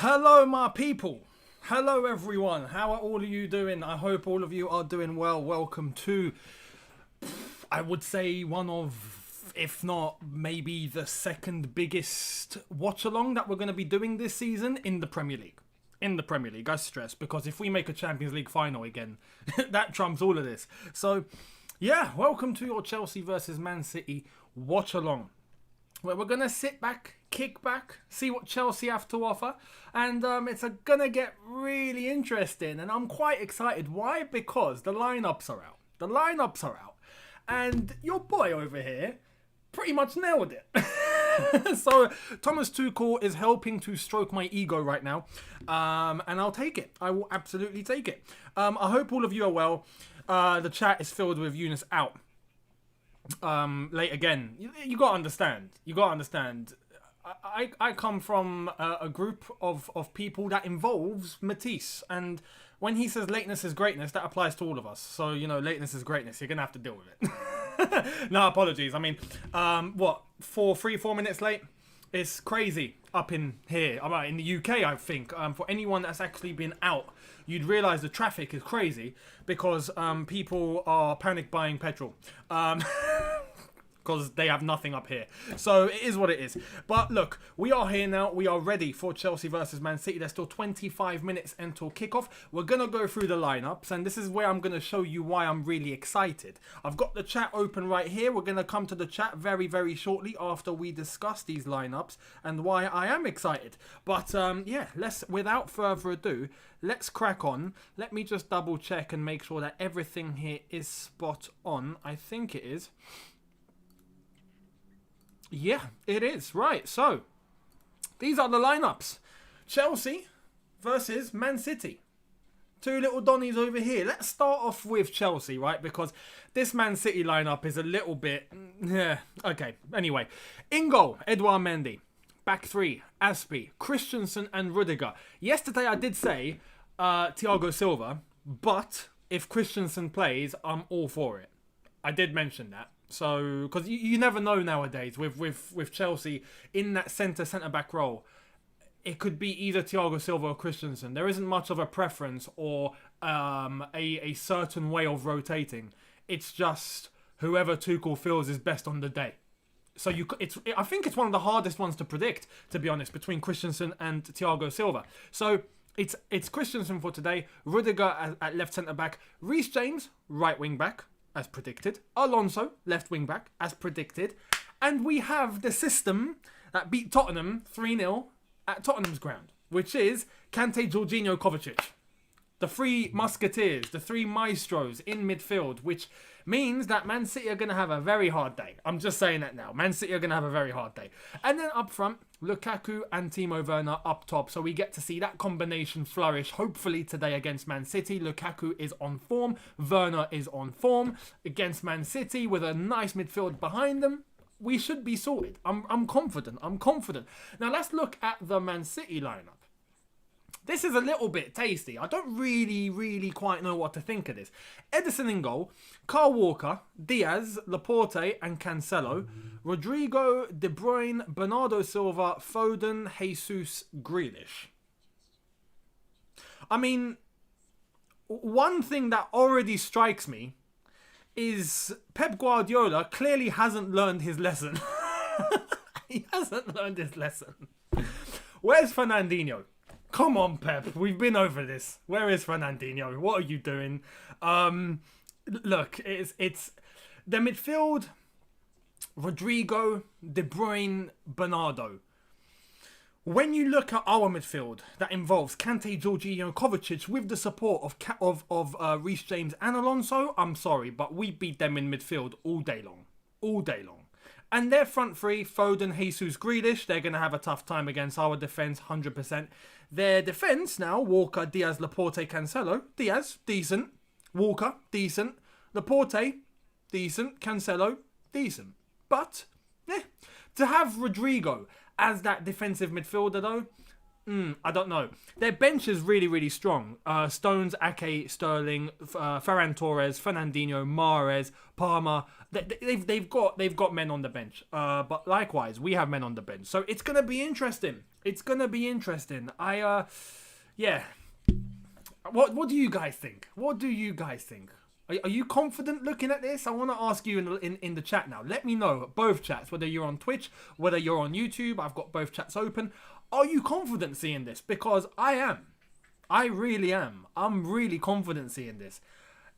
Hello, my people. Hello, everyone. How are all of you doing? I hope all of you are doing well. Welcome to, I would say, one of, if not maybe the second biggest watch-along that we're going to be doing this season in the Premier League. In the Premier League, I stress, because if we make a Champions League final again, that trumps all of this. So, yeah, welcome to your Chelsea versus Man City watch-along, where we're going to sit back, kick back, see what Chelsea have to offer, and it's going to get really interesting, and I'm quite excited. Why? Because the lineups are out. The lineups are out, and your boy over here pretty much nailed it. So Thomas Tuchel is helping to stroke my ego right now, and I'll take it. I will absolutely take it. I hope all of you are well. The chat is filled with Younes out. Late again. You gotta understand. I come from a group of people that involves Matisse, and when he says lateness is greatness, that applies to all of us. So, you know, lateness is greatness. You're gonna have to deal with it. No apologies. I mean, 4 minutes late? It's crazy up in here. In the UK, I think. For anyone that's actually been out, you'd realise the traffic is crazy because people are panic buying petrol. Because they have nothing up here. So it is what it is. But look, we are here now. We are ready for Chelsea versus Man City. There's still 25 minutes until kickoff. We're going to go through the lineups, and this is where I'm going to show you why I'm really excited. I've got the chat open right here. We're going to come to the chat very, very shortly after we discuss these lineups and why I am excited. But yeah, without further ado, let's crack on. Let me just double check and make sure that everything here is spot on. I think it is. Yeah, it is. Right, so these are the lineups. Chelsea versus Man City. Two little Donnies over here. Let's start off with Chelsea, right? Because this Man City lineup is a little bit... Yeah, okay. Anyway, in goal, Edouard Mendy. Back three, Aspie, Christensen and Rudiger. Yesterday I did say Thiago Silva, but if Christensen plays, I'm all for it. I did mention that. So, because you never know nowadays with Chelsea in that centre-back role, it could be either Thiago Silva or Christensen. There isn't much of a preference or a certain way of rotating. It's just whoever Tuchel feels is best on the day. So I think it's one of the hardest ones to predict, to be honest, between Christensen and Thiago Silva. So it's Christensen for today, Rudiger at left centre-back, Reece James right wing-back, as predicted. Alonso, left wing back, as predicted. And we have the system that beat Tottenham 3-0 at Tottenham's ground, which is Kante, Jorginho, Kovacic. The three musketeers, the three maestros in midfield, which means that Man City are going to have a very hard day. I'm just saying that now. Man City are going to have a very hard day. And then up front, Lukaku and Timo Werner up top. So we get to see that combination flourish, hopefully today against Man City. Lukaku is on form. Werner is on form against Man City with a nice midfield behind them. We should be sorted. I'm confident. Now let's look at the Man City lineup. This is a little bit tasty. I don't really quite know what to think of this. Ederson in goal, Kyle Walker, Diaz, Laporte and Cancelo, Rodrigo, De Bruyne, Bernardo Silva, Foden, Jesus, Grealish. I mean, one thing that already strikes me is Pep Guardiola clearly hasn't learned his lesson. He hasn't learned his lesson. Where's Fernandinho? Come on, Pep. We've been over this. Where is Fernandinho? What are you doing? Look, it's the midfield. Rodrigo, De Bruyne, Bernardo. When you look at our midfield, that involves Kante, Jorginho, Kovacic with the support of Reece James and Alonso. I'm sorry, but we beat them in midfield all day long. And their front three, Foden, Jesus, Grealish, they're going to have a tough time against our defence, 100%. Their defence now, Walker, Diaz, Laporte, Cancelo. Diaz, decent. Walker, decent. Laporte, decent. Cancelo, decent. But, to have Rodrigo as that defensive midfielder though, I don't know. Their bench is really, really strong. Stones, Ake, Sterling, Ferran Torres, Fernandinho, Mahrez, Palmer. They've got men on the bench. But likewise, we have men on the bench. So it's gonna be interesting. It's gonna be interesting. Yeah. What do you guys think? What do you guys think? Are you confident looking at this? I want to ask you in the chat now. Let me know, both chats, whether you're on Twitch, whether you're on YouTube. I've got both chats open. Are you confident seeing this? Because I am. I really am. I'm really confident seeing this.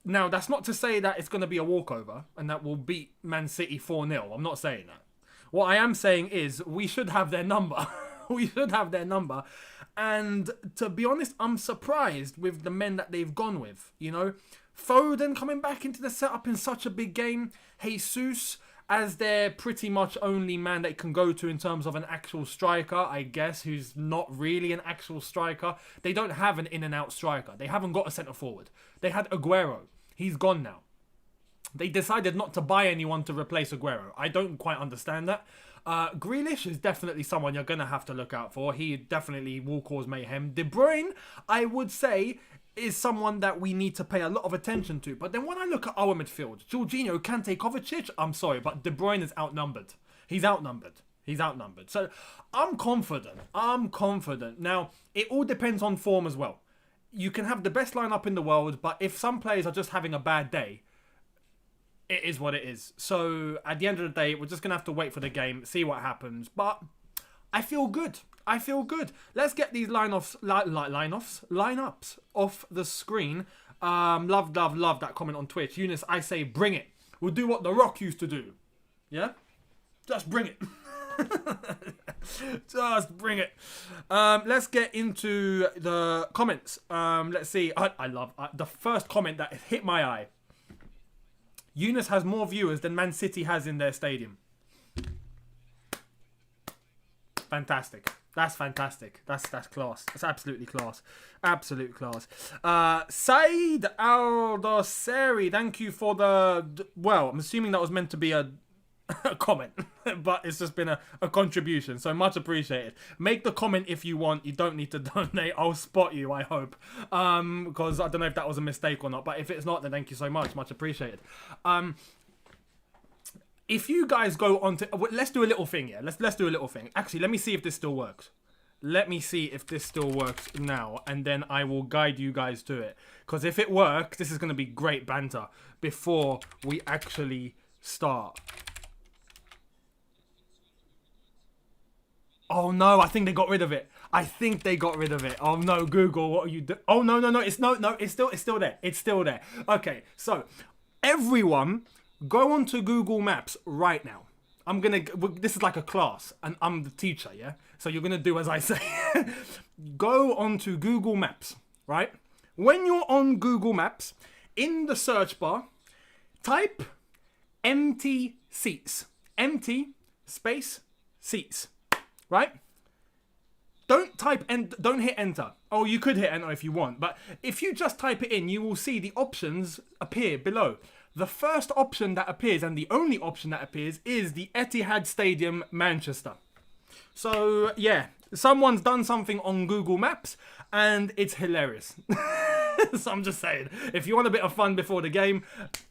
Now, that's not to say that it's going to be a walkover and that we'll beat Man City 4-0. I'm not saying that. What I am saying is we should have their number. We should have their number. And to be honest, I'm surprised with the men that they've gone with, you know. Foden coming back into the setup in such a big game. Jesus as their pretty much only man they can go to in terms of an actual striker, I guess, who's not really an actual striker. They don't have an in-and-out striker. They haven't got a centre-forward. They had Aguero. He's gone now. They decided not to buy anyone to replace Aguero. I don't quite understand that. Grealish is definitely someone you're going to have to look out for. He definitely will cause mayhem. De Bruyne, I would say, is someone that we need to pay a lot of attention to. But then when I look at our midfield, Jorginho, Kante, Kovacic, I'm sorry, but De Bruyne is outnumbered. He's outnumbered. So I'm confident. Now, it all depends on form as well. You can have the best lineup in the world, but if some players are just having a bad day, it is what it is. So at the end of the day, we're just going to have to wait for the game, see what happens. But I feel good. Let's get these lineups off the screen. Love that comment on Twitch. Younes, I say bring it. We'll do what The Rock used to do. Yeah? Just bring it. Just bring it. Let's get into the comments. Let's see. I love the first comment that hit my eye. Younes has more viewers than Man City has in their stadium. Fantastic. That's fantastic. That's class. That's absolutely class. Absolute class. Said Aldoseri, thank you for the... Well, I'm assuming that was meant to be a comment, but it's just been a contribution, so much appreciated. Make the comment if you want. You don't need to donate. I'll spot you, I hope, because I don't know if that was a mistake or not, but if it's not, then thank you so much appreciated. If you guys go on to... Let's do a little thing, yeah? Let's do a little thing. Actually, let me see if this still works. Let me see if this still works now, and then I will guide you guys to it. Because if it works, this is going to be great banter before we actually start. Oh no, I think they got rid of it. Oh no, Google, what are you doing? Oh no, it's still there. It's still there. Okay, so everyone go onto Google Maps right now. This is like a class and I'm the teacher, yeah? So you're gonna do as I say. Go onto Google Maps, right? When you're on Google Maps, in the search bar, type empty seats. Empty space seats. Right? Don't hit enter. Oh, you could hit enter if you want, but if you just type it in, you will see the options appear below. The first option that appears and the only option that appears is the Etihad Stadium, Manchester. So, yeah, someone's done something on Google Maps and it's hilarious. So I'm just saying, if you want a bit of fun before the game,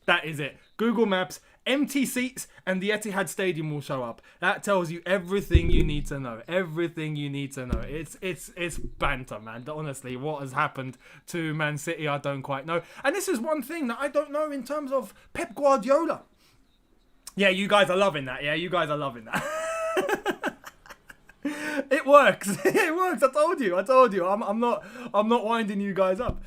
that is it. Google Maps, empty seats, and the Etihad Stadium will show up. That tells you everything you need to know. It's banter, man. Honestly, what has happened to Man City, I don't quite know. And this is one thing that I don't know in terms of Pep Guardiola. Yeah, you guys are loving that. It works. It works. I told you. I'm not winding you guys up.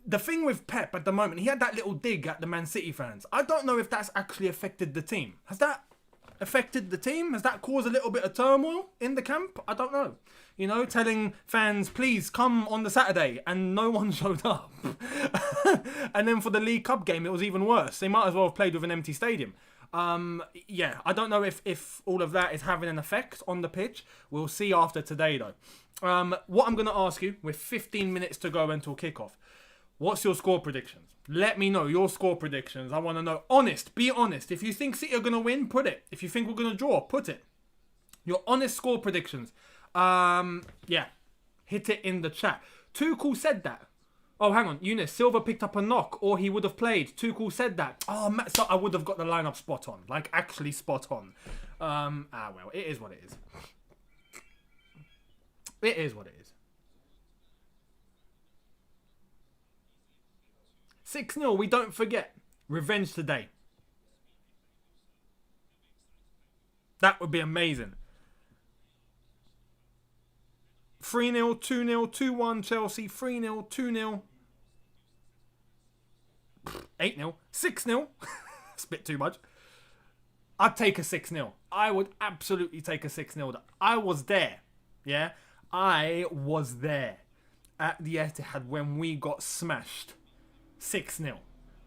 The thing with Pep at the moment, he had that little dig at the Man City fans. I don't know if that's actually affected the team. Has that affected the team? Has that caused a little bit of turmoil in the camp? I don't know. You know, telling fans, please come on the Saturday, and no one showed up. And then for the League Cup game, it was even worse. They might as well have played with an empty stadium. Yeah, I don't know if all of that is having an effect on the pitch. We'll see after today, though. What I'm going to ask you, with 15 minutes to go until kickoff, what's your score predictions? Let me know your score predictions. I want to know. Be honest. If you think City are going to win, put it. If you think we're going to draw, put it. Your honest score predictions. Yeah. Hit it in the chat. Tuchel said that. Oh, hang on. Younes, Silva picked up a knock or he would have played. Tuchel said that. Oh, so I would have got the lineup spot on. Like, actually spot on. Well, it is what it is. It is what it is. 6-0, we don't forget. Revenge today. That would be amazing. 3-0, 2-0, 2-1 Chelsea, 3-0, 2-0, 8-0, 6-0. It's a bit too much. I'd take a 6-0. I would absolutely take a 6-0. I was there. Yeah? I was there at the Etihad when we got smashed 6-0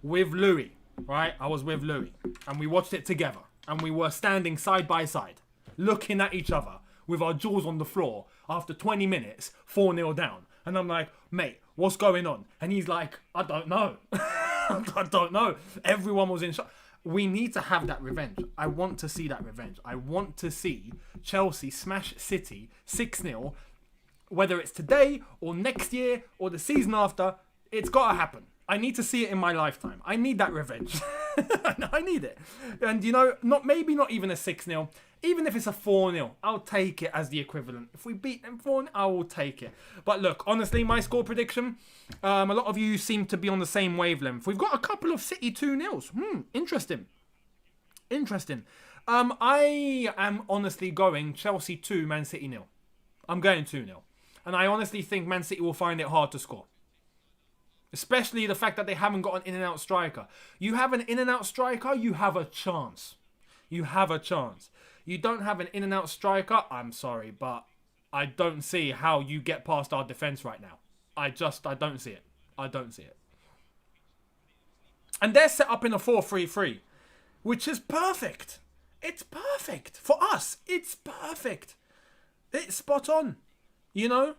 with Louis. Right? I was with Louis. And we watched it together. And we were standing side by side, looking at each other with our jaws on the floor after 20 minutes, 4-0 down. And I'm like, mate, what's going on? And he's like, I don't know. I don't know. Everyone was in shock. We need to have that revenge. I want to see that revenge. I want to see Chelsea smash City 6-0, whether it's today or next year or the season after. It's got to happen. I need to see it in my lifetime. I need that revenge. I need it. And, you know, maybe not even a 6-0. Even if it's a 4-0, I'll take it as the equivalent. If we beat them 4-0, I will take it. But look, honestly, my score prediction, a lot of you seem to be on the same wavelength. We've got a couple of City 2-0s. Interesting. Interesting. I am honestly going Chelsea 2, Man City 0. I'm going 2-0. And I honestly think Man City will find it hard to score. Especially the fact that they haven't got an in-and-out striker. You have an in-and-out striker, you have a chance. You have a chance. You don't have an in-and-out striker, I'm sorry, but I don't see how you get past our defence right now. I don't see it. I don't see it. And they're set up in a 4-3-3, which is perfect. It's perfect. For us, it's perfect. It's spot on. You know?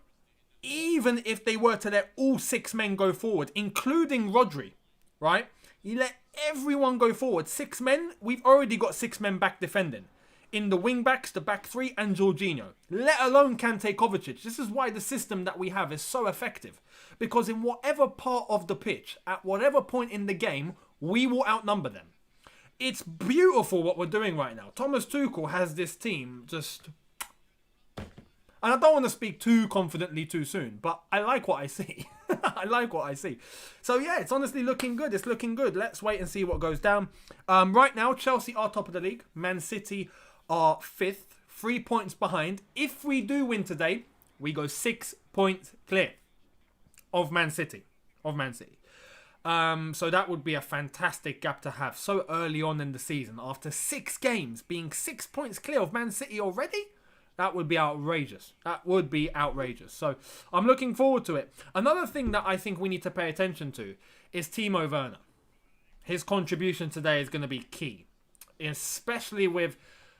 Even if they were to let all 6 men go forward, including Rodri, right? You let everyone go forward. 6 men, we've already got 6 men back defending. In the wing-backs, the back 3, and Jorginho. Let alone Kante Kovacic. This is why the system that we have is so effective. Because in whatever part of the pitch, at whatever point in the game, we will outnumber them. It's beautiful what we're doing right now. Thomas Tuchel has this team just... And I don't want to speak too confidently too soon, but I like what I see. I like what I see. So yeah, it's honestly looking good. It's looking good. Let's wait and see what goes down. Right now, Chelsea are top of the league. Man City are 5th, 3 points behind. If we do win today, we go 6 points clear of Man City. So that would be a fantastic gap to have so early on in the season. After 6 games, being 6 points clear of Man City already? That would be outrageous. That would be outrageous. So I'm looking forward to it. Another thing that I think we need to pay attention to is Timo Werner. His contribution today is going to be key, especially with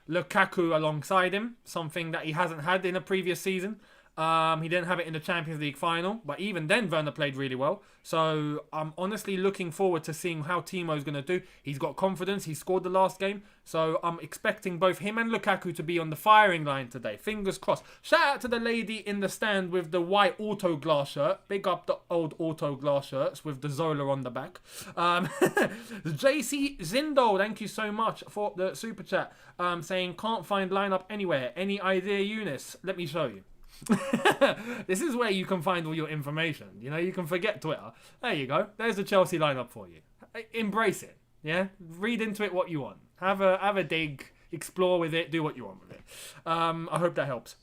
Lukaku alongside him, something that he hasn't had in a previous season. He didn't have it in the Champions League final, but even then Werner played really well. So I'm honestly looking forward to seeing how Timo's going to do. He's got confidence. He scored the last game. So I'm expecting both him and Lukaku to be on the firing line today. Fingers crossed. Shout out to the lady in the stand with the white auto glass shirt. Big up the old auto glass shirts with the Zola on the back. JC Zindo, thank you so much for the super chat. Saying can't find lineup anywhere. Any idea, Younes? Let me show you. This is where you can find all your information. You know, you can forget Twitter. There you go. There's the Chelsea lineup for you. Embrace it. Yeah, read into it what you want. Have a dig, explore with it, do what you want with it. I hope that helps.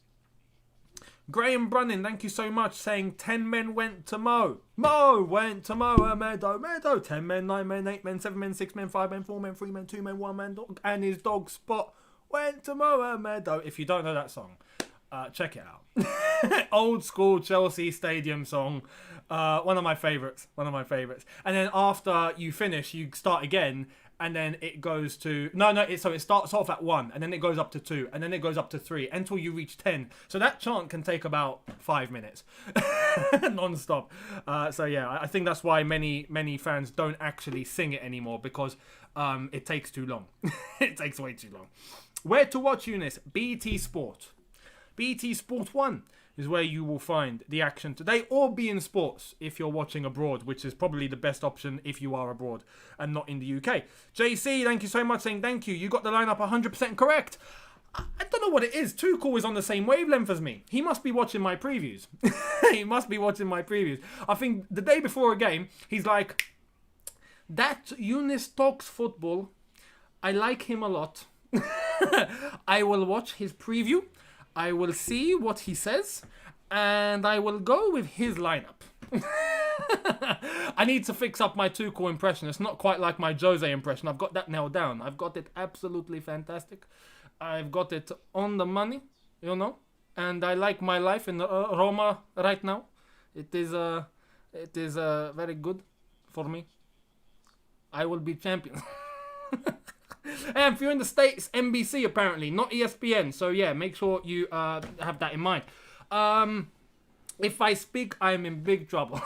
Graham Brunning, thank you so much, saying 10 men went to Mo. Mo went to Mo Meadow. 10 men, 9 men, 8 men, 7 men, 6 men, 5 men, 4 men, 3 men, 2 men, 1 man, dog, and his dog Spot went to Mo Meadow. If you don't know that song, check it out. Old school Chelsea stadium song. One of my favourites. And then after you finish, you start again. And then it goes to... So it starts off at 1. And then it goes up to 2. And then it goes up to 3. Until you reach 10. So that chant can take about 5 minutes. Non-stop. So yeah, I think that's why many fans don't actually sing it anymore. Because it takes too long. It takes way too long. Where to watch, Younes? BT Sport. BT Sport 1 is where you will find the action today, or beIN Sports if you're watching abroad, which is probably the best option if you are abroad and not in the UK. JC, thank you so much, saying thank you. You got the lineup 100% correct. I don't know what it is. Tuchel is on the same wavelength as me. He must be watching my previews. He must be watching my previews. I think the day before a game, he's like, that Younes Talks Football, I like him a lot. I will watch his preview. I will see what he says. And I will go with his lineup. I need to fix up my Tuchel impression. It's not quite like my Jose impression. I've got that nailed down. I've got it absolutely fantastic. I've got it on the money, you know, and I like my life in Roma right now. It is very good for me. I will be champion. And if you're in the States, NBC apparently, not ESPN. So yeah, make sure you have that in mind. If I speak, I'm in big trouble.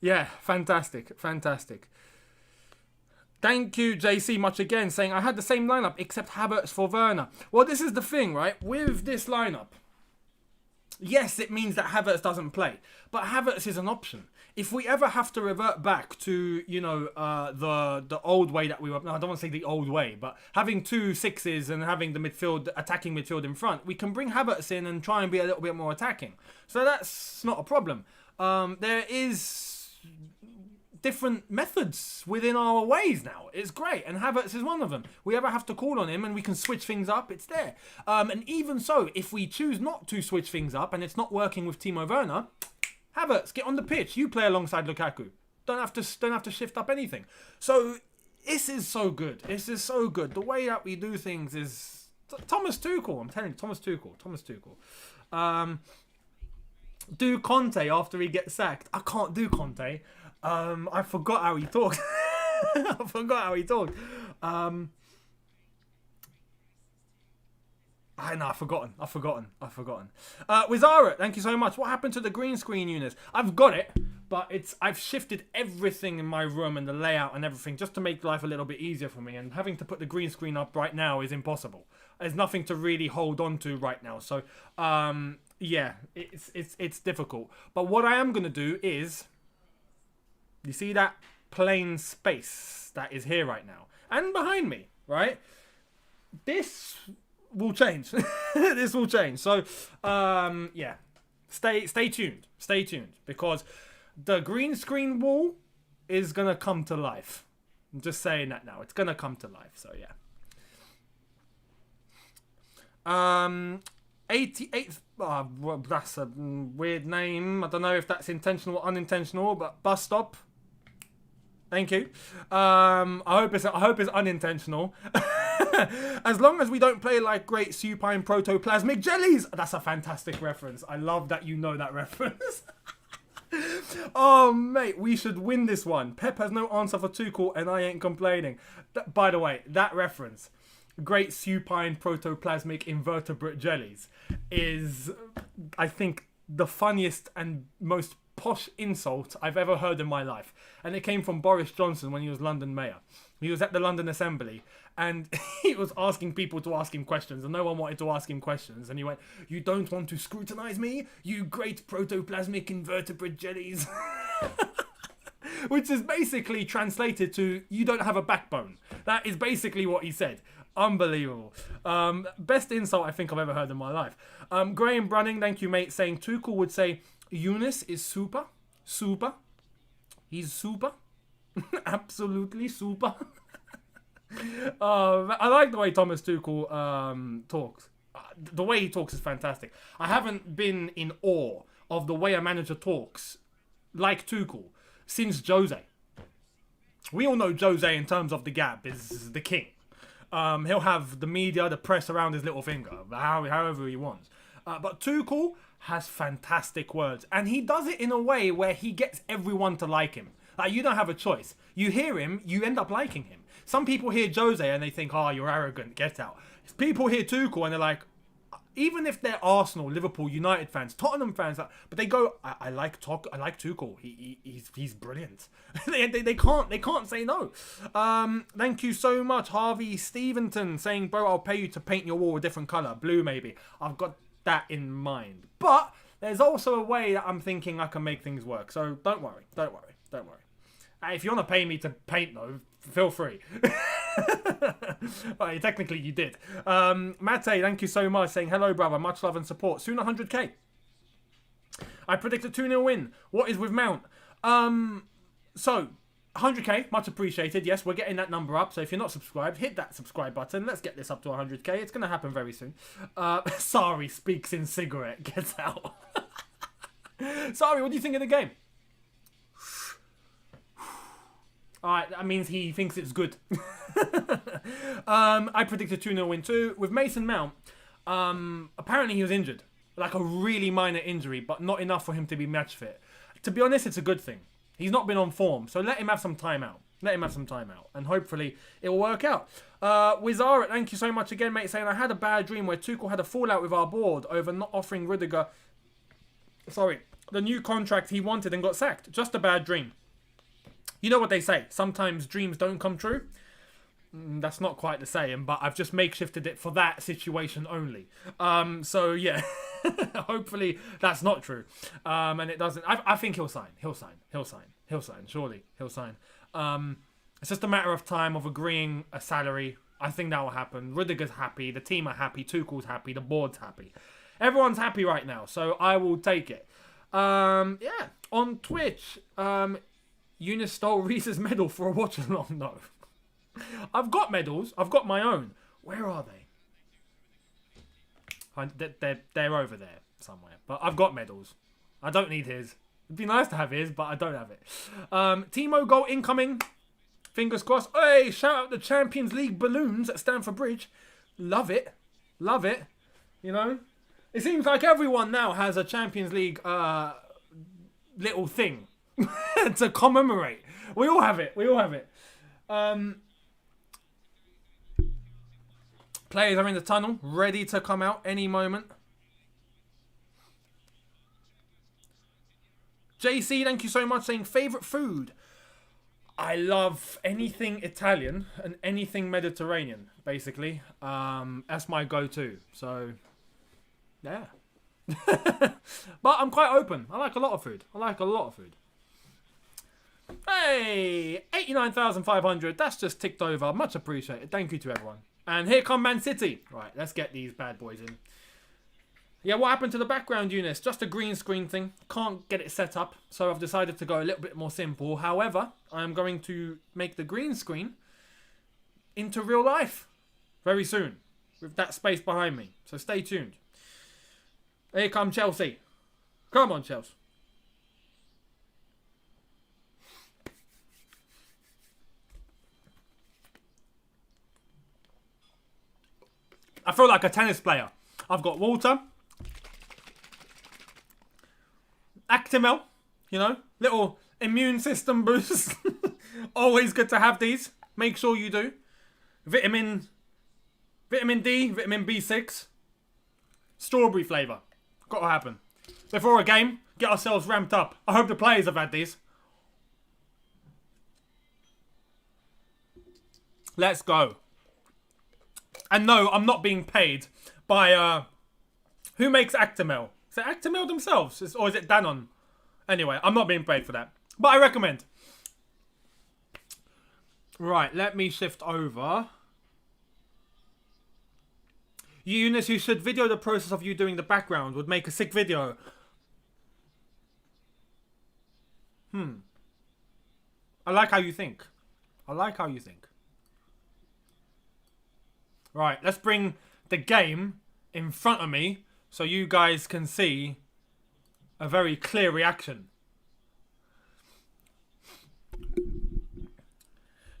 Yeah, fantastic. Thank you, JC, much again, saying I had the same lineup except Havertz for Werner. Well, this is the thing, right? With this lineup, yes, it means that Havertz doesn't play, but Havertz is an option. If we ever have to revert back to, you know, the old way that we were, no, I don't want to say the old way, but having 2 6s and having the attacking midfield in front, we can bring Havertz in and try and be a little bit more attacking. So that's not a problem. There is different methods within our ways now. It's great, and Havertz is one of them. We ever have to call on him and we can switch things up, it's there. And even so, if we choose not to switch things up and it's not working with Timo Werner, Havertz, get on the pitch. You play alongside Lukaku. Don't have to shift up anything. So this is so good. This is so good. The way that we do things is Thomas Tuchel. I'm telling you, Thomas Tuchel. Do Conte after he gets sacked. I can't do Conte. I forgot how he talked. I've forgotten. Wizara, thank you so much. What happened to the green screen, Younes? I've got it, but I've shifted everything in my room and the layout and everything just to make life a little bit easier for me. And having to put the green screen up right now is impossible. There's nothing to really hold on to right now. So, yeah, it's difficult. But what I am gonna do is, you see that plain space that is here right now and behind me, right? This will change. This will change. So, yeah, stay tuned, because the green screen wall is gonna come to life. I'm just saying that now. It's gonna come to life. So yeah. 88th. Well, that's a weird name. I don't know if that's intentional or unintentional, but bus stop. Thank you. I hope it's unintentional. As long as we don't play like great supine protoplasmic jellies. That's a fantastic reference. I love that you know that reference. Oh, mate, we should win this one. Pep has no answer for Tuchel and I ain't complaining. By the way, that reference, great supine protoplasmic invertebrate jellies, is, I think, the funniest and most posh insult I've ever heard in my life. And it came from Boris Johnson when he was London mayor. He was at the London Assembly and he was asking people to ask him questions and no one wanted to ask him questions. And he went, "You don't want to scrutinise me, you great protoplasmic invertebrate jellies." Which is basically translated to, "You don't have a backbone." That is basically what he said. Unbelievable. Best insult I think I've ever heard in my life. Graham Brunning, thank you, mate, saying Tuchel would say, "Younes is super. He's super." Absolutely super. I like the way Thomas Tuchel talks. The way he talks is fantastic. I haven't been in awe of the way a manager talks like Tuchel since Jose. We all know Jose in terms of the gap is the king. He'll have the media, the press around his little finger, however he wants. But Tuchel has fantastic words, and he does it in a way where he gets everyone to like him. Like, you don't have a choice. You hear him, you end up liking him. Some people hear Jose and they think, "Oh, you're arrogant, get out." People hear Tuchel and they're like, even if they're Arsenal, Liverpool, United fans, Tottenham fans, but they go, I like Tuchel. He's brilliant. they can't say no. Thank you so much, Harvey Stevenson, saying, bro, I'll pay you to paint your wall a different colour, blue maybe. I've got that in mind, but there's also a way that I'm thinking I can make things work. So don't worry. If you want to pay me to paint though, feel free. Well, technically you did. Mate, thank you so much, saying hello brother, much love and support. Soon 100k. I predict a 2-0 win. What is with Mount? So 100k, much appreciated. Yes, we're getting that number up. So if you're not subscribed, hit that subscribe button. Let's get this up to 100k. It's going to happen very soon. Sorry speaks in cigarette. Gets out. Sorry, what do you think of the game? Alright, that means he thinks it's good. I predicted 2-0 win too. With Mason Mount, apparently he was injured. Like a really minor injury, but not enough for him to be match fit. To be honest, it's a good thing. He's not been on form, so let him have some time out. And hopefully it will work out. Wizara, thank you so much again, mate, saying I had a bad dream where Tuchel had a fallout with our board over not offering Rudiger, the new contract he wanted and got sacked. Just a bad dream. You know what they say, sometimes dreams don't come true. That's not quite the saying, but I've just makeshifted it for that situation only. So yeah, hopefully that's not true. And it doesn't, I think he'll sign. Surely he'll sign. It's just a matter of time of agreeing a salary. I think that will happen. Rudiger's happy, the team are happy, Tuchel's happy, the board's happy. Everyone's happy right now, so I will take it. Yeah, on Twitch, Younes stole Reese's medal for a watch-along. No. I've got medals. I've got my own. Where are they? They're over there somewhere. But I've got medals. I don't need his. It'd be nice to have his, but I don't have it. Timo goal incoming. Fingers crossed. Hey, shout out the Champions League balloons at Stamford Bridge. Love it. You know? It seems like everyone now has a Champions League little thing to commemorate. We all have it. Players are in the tunnel, ready to come out any moment. JC, thank you so much, saying favourite food. I love anything Italian and anything Mediterranean, basically. That's my go-to. So, yeah. But I'm quite open. I like a lot of food. Hey, 89,500. That's just ticked over. Much appreciated. Thank you to everyone. And here come Man City. Right, let's get these bad boys in. Yeah, what happened to the background, Younes? Just a green screen thing. Can't get it set up. So I've decided to go a little bit more simple. However, I'm going to make the green screen into real life very soon. With that space behind me. So stay tuned. Here come Chelsea. Come on, Chelsea. I feel like a tennis player. I've got water. Actimel. You know, little immune system boost. Always good to have these. Make sure you do. Vitamin D, vitamin B6. Strawberry flavour. Got to happen. Before a game, get ourselves ramped up. I hope the players have had these. Let's go. And no, I'm not being paid by, who makes Actimel? Is it Actimel themselves? Or is it Danone? Anyway, I'm not being paid for that. But I recommend. Right, let me shift over. Younes, you should video the process of you doing the background. Would make a sick video. I like how you think. Right, let's bring the game in front of me so you guys can see a very clear reaction.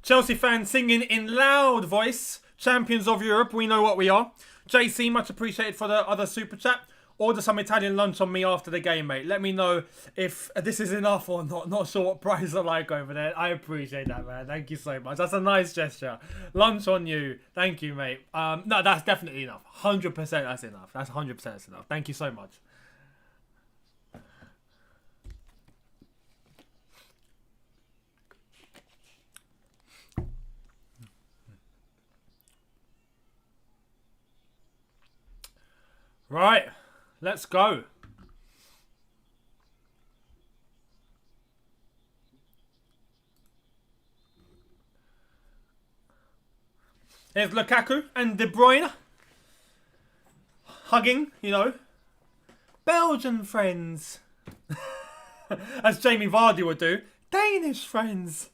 Chelsea fans singing in loud voice. Champions of Europe, we know what we are. JC, much appreciated for the other super chat. Order some Italian lunch on me after the game, mate. Let me know if this is enough or not. Not sure what prices are like over there. I appreciate that, man. Thank you so much. That's a nice gesture. Lunch on you. Thank you, mate. No, that's definitely enough. 100% that's enough. That's 100% that's enough. Thank you so much. Right. Let's go. Here's Lukaku and De Bruyne. Hugging, you know. Belgian friends. As Jamie Vardy would do. Danish friends.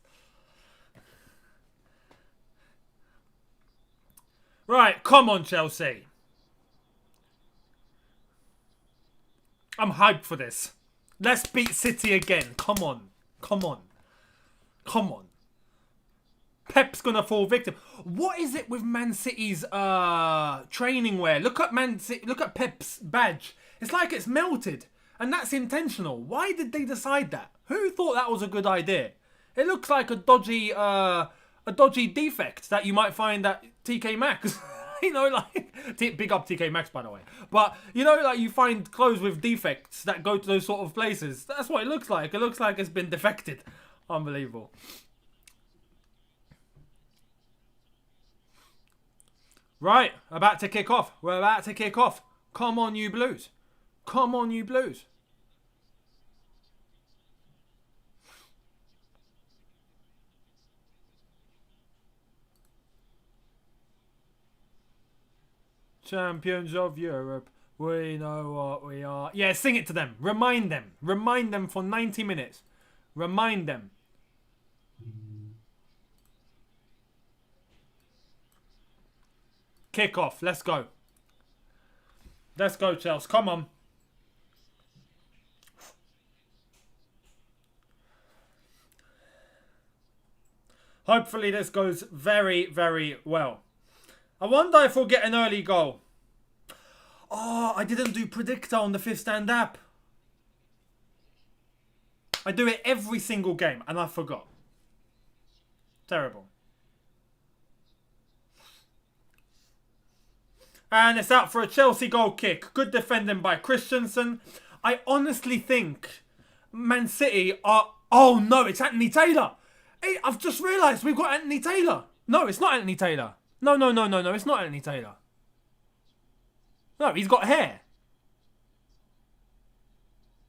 Right, come on, Chelsea. I'm hyped for this. Let's beat City again. Come on. Come on. Come on. Pep's gonna fall victim. What is it with Man City's training wear? Look at Pep's badge. It's like it's melted. And that's intentional. Why did they decide that? Who thought that was a good idea? It looks like a dodgy defect that you might find at TK Maxx. You know, like, big up TK Maxx, by the way. But, you know, like, you find clothes with defects that go to those sort of places. That's what it looks like. It looks like it's been defected. Unbelievable. Right, about to kick off. We're about to kick off. Come on, you Blues. Come on, you Blues. Champions of Europe, we know what we are. Yeah, sing it to them. Remind them. Remind them for 90 minutes. Remind them. Kick off. Let's go. Let's go, Chelsea. Come on. Hopefully this goes very, very well. I wonder if we'll get an early goal. Oh, I didn't do predictor on the Fifth Stand app. I do it every single game and I forgot. Terrible. And it's out for a Chelsea goal kick. Good defending by Christensen. I honestly think Man City are... Oh no, it's Anthony Taylor. Hey, I've just realised we've got Anthony Taylor. No, it's not Anthony Taylor. No, it's not Anthony Taylor. No, he's got hair.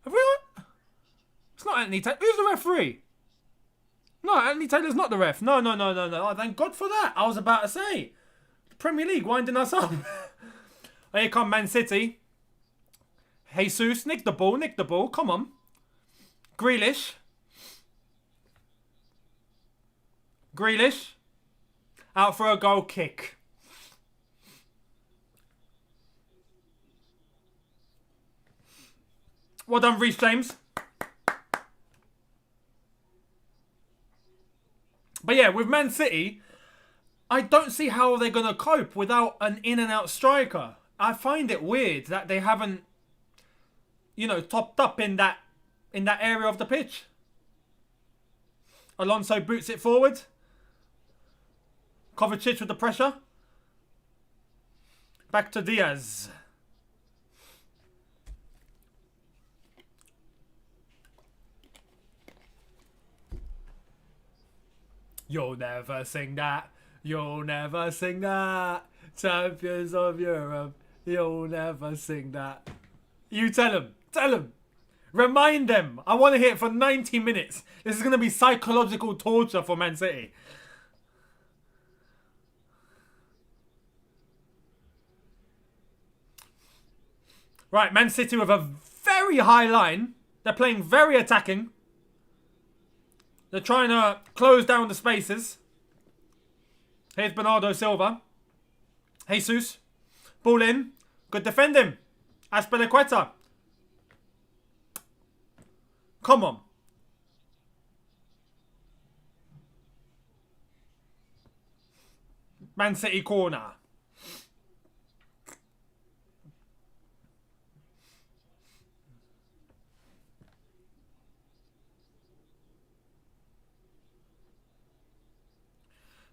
Have we got... It's not Anthony Taylor. Who's the referee? No, Anthony Taylor's not the ref. No. Oh, thank God for that. I was about to say. Premier League winding us up. Here come Man City. Jesus, nick the ball. Come on. Grealish. Out for a goal kick. Well done, Reece James. But yeah, with Man City, I don't see how they're going to cope without an in-and-out striker. I find it weird that they haven't, you know, topped up in that area of the pitch. Alonso boots it forward. Kovacic with the pressure. Back to Diaz. You'll never sing that. You'll never sing that. Champions of Europe. You'll never sing that. You tell them. Tell them. Remind them. I want to hear it for 90 minutes. This is going to be psychological torture for Man City. Right, Man City with a very high line. They're playing very attacking. They're trying to close down the spaces. Here's Bernardo Silva. Jesus. Ball in. Good defending. Azpilicueta. Come on. Man City corner.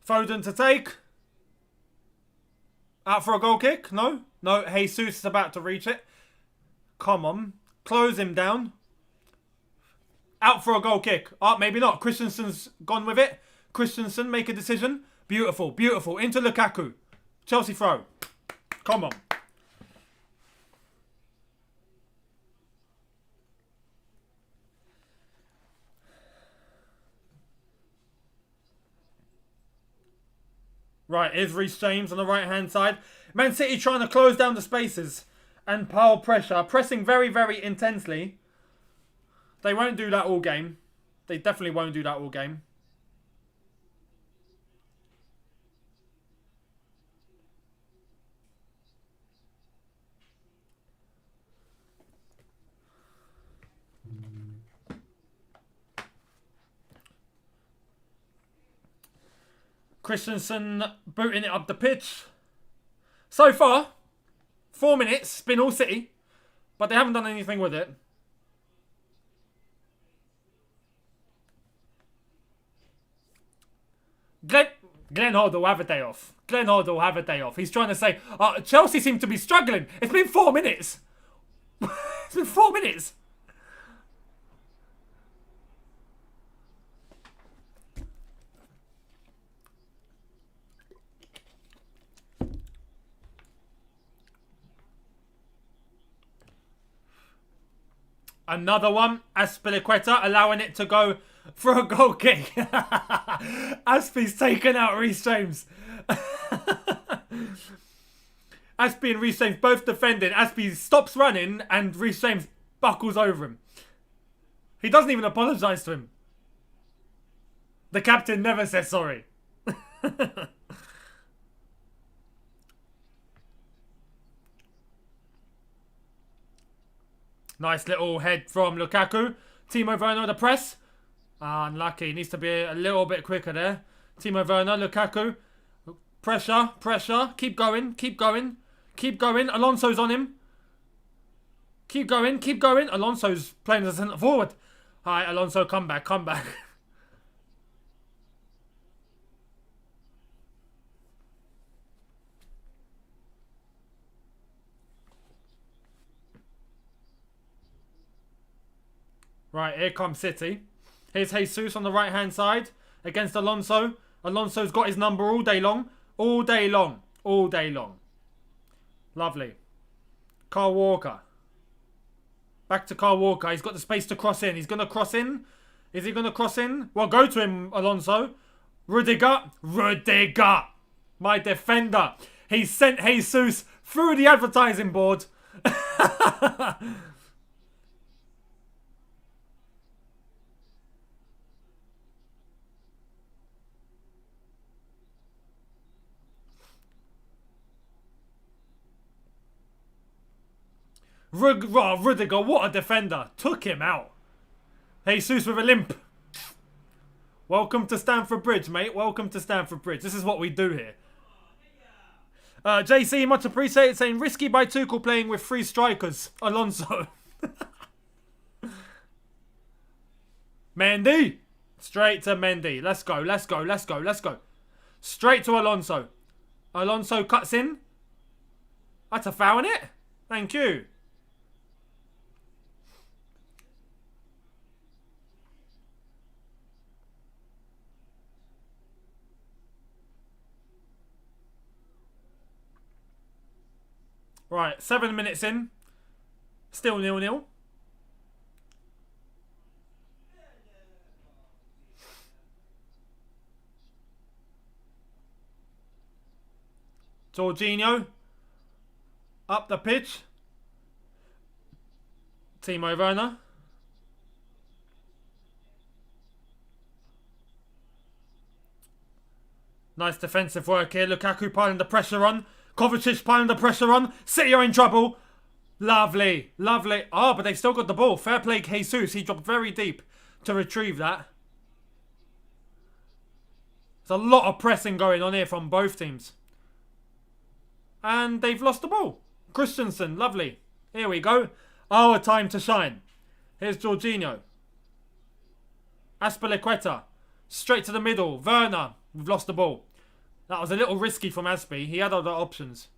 Foden to take. Out for a goal kick? No. No, Jesus is about to reach it. Come on. Close him down. Out for a goal kick. Oh, maybe not. Christensen's gone with it. Christensen, make a decision. Beautiful, beautiful. Into Lukaku. Chelsea throw. Come on. Right, here's Reece James on the right-hand side. Man City trying to close down the spaces and pile pressure. Pressing very, very intensely. They won't do that all game. They definitely won't do that all game. Christensen booting it up the pitch. So far, 4 minutes, been all City, but they haven't done anything with it. Glenn Hodd will have a day off. Glenn Hodd will have a day off. He's trying to say, Chelsea seem to be struggling. It's been 4 minutes. It's been 4 minutes. Another one. Azpilicueta allowing it to go for a goal kick. Aspie's taken out Reece James. Aspie and Reece James both defending. Aspie stops running and Reece James buckles over him. He doesn't even apologise to him. The captain never says sorry. Nice little head from Lukaku. Timo Werner the press. Unlucky. Needs to be a little bit quicker there. Timo Werner, Lukaku. Pressure, pressure. Keep going, keep going. Keep going. Alonso's on him. Keep going, keep going. Alonso's playing as a centre forward. Alright, Alonso, come back, come back. Right, here comes City. Here's Jesus on the right-hand side against Alonso. Alonso's got his number all day long. All day long. All day long. Lovely. Kyle Walker. Back to Kyle Walker. He's got the space to cross in. He's going to cross in. Is he going to cross in? Well, go to him, Alonso. Rudiger. Rudiger. My defender. He sent Jesus through the advertising board. Rudiger, what a defender. Took him out. Jesus with a limp. Welcome to Stamford Bridge, mate. Welcome to Stamford Bridge. This is what we do here. JC, much appreciated, saying risky by Tuchel playing with 3 strikers. Alonso. Mendy. Straight to Mendy. Let's go, let's go, let's go, let's go. Straight to Alonso. Alonso cuts in. That's a foul, in it? Thank you. Right, 7 minutes in. Still 0-0. Jorginho. Up the pitch. Timo Werner. Nice defensive work here. Lukaku piling the pressure on. Kovacic piling the pressure on. City are in trouble. Lovely. Lovely. Oh, but they've still got the ball. Fair play, Jesus. He dropped very deep to retrieve that. There's a lot of pressing going on here from both teams. And they've lost the ball. Christensen. Lovely. Here we go. Our time to shine. Here's Jorginho. Azpilicueta. Straight to the middle. Werner. We've lost the ball. That was a little risky from Aspie. He had other options.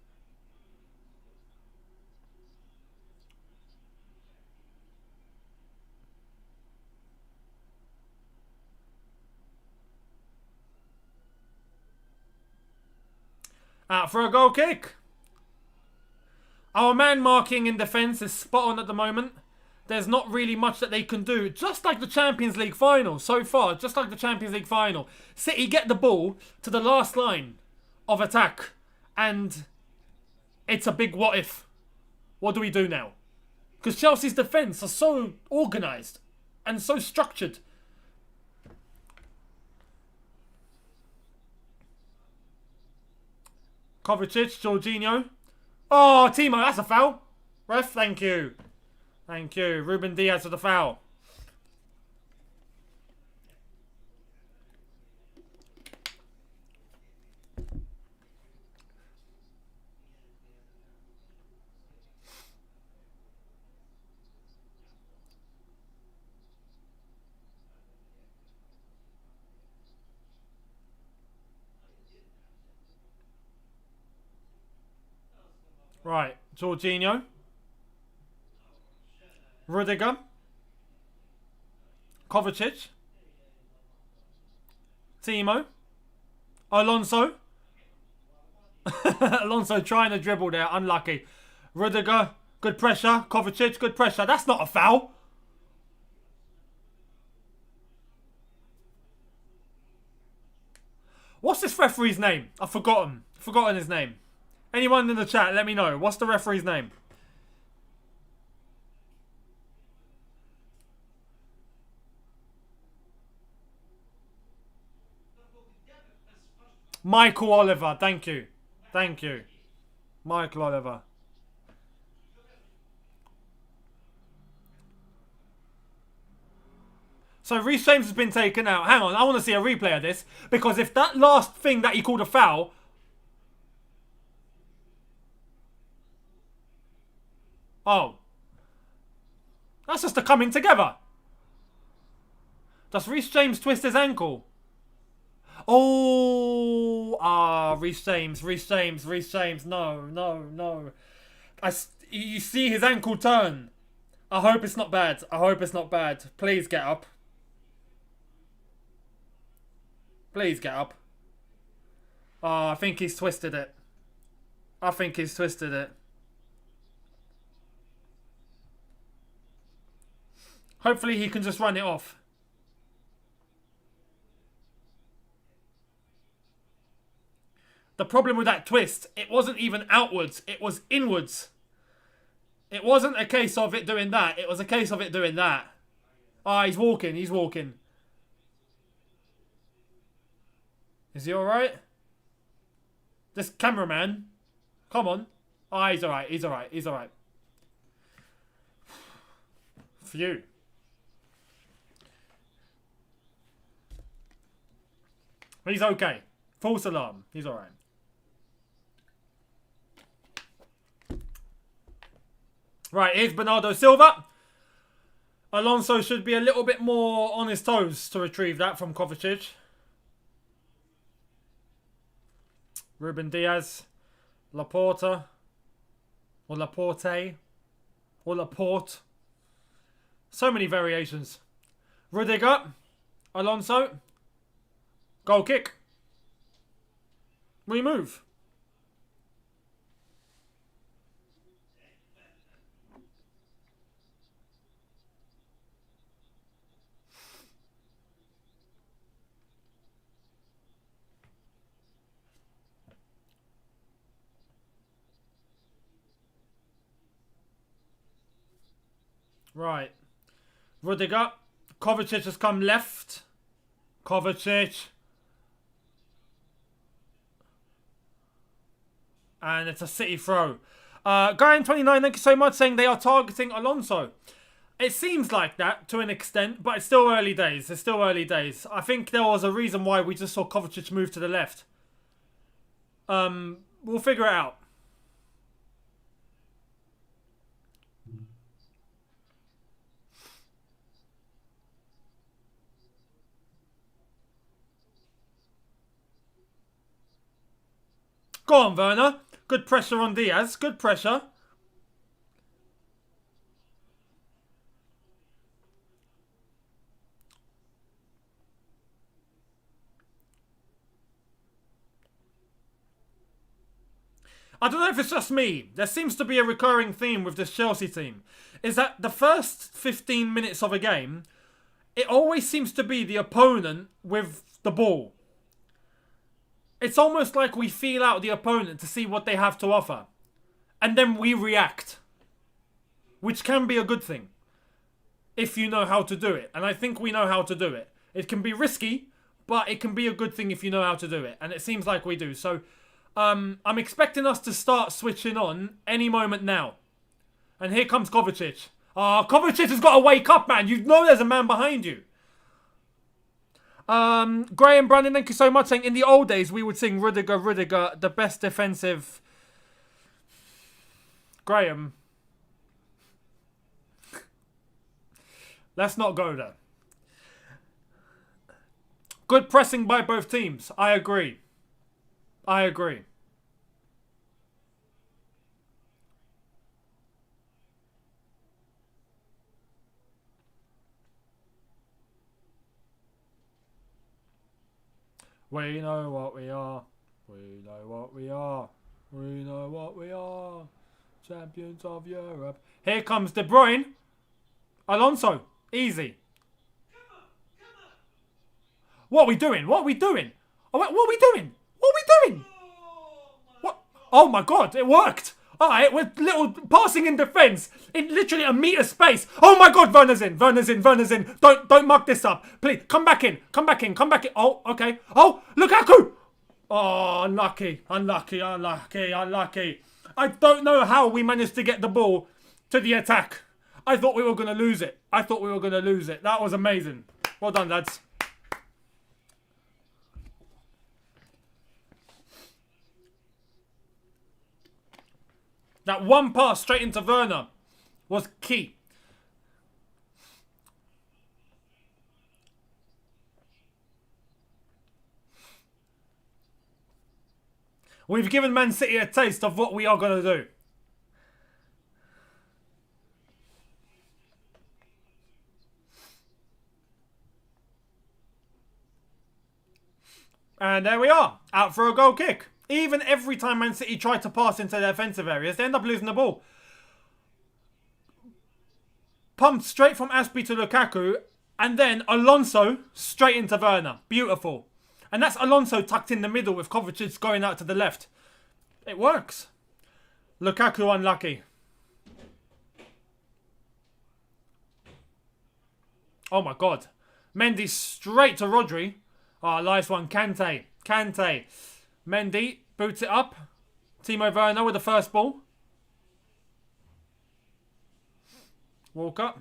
Out for a goal kick. Our man marking in defence is spot on at the moment. There's not really much that they can do. Just like the Champions League final so far. Just like the Champions League final. City get the ball to the last line of attack. And it's a big what if. What do we do now? Because Chelsea's defence are so organised and so structured. Kovacic, Jorginho. Oh, Timo, that's a foul. Ref, thank you. Thank you. Ruben Diaz for the foul. Right, Jorginho. Rudiger. Kovacic. Timo. Alonso. Alonso trying to dribble there, unlucky. Rudiger, good pressure. Kovacic, good pressure. That's not a foul. What's this referee's name? I've forgotten his name. Anyone in the chat, let me know. What's the referee's name? Michael Oliver. Thank you. Thank you. Michael Oliver. So Reece James has been taken out. Hang on, I want to see a replay of this. Because if that last thing that he called a foul... Oh. That's just a coming together. Does Reece James twist his ankle? Oh, Reece James. No. You see his ankle turn. I hope it's not bad. Please get up. Oh, I think he's twisted it. Hopefully he can just run it off. The problem with that twist, it wasn't even outwards, it was inwards. It wasn't a case of it doing that, it was a case of it doing that. Ah, he's walking. Is he alright? This cameraman. Come on. Ah, he's alright. Phew. He's okay. False alarm. He's alright. Right, here's Bernardo Silva. Alonso should be a little bit more on his toes to retrieve that from Kovacic. Ruben Diaz. Laporte. Or Laporte. Or Laporte. So many variations. Rudiger. Alonso. Goal kick. We move. Right. Rudiger. Kovacic has come left. Kovacic. And it's a City throw. Guy29, thank you so much, saying they are targeting Alonso. It seems like that to an extent, but it's still early days. I think there was a reason why we just saw Kovacic move to the left. We'll figure it out. Go on, Werner. Good pressure on Diaz. Good pressure. I don't know if it's just me. There seems to be a recurring theme with this Chelsea team. Is that the first 15 minutes of a game, it always seems to be the opponent with the ball. It's almost like we feel out the opponent to see what they have to offer. And then we react. Which can be a good thing. If you know how to do it. And I think we know how to do it. It can be risky, but it can be a good thing if you know how to do it. And it seems like we do. So, I'm expecting us to start switching on any moment now. And here comes Kovacic. Kovacic has got to wake up, man. You know there's a man behind you. Graham Brandon, thank you so much. Saying in the old days we would sing Rudiger, Rudiger, the best defensive. Graham. Let's not go there. Good pressing by both teams. I agree. I agree. We know what we are. We know what we are. We know what we are. Champions of Europe. Here comes De Bruyne. Alonso. Easy. What are we doing? What are we doing? What are we doing? What are we doing? What? Oh my god, it worked. Alright, with little passing in defence. In literally a metre space. Oh my god, Werner's in. Werner's in. Werner's in. Don't muck this up. Please, come back in. Come back in. Come back in. Oh, okay. Oh, Lukaku. Oh, unlucky. Unlucky. Unlucky. Unlucky. I don't know how we managed to get the ball to the attack. I thought we were going to lose it. I thought we were going to lose it. That was amazing. Well done, lads. That one pass straight into Werner was key. We've given Man City a taste of what we are going to do. And there we are. Out for a goal kick. Even every time Man City try to pass into their defensive areas, they end up losing the ball. Pumped straight from Aspie to Lukaku. And then Alonso straight into Werner. Beautiful. And that's Alonso tucked in the middle with Kovacic going out to the left. It works. Lukaku unlucky. Oh my god. Mendy straight to Rodri. Oh, nice one. Kante. Kante. Mendy boots it up. Timo Werner with the first ball. Walker.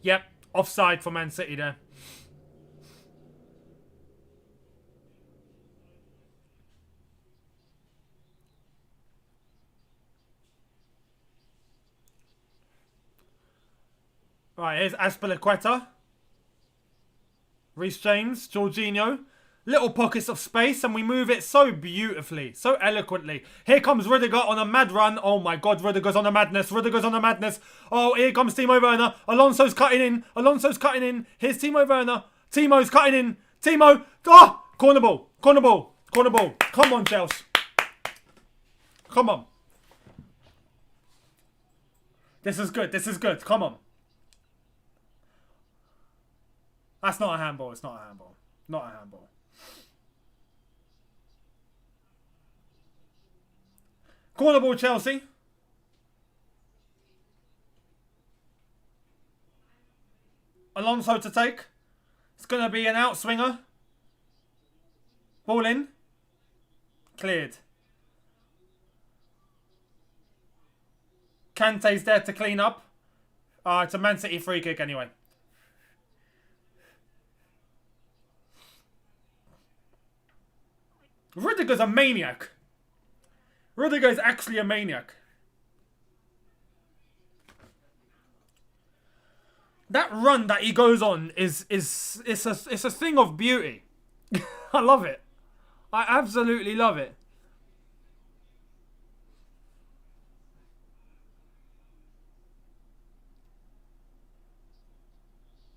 Yep, offside for Man City there. Right, here's Azpilicueta. Reece James, Jorginho. Little pockets of space and we move it so beautifully, so eloquently. Here comes Rudiger on a mad run. Oh my god, Rudiger's on a madness. Rudiger's on a madness. Oh, here comes Timo Werner. Alonso's cutting in. Alonso's cutting in. Here's Timo Werner. Timo's cutting in. Timo. Oh, corner ball. Corner ball. Corner ball. Come on, Chelsea. Come on. This is good. This is good. Come on. That's not a handball. It's not a handball. Not a handball. Corner ball, Chelsea. Alonso to take. It's going to be an outswinger. Ball in. Cleared. Kante's there to clean up. It's a Man City free kick anyway. Rudiger's a maniac. Rudiger is actually a maniac. That run that he goes on it's a thing of beauty. I love it. I absolutely love it.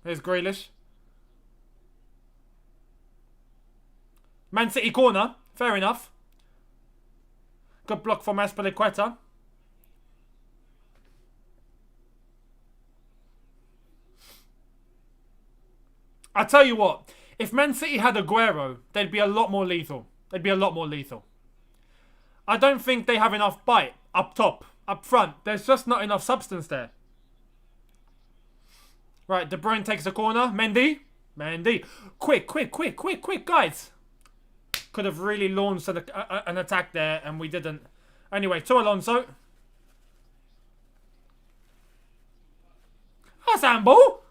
Here's Grealish. Man City corner. Fair enough. Good block from Azpilicueta. I tell you what, if Man City had Aguero, they'd be a lot more lethal. They'd be a lot more lethal. I don't think they have enough bite up top, up front. There's just not enough substance there. Right, De Bruyne takes a corner. Mendy. Quick, guys. Could have really launched an attack there, and we didn't. Anyway, to Alonso. That's handball.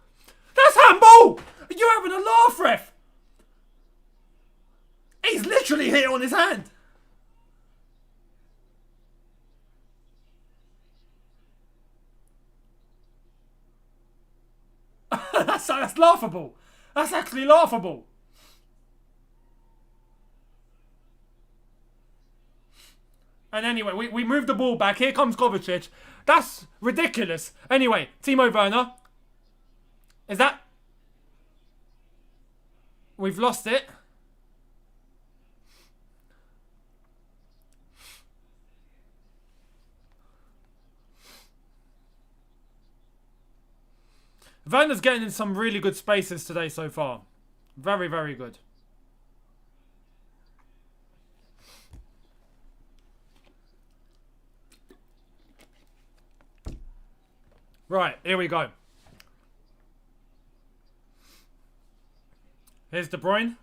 That's handball. You're having a laugh, ref. He's literally hit on his hand. That's laughable. That's actually laughable. And anyway, we move the ball back. Here comes Kovacic. That's ridiculous. Anyway, Timo Werner. Is that... We've lost it. Werner's getting in some really good spaces today so far. Very, very good. Right, here we go. Here's De Bruyne.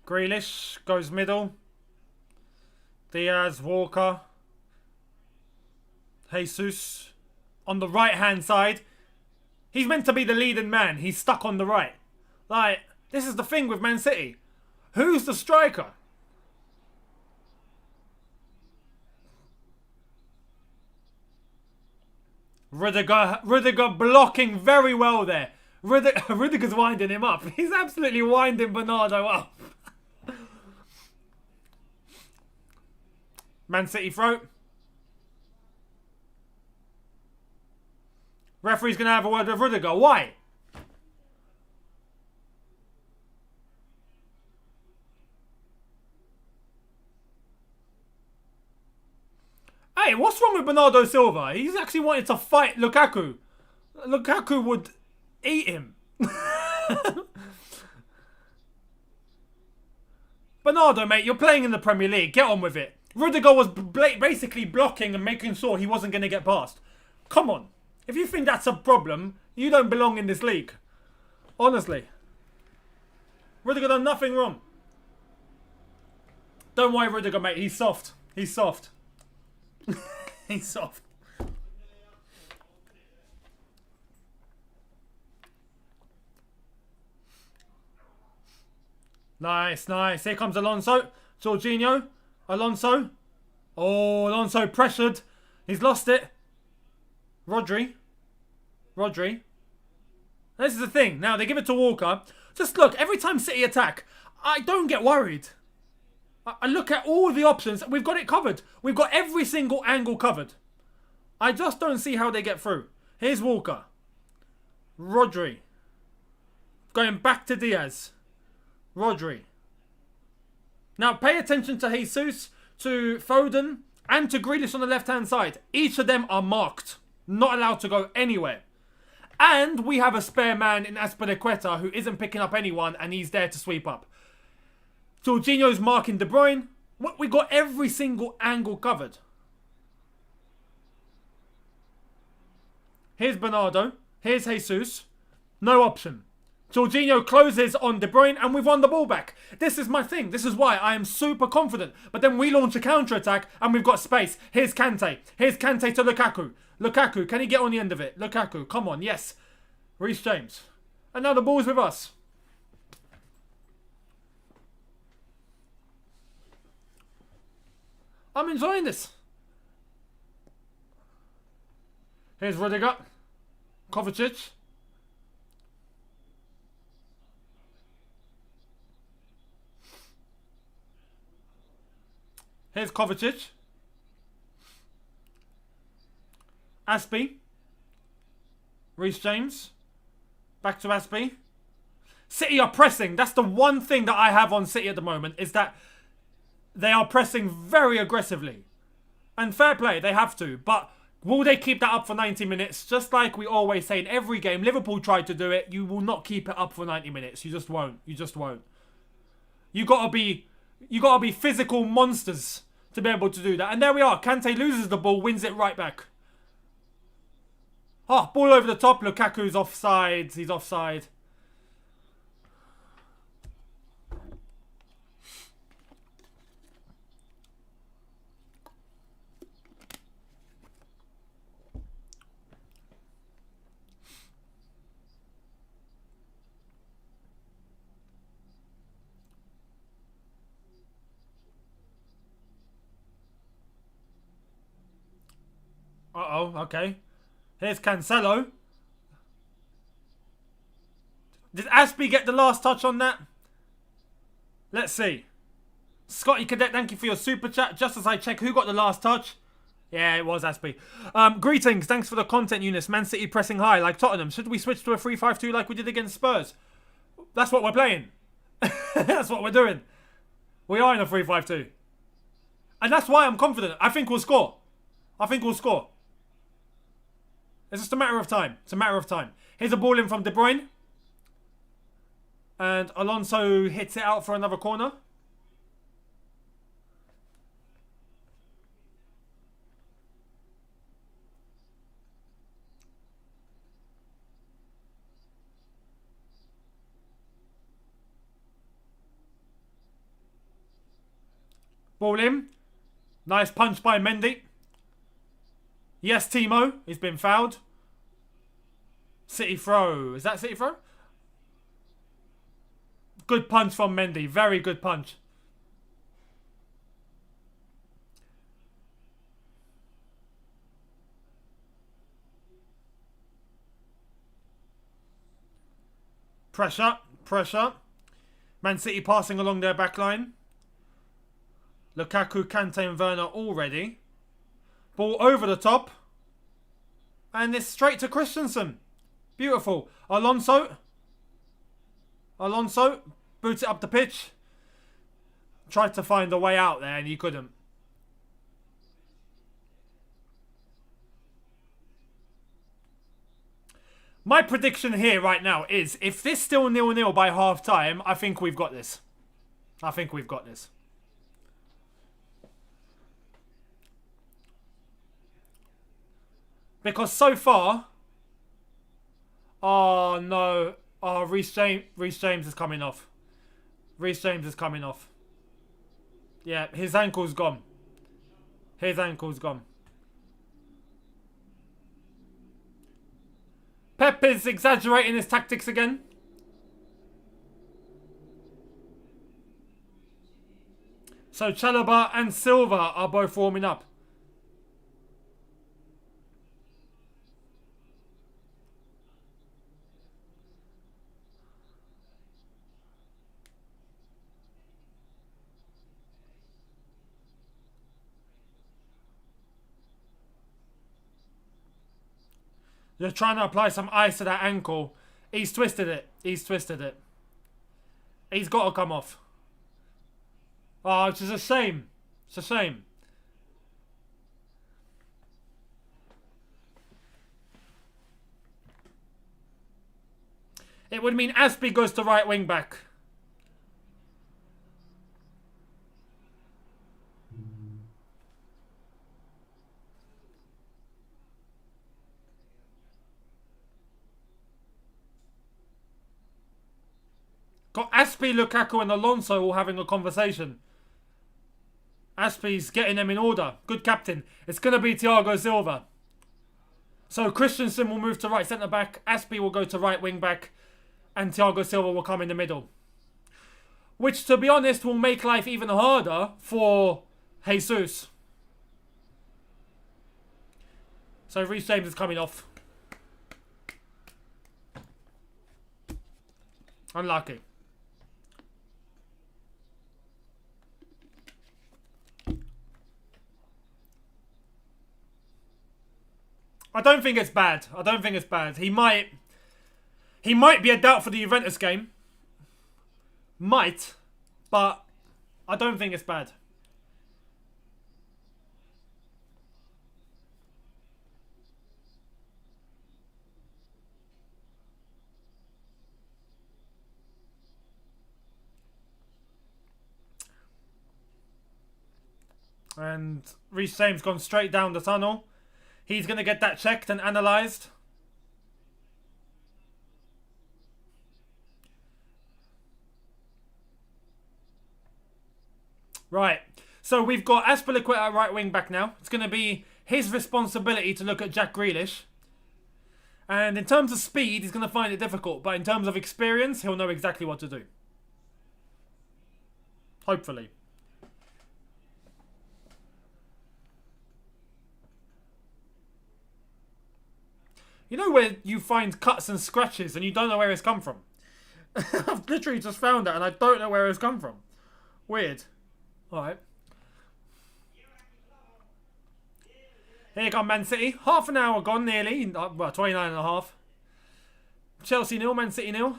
Grealish goes middle. Diaz, Walker. Jesus. On the right-hand side. He's meant to be the leading man. He's stuck on the right. Like, this is the thing with Man City. Who's the striker? Rudiger blocking very well there. Rudiger's winding him up. He's absolutely winding Bernardo up. Man City throw. Referee's going to have a word with Rudiger. Why? Hey, what's wrong with Bernardo Silva? He's actually wanted to fight Lukaku. Lukaku would eat him. Bernardo, mate, you're playing in the Premier League. Get on with it. Rudiger was basically blocking and making sure he wasn't going to get past. Come on. If you think that's a problem, you don't belong in this league. Honestly. Rudiger done nothing wrong. Don't worry, Rudiger, mate. He's soft. He's soft. He's soft. Nice, nice. Here comes Alonso. Jorginho. Alonso. Oh, Alonso pressured. He's lost it. Rodri. This is the thing. Now, they give it to Walker. Just look, every time City attack, I don't get worried. I look at all the options. We've got it covered. We've got every single angle covered. I just don't see how they get through. Here's Walker. Rodri. Going back to Diaz. Rodri. Now, pay attention to Jesus, to Foden, and to Grealish on the left-hand side. Each of them are marked. Not allowed to go anywhere. And we have a spare man in Azpilicueta who isn't picking up anyone, and he's there to sweep up. Jorginho's marking De Bruyne. We got every single angle covered. Here's Bernardo. Here's Jesus. No option. Jorginho closes on De Bruyne and we've won the ball back. This is my thing. This is why I am super confident. But then we launch a counter-attack and we've got space. Here's Kante. Here's Kante to Lukaku. Lukaku, can he get on the end of it? Lukaku, come on, yes. Reece James. And now the ball's with us. I'm enjoying this. Here's Rudiger. Kovacic. Here's Kovacic. Aspie. Reece James. Back to Aspie. City are pressing. That's the one thing that I have on City at the moment, is that they are pressing very aggressively. And fair play, they have to. But will they keep that up for 90 minutes? Just like we always say in every game, Liverpool tried to do it. You will not keep it up for 90 minutes. You just won't. You just won't. You gotta be physical monsters to be able to do that. And there we are. Kante loses the ball, wins it right back. Oh, ball over the top. Lukaku's offside. He's offside. Uh-oh, okay. Here's Cancelo. Did Aspie get the last touch on that? Let's see. Scotty Cadet, thank you for your super chat. Just as I check who got the last touch. Yeah, it was Aspie. Greetings, thanks for the content, Younes. Man City pressing high like Tottenham. Should we switch to a 3-5-2 like we did against Spurs? That's what we're playing. That's what we're doing. We are in a 3-5-2. And that's why I'm confident. I think we'll score. I think we'll score. It's just a matter of time. It's a matter of time. Here's a ball in from De Bruyne. And Alonso hits it out for another corner. Ball in. Nice punch by Mendy. Yes, Timo. He's been fouled. City throw. Is that City throw? Good punch from Mendy. Very good punch. Pressure. Pressure. Man City passing along their back line. Lukaku, Kante and Werner already. Ball over the top. And it's straight to Christensen. Beautiful. Alonso. Alonso. Boots it up the pitch. Tried to find a way out there and he couldn't. My prediction here right now is if this still 0-0 by half time, I think we've got this. I think we've got this. Because so far... Oh, no. Oh, Reece James is coming off. Reece James is coming off. Yeah, his ankle's gone. His ankle's gone. Pep is exaggerating his tactics again. So Chalobah and Silva are both warming up. They're trying to apply some ice to that ankle. He's twisted it. He's twisted it. He's got to come off. Oh, it's just a shame. It's a shame. It would mean Aspie goes to right wing back. Got Aspie, Lukaku and Alonso all having a conversation. Aspie's getting them in order. Good captain. It's going to be Thiago Silva. So Christensen will move to right centre back. Aspie will go to right wing back. And Thiago Silva will come in the middle. Which, to be honest, will make life even harder for Jesus. So Reece James is coming off. Unlucky. I don't think it's bad. I don't think it's bad. He might be a doubt for the Juventus game. Might. But I don't think it's bad. And Reece James gone straight down the tunnel. He's going to get that checked and analysed. Right. So we've got Azpilicueta at right wing back now. It's going to be his responsibility to look at Jack Grealish. And in terms of speed, he's going to find it difficult. But in terms of experience, he'll know exactly what to do. Hopefully. You know where you find cuts and scratches and you don't know where it's come from? I've literally just found that and I don't know where it's come from. Weird. Alright. Here come Man City. Half an hour gone nearly. Well, 29 and a half. Chelsea 0, Man City 0.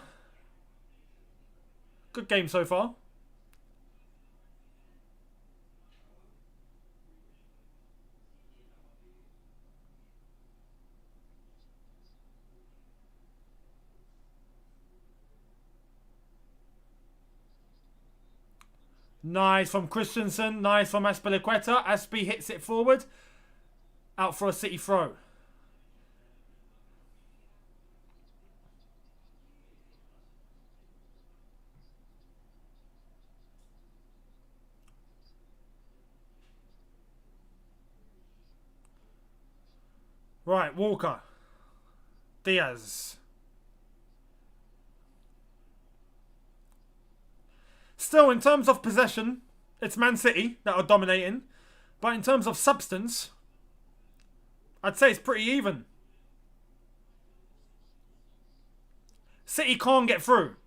Good game so far. Nice from Christensen. Nice from Azpilicueta. Aspi hits it forward. Out for a City throw. Right, Walker. Diaz. Still, in terms of possession, it's Man City that are dominating. But in terms of substance, I'd say it's pretty even. City can't get through.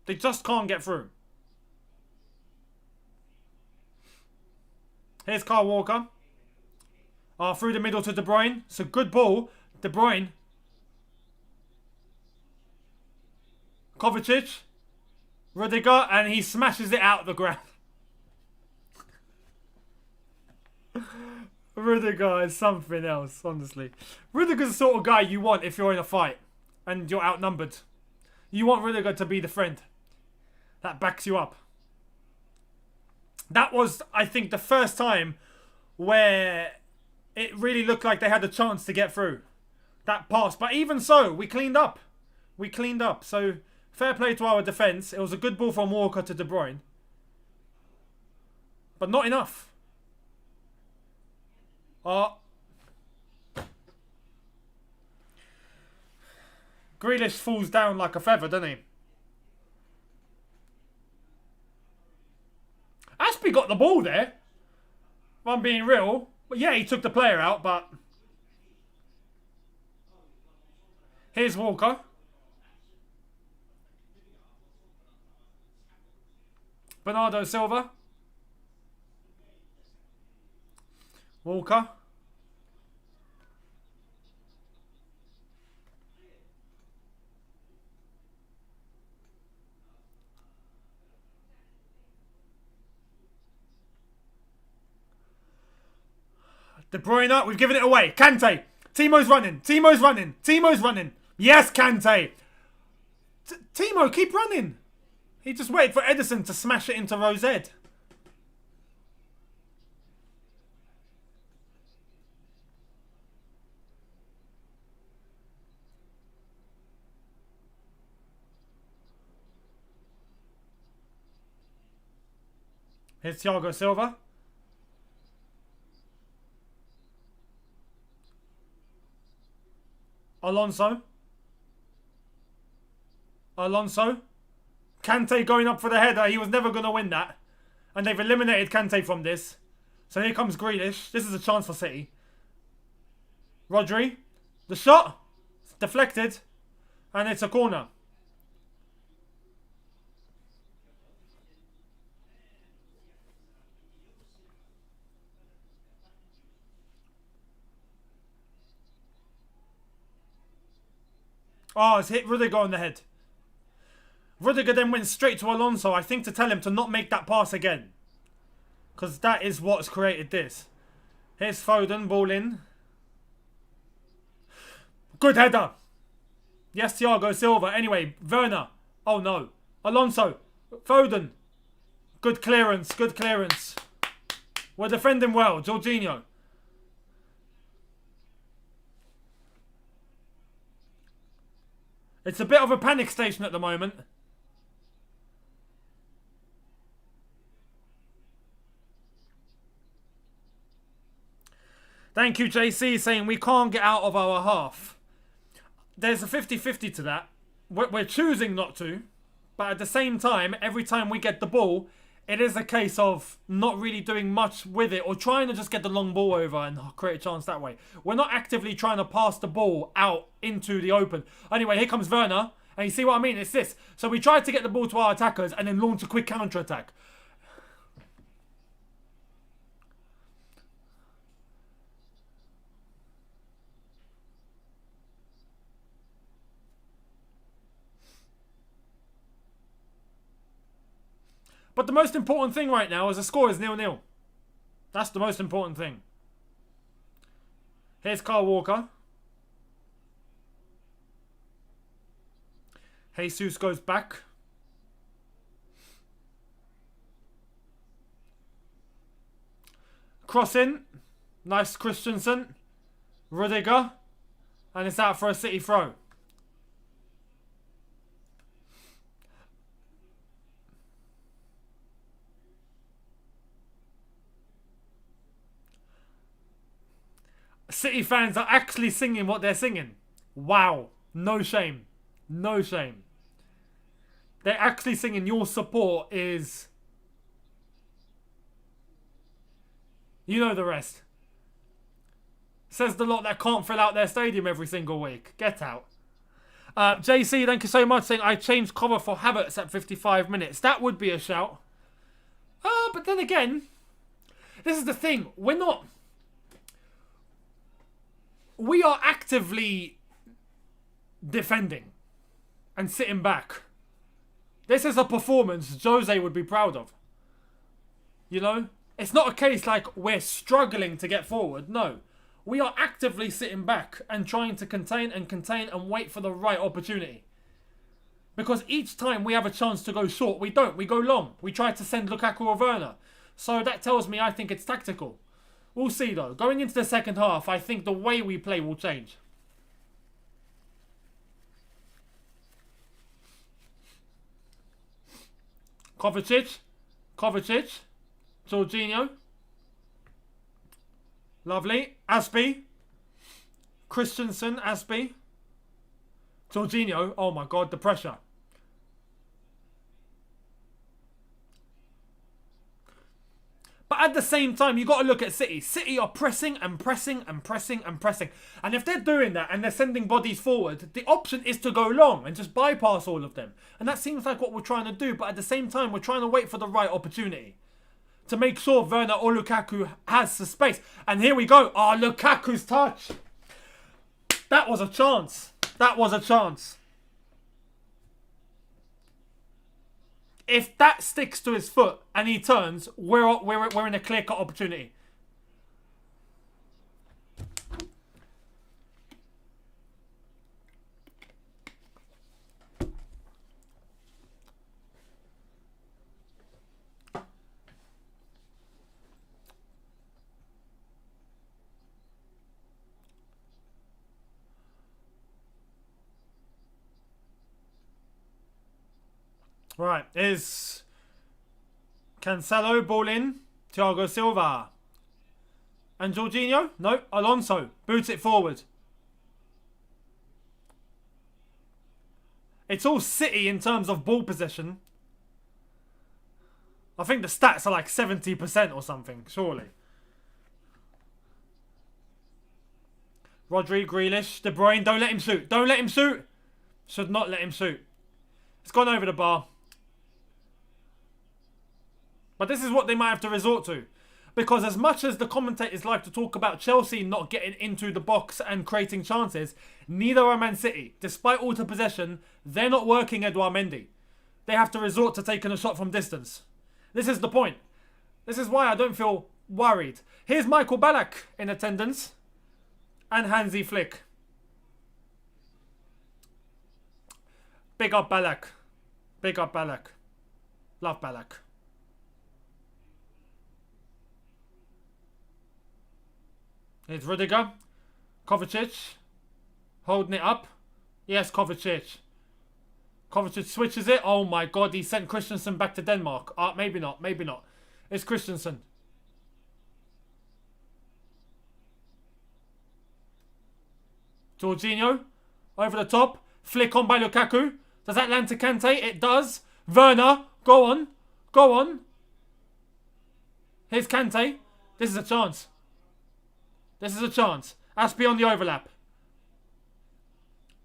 They just can't get through. Here's Kyle Walker. Through the middle to De Bruyne. It's a good ball. De Bruyne. Kovacic. Rudiger, and he smashes it out the ground. Rudiger is something else, honestly. Rudiger's the sort of guy you want if you're in a fight and you're outnumbered. You want Rudiger to be the friend that backs you up. That was, I think, the first time where it really looked like they had a chance to get through. That pass. But even so, we cleaned up. We cleaned up. So, fair play to our defence. It was a good ball from Walker to De Bruyne. But not enough. Grealish falls down like a feather, doesn't he? Aspie got the ball there. If I'm being real. But yeah, he took the player out, but... Here's Walker. Bernardo Silva. Walker. De Bruyne, we've given it away. Kante. Timo's running. Timo's running. Timo's running. Yes, Kante. Timo, keep running. He just waited for Edison to smash it into Rosette. Here's Thiago Silva. Alonso. Kante going up for the header. He was never going to win that. And they've eliminated Kante from this. So here comes Grealish. This is a chance for City. Rodri. The shot. It's deflected. And it's a corner. Oh, it's hit Rudiger on the head. Rudiger then went straight to Alonso, I think, to tell him to not make that pass again. Because that is what's created this. Here's Foden, ball in. Good header. Yes, Thiago Silva. Anyway, Werner. Oh no. Alonso. Foden. Good clearance, good clearance. We're defending well, Jorginho. It's a bit of a panic station at the moment. Thank you, JC, saying we can't get out of our half. There's a 50-50 to that. We're choosing not to. But at the same time, every time we get the ball, it is a case of not really doing much with it or trying to just get the long ball over and create a chance that way. We're not actively trying to pass the ball out into the open. Anyway, here comes Werner. And you see what I mean? It's this. So we tried to get the ball to our attackers and then launch a quick counter-attack. But the most important thing right now is the score is 0-0. That's the most important thing. Here's Kyle Walker. Jesus goes back. Cross in. Nice Christensen. Rudiger. And it's out for a City throw. City fans are actually singing what they're singing. Wow. No shame. No shame. They're actually singing your support is... You know the rest. Says the lot that can't fill out their stadium every single week. Get out. JC, thank you so much, saying I changed cover for Havertz at 55 minutes. That would be a shout. But then again, this is the thing. We are actively defending and sitting back. This is a performance Jose would be proud of. You know? It's not a case like we're struggling to get forward. No. We are actively sitting back and trying to contain and wait for the right opportunity. Because each time we have a chance to go short, we don't. We go long. We try to send Lukaku or Werner. So that tells me I think it's tactical. We'll see though. Going into the second half, I think the way we play will change. Kovacic. Jorginho. Lovely. Aspie. Christensen. Aspie. Jorginho. Oh my god, the pressure. But at the same time, you got to look at City. City are pressing and pressing and pressing and pressing. And if they're doing that and they're sending bodies forward, the option is to go long and just bypass all of them. And that seems like what we're trying to do. But at the same time, we're trying to wait for the right opportunity to make sure Werner or Lukaku has the space. And here we go. Oh, Lukaku's touch. That was a chance. That was a chance. If that sticks to his foot and he turns, we're in a clear-cut opportunity. Right, is Cancelo, ball in, Thiago Silva. And Jorginho? No, Alonso, boots it forward. It's all City in terms of ball possession. I think the stats are like 70% or something, surely. Rodri, Grealish, De Bruyne. Don't let him shoot. Don't let him shoot. Should not let him shoot. It's gone over the bar. But this is what they might have to resort to. Because as much as the commentators like to talk about Chelsea not getting into the box and creating chances, neither are Man City. Despite all the possession, they're not working Edouard Mendy. They have to resort to taking a shot from distance. This is the point. This is why I don't feel worried. Here's Michael Ballack in attendance. And Hansi Flick. Big up Ballack. Big up Ballack. Love Ballack. Here's Rudiger. Kovacic. Holding it up. Yes, Kovacic. Kovacic switches it. Oh my god, he sent Christensen back to Denmark. Maybe not, maybe not. It's Christensen. Jorginho. Over the top. Flick on by Lukaku. Does that land to Kante? It does. Werner. Go on. Go on. Here's Kante. This is a chance. This is a chance. Aspie on the overlap.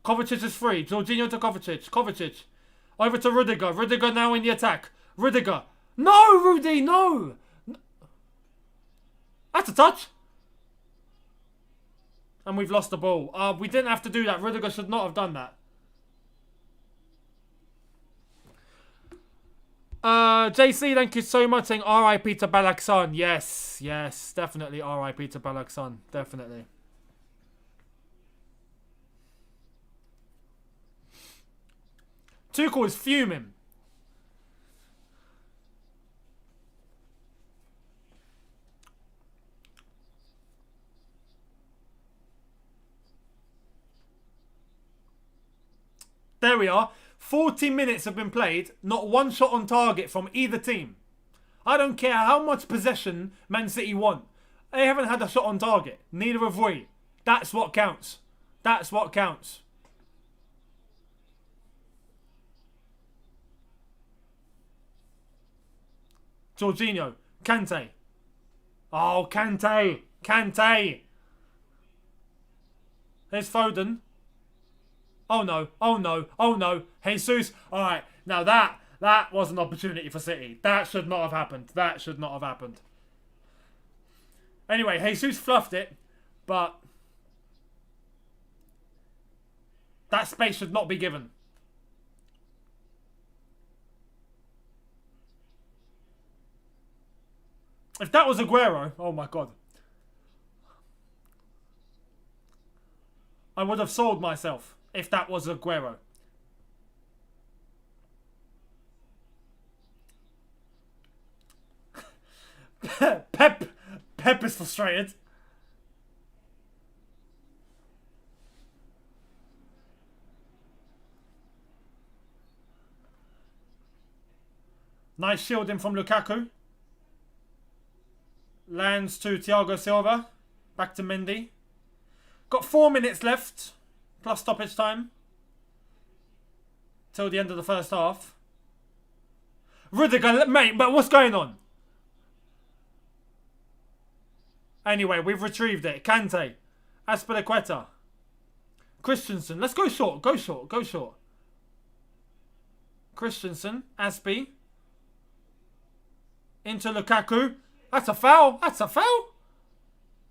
Kovacic is free. Jorginho to Kovacic. Kovacic. Over to Rudiger. Rudiger now in the attack. Rudiger. No, Rudy, no. That's a touch. And we've lost the ball. We didn't have to do that. Rudiger should not have done that. JC, thank you so much, saying RIP to Ballack's son. Yes, yes, definitely RIP to Ballack's son. Definitely. Tuchel is fuming. There we are. 40 minutes have been played. Not one shot on target from either team. I don't care how much possession Man City want. They haven't had a shot on target. Neither have we. That's what counts. That's what counts. Jorginho. Kante. Oh, Kante. Kante. There's Foden. Oh no, oh no, oh no. Jesus. Alright, now that was an opportunity for City. That should not have happened. That should not have happened. Anyway, Jesus fluffed it, but that space should not be given. If that was Aguero, oh my god. I would have sold myself if that was Aguero. Pep is frustrated. Nice shielding from Lukaku. Lands to Thiago Silva. Back to Mendy. Got 4 minutes left. Plus stoppage time. Till the end of the first half. Rudiger, mate, but what's going on? Anyway, we've retrieved it. Kante. Aspilicueta. Christensen. Let's go short. Go short. Go short. Christensen. Aspie. Into Lukaku. That's a foul. That's a foul.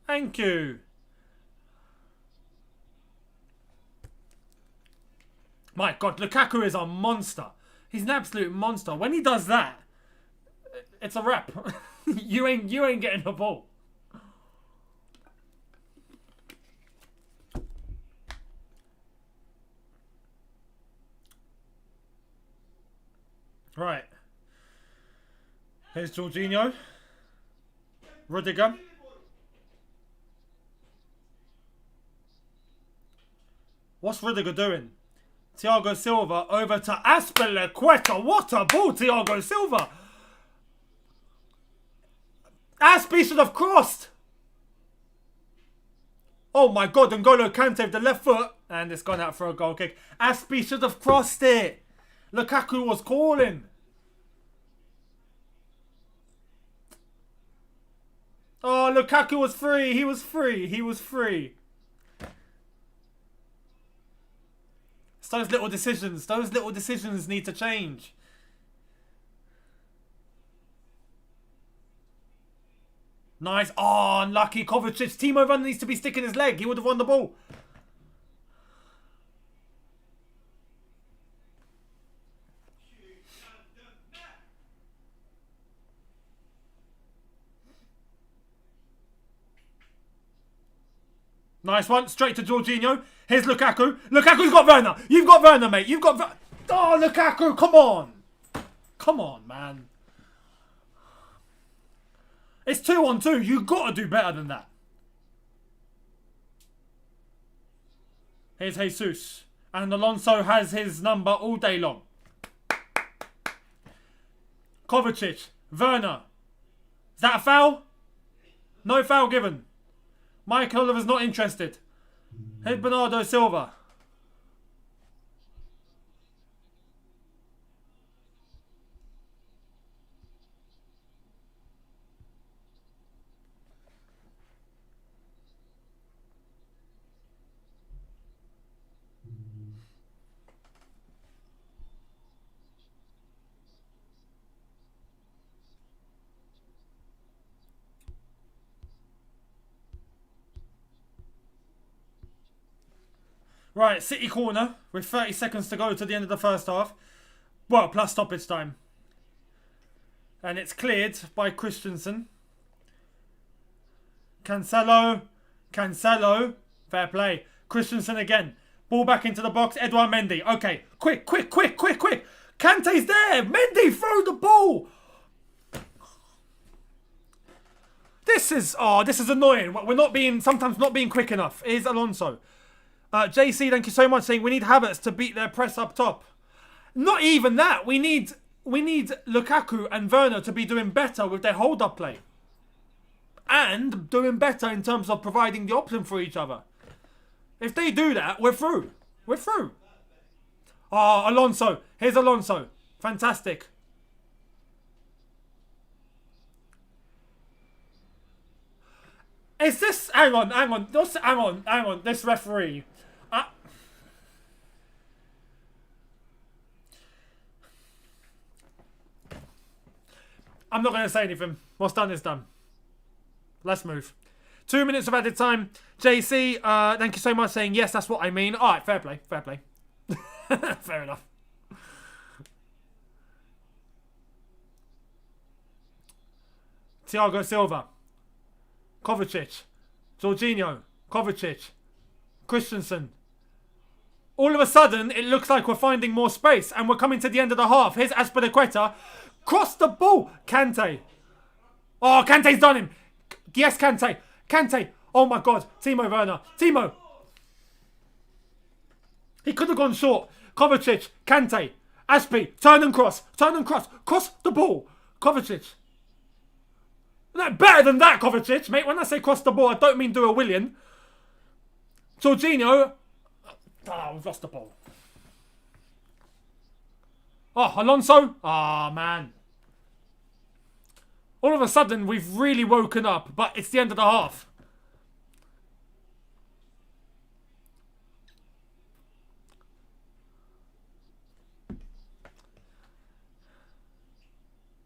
Thank you. My God, Lukaku is a monster. He's an absolute monster. When he does that, it's a wrap. you ain't getting the ball. Right. Here's Jorginho. Rudiger. What's Rudiger doing? Thiago Silva over to Aspilicueta. What a ball, Thiago Silva. Aspie should have crossed. Oh my God, N'Golo Kante with the left foot. And it's gone out for a goal kick. Aspie should have crossed it. Lukaku was calling. Oh, Lukaku was free. He was free. He was free. those little decisions. Those little decisions need to change. Nice. Oh, unlucky. Kovacic. Timo Werner needs to be sticking his leg. He would have won the ball. Nice one. Straight to Jorginho. Here's Lukaku. Lukaku's got Werner. You've got Werner, mate. You've got... Oh, Lukaku. Come on. Come on, man. It's 2-on-2. You've got to do better than that. Here's Jesus. And Alonso has his number all day long. Kovacic. Werner. Is that a foul? No foul given. Michael Oliver's not interested. Here's Bernardo Silva. Right, City corner with 30 seconds to go to the end of the first half. Well, plus stoppage time. And it's cleared by Christensen. Cancelo. Fair play. Christensen again. Ball back into the box. Edouard Mendy. Okay, quick. Kante's there. Mendy, throw the ball. This is annoying. We're sometimes not being quick enough. Here's Alonso. JC, thank you so much, saying we need Havertz to beat their press up top. Not even that. We need Lukaku and Werner to be doing better with their hold-up play. And doing better in terms of providing the option for each other. If they do that, we're through. We're through. Oh, Alonso. Here's Alonso. Fantastic. Is this... Hang on. This referee... I'm not going to say anything. What's done is done. Let's move. 2 minutes of added time. JC, thank you so much, saying yes, that's what I mean. All right, fair play. Fair enough. Thiago Silva. Kovacic. Jorginho. Kovacic. Christensen. All of a sudden, it looks like we're finding more space and we're coming to the end of the half. Here's Azpilicueta. Cross the ball. Kante. Oh, Kante's done him. Yes, Kante. Oh my God. Timo Werner. Timo. He could have gone short. Kovacic. Kante. Aspi. Turn and cross. Cross the ball. Kovacic. No, better than that, Kovacic, mate. When I say cross the ball, I don't mean do a Willian. Jorginho. Oh, we've lost the ball. Oh, Alonso. Oh, man. All of a sudden, we've really woken up, but it's the end of the half.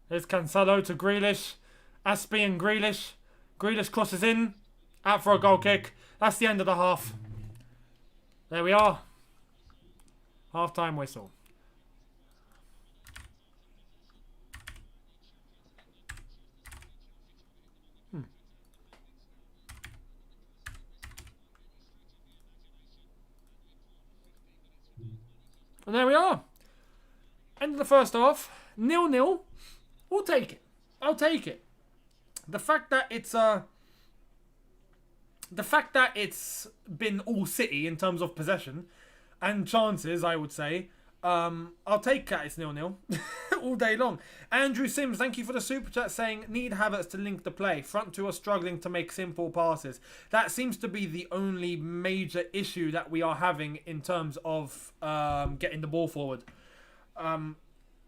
There's Cancelo to Grealish. Aspi and Grealish. Grealish crosses in. Out for a goal kick. That's the end of the half. There we are. Half-time whistle. And there we are. End of the first half. 0-0. We'll take it. I'll take it. The fact that it's been all City in terms of possession and chances, I would say, I'll take that. It's 0-0 all day long. Andrew Sims, thank you for the super chat, saying need Havertz to link the play. Front two are struggling to make simple passes. That seems to be the only major issue that we are having in terms of getting the ball forward.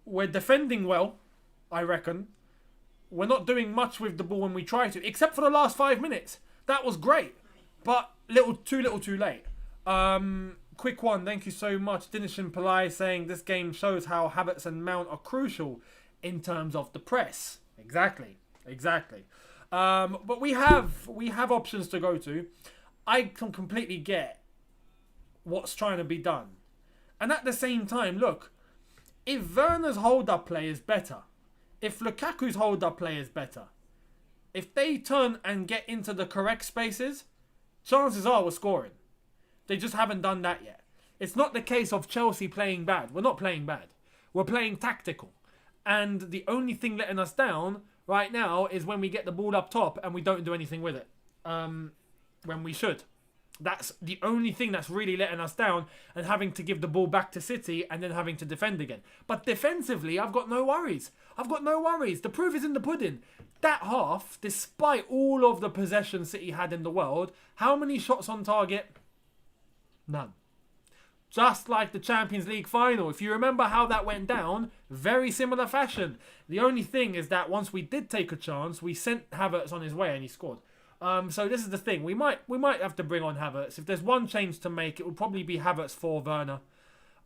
We're defending well, I reckon. We're not doing much with the ball when we try to, except for the last 5 minutes. That was great, but too little too late. quick one. Thank you so much. Dinishin Pillai saying this game shows how Havertz and Mount are crucial in terms of the press. Exactly. But we have options to go to. I can completely get what's trying to be done. And at the same time, look, if Werner's hold-up play is better, if Lukaku's hold-up play is better, if they turn and get into the correct spaces, chances are we're scoring. They just haven't done that yet. It's not the case of Chelsea playing bad. We're not playing bad. We're playing tactical. And the only thing letting us down right now is when we get the ball up top and we don't do anything with it. When we should. That's the only thing that's really letting us down, and having to give the ball back to City and then having to defend again. But defensively, I've got no worries. The proof is in the pudding. That half, despite all of the possession City had in the world, how many shots on target? None. Just like the Champions League final. If you remember how that went down, very similar fashion. The only thing is that once we did take a chance, we sent Havertz on his way and he scored. So this is the thing. We might have to bring on Havertz. If there's one change to make, it would probably be Havertz for Werner.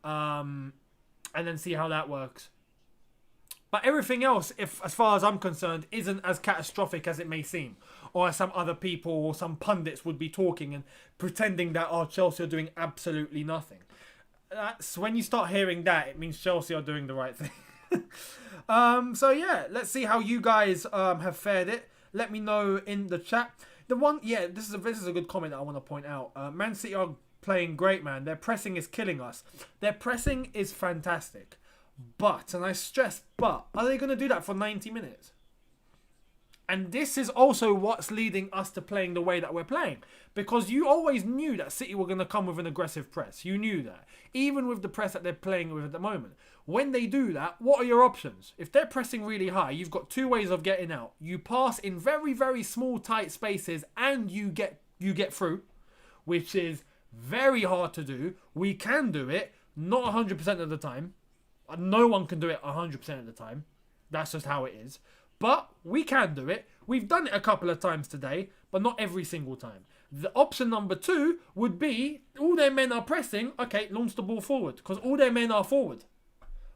And then see how that works. But everything else, as far as I'm concerned, isn't as catastrophic as it may seem. Or as some other people or some pundits would be talking and pretending that Chelsea are doing absolutely nothing. That's when you start hearing that, it means Chelsea are doing the right thing. So yeah, let's see how you guys have fared it. Let me know in the chat. This is a good comment that I want to point out. Man City are playing great, man. Their pressing is killing us. Their pressing is fantastic. But, and I stress but, are they going to do that for 90 minutes? And this is also what's leading us to playing the way that we're playing. Because you always knew that City were going to come with an aggressive press. You knew that. Even with the press that they're playing with at the moment. When they do that, what are your options? If they're pressing really high, you've got two ways of getting out. You pass in very, very small, tight spaces and you get through. Which is very hard to do. We can do it. Not 100% of the time. No one can do it 100% of the time. That's just how it is. But we can do it. We've done it a couple of times today, but not every single time. The option number 2 would be, all their men are pressing, okay, launch the ball forward, because all their men are forward.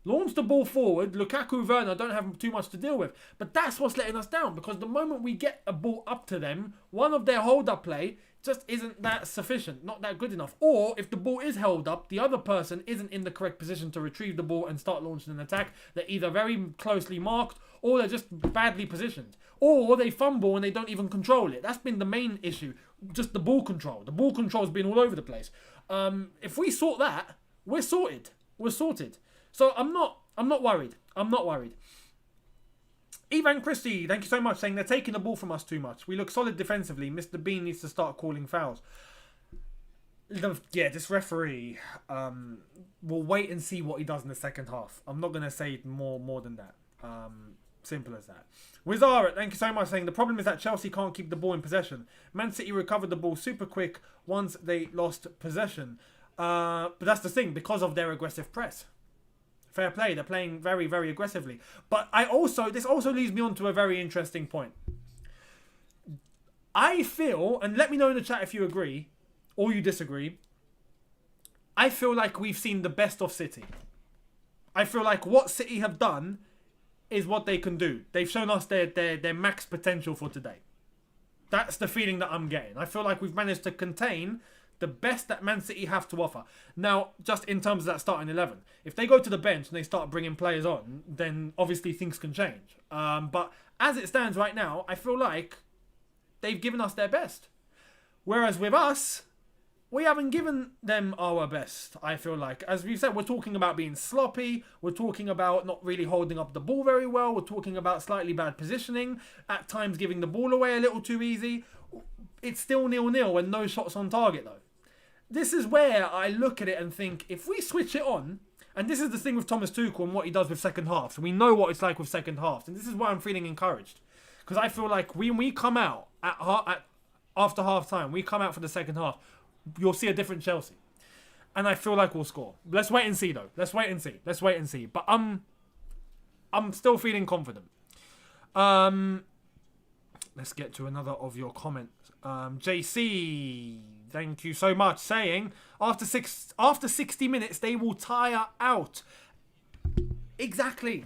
Launch the ball forward, Lukaku, Werner don't have too much to deal with. But that's what's letting us down, because the moment we get a ball up to them, one of their hold-up play just isn't that sufficient, not that good enough. Or if the ball is held up, the other person isn't in the correct position to retrieve the ball and start launching an attack. They're either very closely marked or they're just badly positioned. Or they fumble and they don't even control it. That's been the main issue, just the ball control. The ball control's been all over the place. If we sort that, we're sorted. We're sorted. So I'm not worried. Ivan Christie, thank you so much, saying they're taking the ball from us too much. We look solid defensively. Mr. Bean needs to start calling fouls. This referee, we'll wait and see what he does in the second half. I'm not going to say more than that. Simple as that. Wizara, thank you so much, saying the problem is that Chelsea can't keep the ball in possession. Man City recovered the ball super quick once they lost possession. But that's the thing, because of their aggressive press. Fair play, they're playing very, very aggressively. But this also leads me on to a very interesting point. I feel, and let me know in the chat if you agree or you disagree, I feel like we've seen the best of City. I feel like what City have done is what they can do. They've shown us their max potential for today. That's the feeling that I'm getting. I feel like we've managed to contain the best that Man City have to offer. Now, just in terms of that starting 11, if they go to the bench and they start bringing players on, then obviously things can change. But as it stands right now, I feel like they've given us their best. Whereas with us, we haven't given them our best, I feel like. As we said, we're talking about being sloppy. We're talking about not really holding up the ball very well. We're talking about slightly bad positioning. At times giving the ball away a little too easy. It's still 0-0 and no shots on target though. This is where I look at it and think, if we switch it on, and this is the thing with Thomas Tuchel and what he does with second halves. So we know what it's like with second halves. And this is why I'm feeling encouraged. Because I feel like when we come out after half time, we come out for the second half, you'll see a different Chelsea. And I feel like we'll score. Let's wait and see though. Let's wait and see. But I'm still feeling confident. Let's get to another of your comments. JC, thank you so much, saying after 60 minutes they will tire out. Exactly.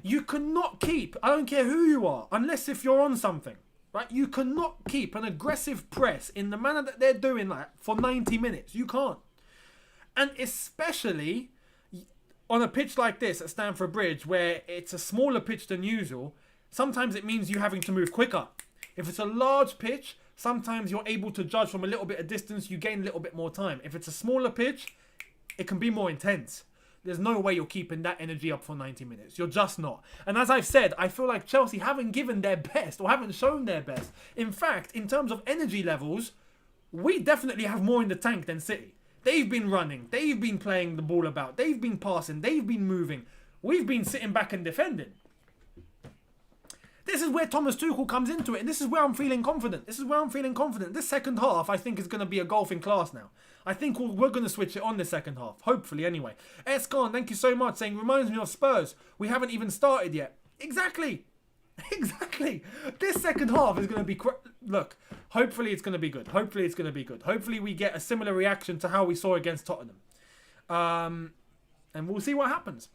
You cannot keep, I don't care who you are, unless if you're on something, right? You cannot keep an aggressive press in the manner that they're doing that for 90 minutes. You can't. And especially on a pitch like this at Stamford Bridge, where it's a smaller pitch than usual, sometimes it means you having to move quicker. If it's a large pitch, sometimes you're able to judge from a little bit of distance, you gain a little bit more time. If it's a smaller pitch, it can be more intense. There's no way you're keeping that energy up for 90 minutes. You're just not. And as I've said, I feel like Chelsea haven't given their best or haven't shown their best. In fact, in terms of energy levels, we definitely have more in the tank than City. They've been running. They've been playing the ball about. They've been passing. They've been moving. We've been sitting back and defending. This is where Thomas Tuchel comes into it. And this is where I'm feeling confident. This second half, I think, is going to be a golfing class now. I think we're going to switch it on this second half. Hopefully, anyway. Escon, thank you so much, saying, reminds me of Spurs. We haven't even started yet. Exactly. This second half is going to be... Look, hopefully it's going to be good. Hopefully we get a similar reaction to how we saw against Tottenham. And we'll see what happens.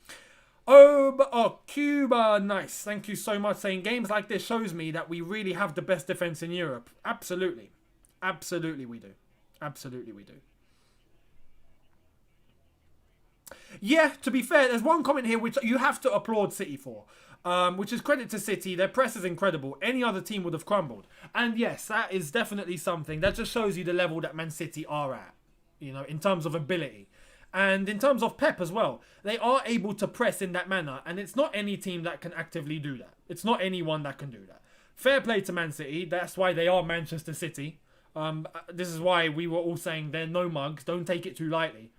Cuba, nice. Thank you so much, saying, games like this shows me that we really have the best defence in Europe. Absolutely we do. Yeah, to be fair, there's one comment here which you have to applaud City for, which is credit to City. Their press is incredible. Any other team would have crumbled. And yes, that is definitely something. That just shows you the level that Man City are at, you know, in terms of ability. And in terms of Pep as well, they are able to press in that manner. And it's not any team that can actively do that. It's not anyone that can do that. Fair play to Man City. That's why they are Manchester City. This is why we were all saying they're no mugs. Don't take it too lightly.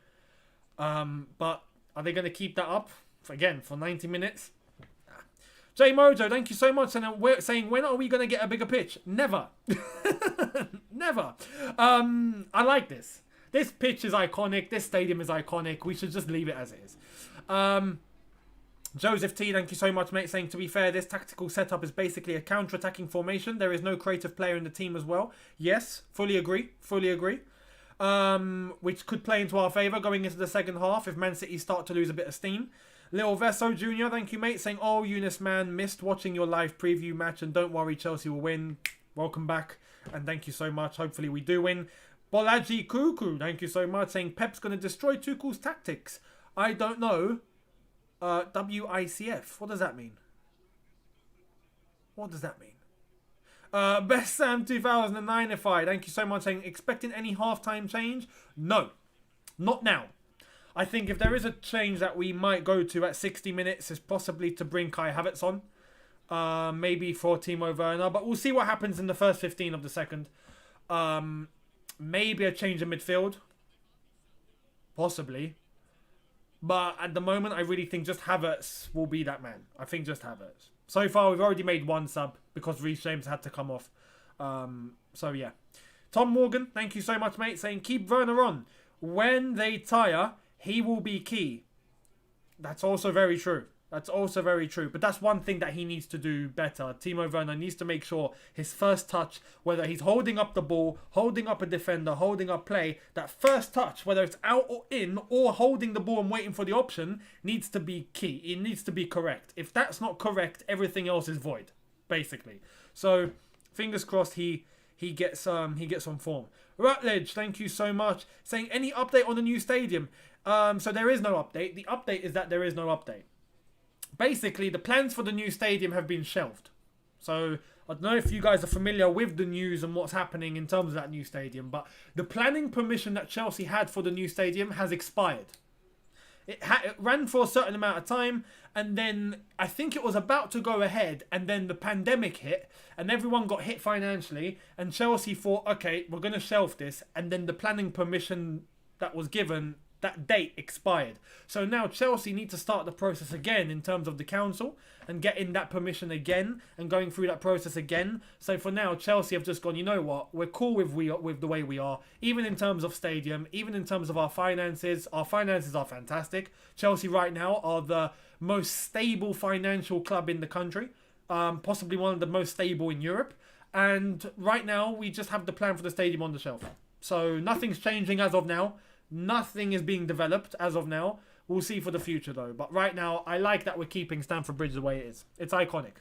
But are they going to keep that up for 90 minutes? J Mojo, thank you so much. And we're saying, when are we going to get a bigger pitch? Never. Never. I like this. This pitch is iconic. This stadium is iconic. We should just leave it as it is. Joseph T, thank you so much, mate, saying, to be fair, this tactical setup is basically a counter-attacking formation. There is no creative player in the team as well. Yes, fully agree. Which could play into our favour going into the second half if Man City start to lose a bit of steam. Little Vesso Jr., thank you, mate, saying, Younes, man, missed watching your live preview match, and don't worry, Chelsea will win. Welcome back, and thank you so much. Hopefully we do win. Bolaji Kuku, thank you so much, saying, Pep's going to destroy Tuchel's tactics. I don't know. WICF, what does that mean? Best Sam 2009ify, thank you so much, saying, expecting any halftime change? No, not now. I think if there is a change that we might go to at 60 minutes is possibly to bring Kai Havertz on. Maybe for Timo Werner, but we'll see what happens in the first 15 of the second. Maybe a change in midfield. Possibly. But at the moment, I really think just Havertz will be that man. I think just Havertz. So far, we've already made one sub because Reece James had to come off. So, yeah. Tom Morgan, thank you so much, mate, saying, keep Werner on. When they tire, he will be key. That's also very true. But that's one thing that he needs to do better. Timo Werner needs to make sure his first touch, whether he's holding up the ball, holding up a defender, holding up play, that first touch, whether it's out or in, or holding the ball and waiting for the option, needs to be key. It needs to be correct. If that's not correct, everything else is void, basically. So, fingers crossed he gets on form. Rutledge, thank you so much. Saying, any update on the new stadium? So there is no update. The update is that there is no update. Basically, the plans for the new stadium have been shelved. So, I don't know if you guys are familiar with the news and what's happening in terms of that new stadium, but the planning permission that Chelsea had for the new stadium has expired. It ran for a certain amount of time, and then I think it was about to go ahead, and then the pandemic hit, and everyone got hit financially, and Chelsea thought, okay, we're going to shelve this, and then the planning permission that was given, that date expired. So now Chelsea need to start the process again in terms of the council and getting that permission again and going through that process again. So for now, Chelsea have just gone, you know what, we're cool with the way we are, even in terms of stadium, even in terms of our finances. Our finances are fantastic. Chelsea right now are the most stable financial club in the country, possibly one of the most stable in Europe. And right now, we just have the plan for the stadium on the shelf. So nothing's changing as of now. Nothing is being developed as of now. We'll see for the future, though. But right now, I like that we're keeping Stamford Bridge the way it is. It's iconic.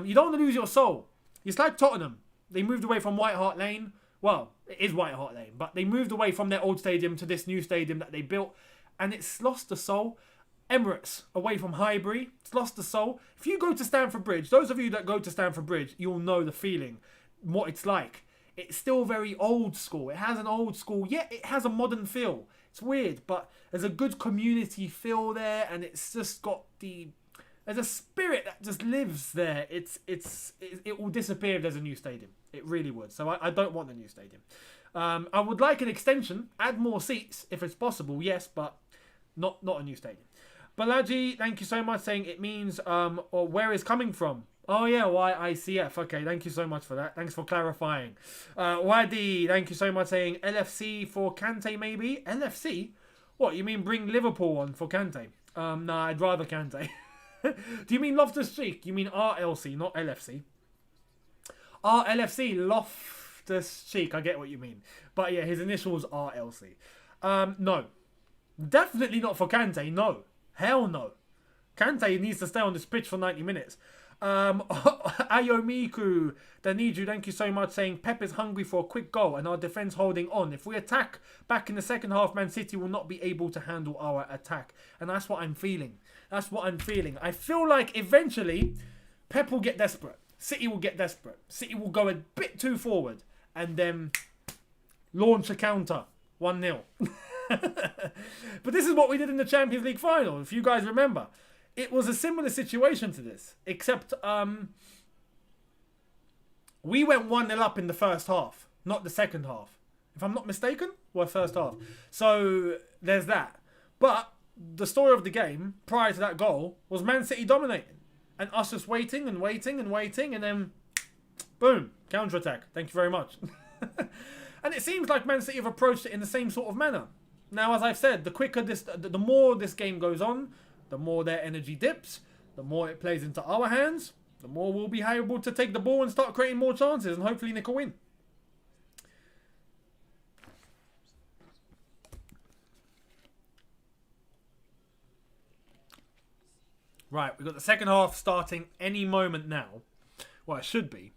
You don't want to lose your soul. It's like Tottenham. They moved away from White Hart Lane. Well, it is White Hart Lane. But they moved away from their old stadium to this new stadium that they built. And it's lost the soul. Emirates, away from Highbury. It's lost the soul. If you go to Stamford Bridge, those of you that go to Stamford Bridge, you'll know the feeling. What it's like. It's still very old school. It has an old school, yet it has a modern feel. It's weird, but there's a good community feel there, and it's just got there's a spirit that just lives there. It will disappear if there's a new stadium. It really would. So I don't want a new stadium. I would like an extension, add more seats if it's possible, yes, but not a new stadium. Balaji, thank you so much, saying it means or where is coming from. Oh yeah, YICF. Okay, thank you so much for that. Thanks for clarifying. Wadi, thank you so much, saying LFC for Kante maybe. LFC? What, you mean bring Liverpool on for Kante? Nah, I'd rather Kante. Do you mean Loftus-Cheek? You mean RLC, not LFC. RLFC, Loftus-Cheek. I get what you mean. But yeah, his initials are LC. No. Definitely not for Kante, no. Hell no. Kante needs to stay on this pitch for 90 minutes. Ayomiku, Daniju, thank you so much, saying Pep is hungry for a quick goal and our defence holding on. If we attack back in the second half, Man City will not be able to handle our attack. And that's what I'm feeling. That's what I'm feeling. I feel like eventually Pep will get desperate. City will get desperate. City will go a bit too forward and then launch a counter. 1-0. But this is what we did in the Champions League final, if you guys remember. It was a similar situation to this, except we went 1-0 up in the first half, not the second half. If I'm not mistaken, well, first half. So there's that. But the story of the game prior to that goal was Man City dominating. And us just waiting and waiting and waiting, and then boom, counter-attack. Thank you very much. And it seems like Man City have approached it in the same sort of manner. Now, as I've said, the more this game goes on, the more their energy dips, the more it plays into our hands, the more we'll be able to take the ball and start creating more chances and hopefully nick a win. Right, we've got the second half starting any moment now. Well, it should be.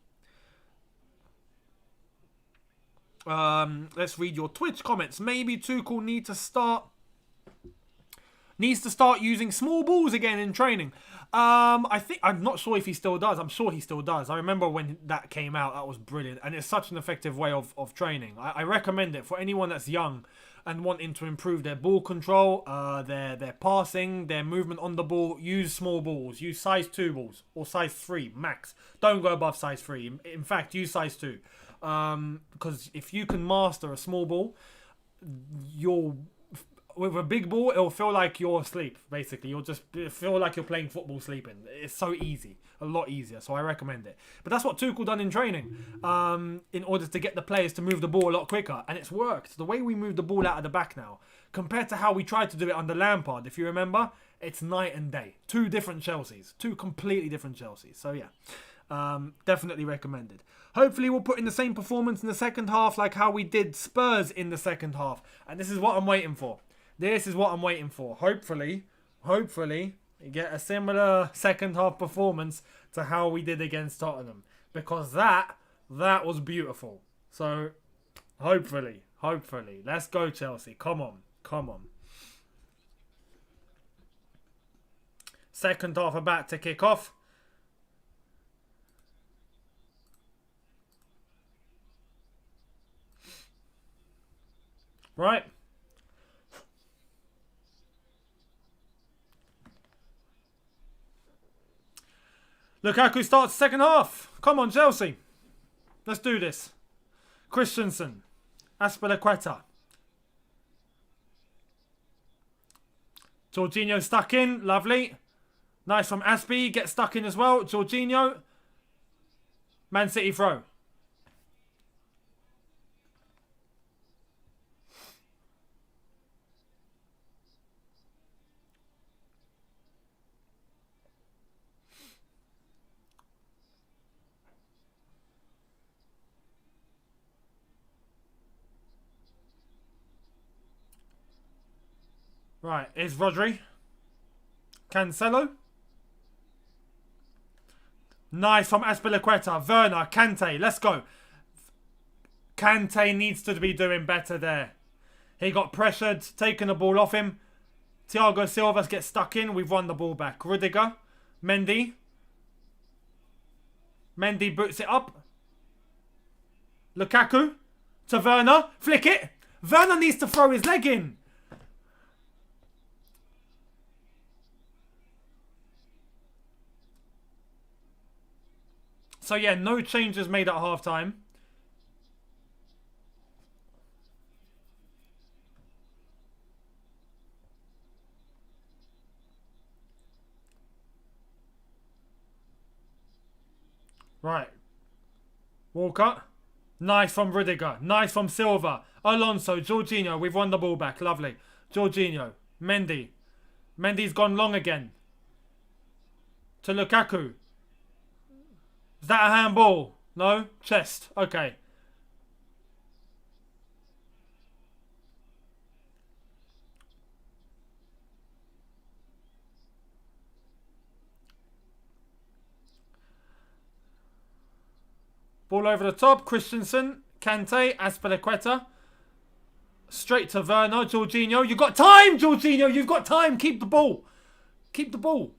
Let's read your Twitch comments. Maybe Tuchel needs to start using small balls again in training. I'm not sure if he still does. I'm sure he still does. I remember when that came out, that was brilliant. And it's such an effective way of training. I recommend it for anyone that's young and wanting to improve their ball control, their passing, their movement on the ball. Use small balls. Use size 2 balls or size 3 max. Don't go above size 3. In fact, use size 2. Because if you can master a small ball, with a big ball, it'll feel like you're asleep, basically. You'll just feel like you're playing football sleeping. It's so easy. A lot easier. So I recommend it. But that's what Tuchel done in training. In order to get the players to move the ball a lot quicker. And it's worked. The way we move the ball out of the back now, compared to how we tried to do it under Lampard, if you remember, it's night and day. 2 different Chelseas. 2 completely different Chelseas. So yeah. Definitely recommended. Hopefully we'll put in the same performance in the second half like how we did Spurs in the second half. And this is what I'm waiting for. This is what I'm waiting for. Hopefully, we get a similar second half performance to how we did against Tottenham. Because that was beautiful. So, hopefully. Let's go, Chelsea. Come on. Second half about to kick off. Right. Lukaku starts second half. Come on, Chelsea. Let's do this. Christensen. Aspilicueta. Jorginho stuck in. Lovely. Nice from Aspie. Gets stuck in as well. Jorginho. Man City throw. Right, is Rodri. Cancelo. Nice from Azpilicueta. Werner, Kante, let's go. Kante needs to be doing better there. He got pressured, taking the ball off him. Thiago Silva gets stuck in. We've won the ball back. Rudiger. Mendy. Mendy boots it up. Lukaku. To Werner. Flick it. Werner needs to throw his leg in. So yeah, no changes made at half time. Right. Walker. Nice from Rudiger. Nice from Silva. Alonso. Jorginho. We've won the ball back. Lovely. Jorginho. Mendy. Mendy's gone long again. To Lukaku. Is that a handball? No? Chest. Okay. Ball over the top. Christensen. Kante. Azpilicueta. Straight to Werner. Jorginho. You've got time, Jorginho. You've got time. Keep the ball. Keep the ball.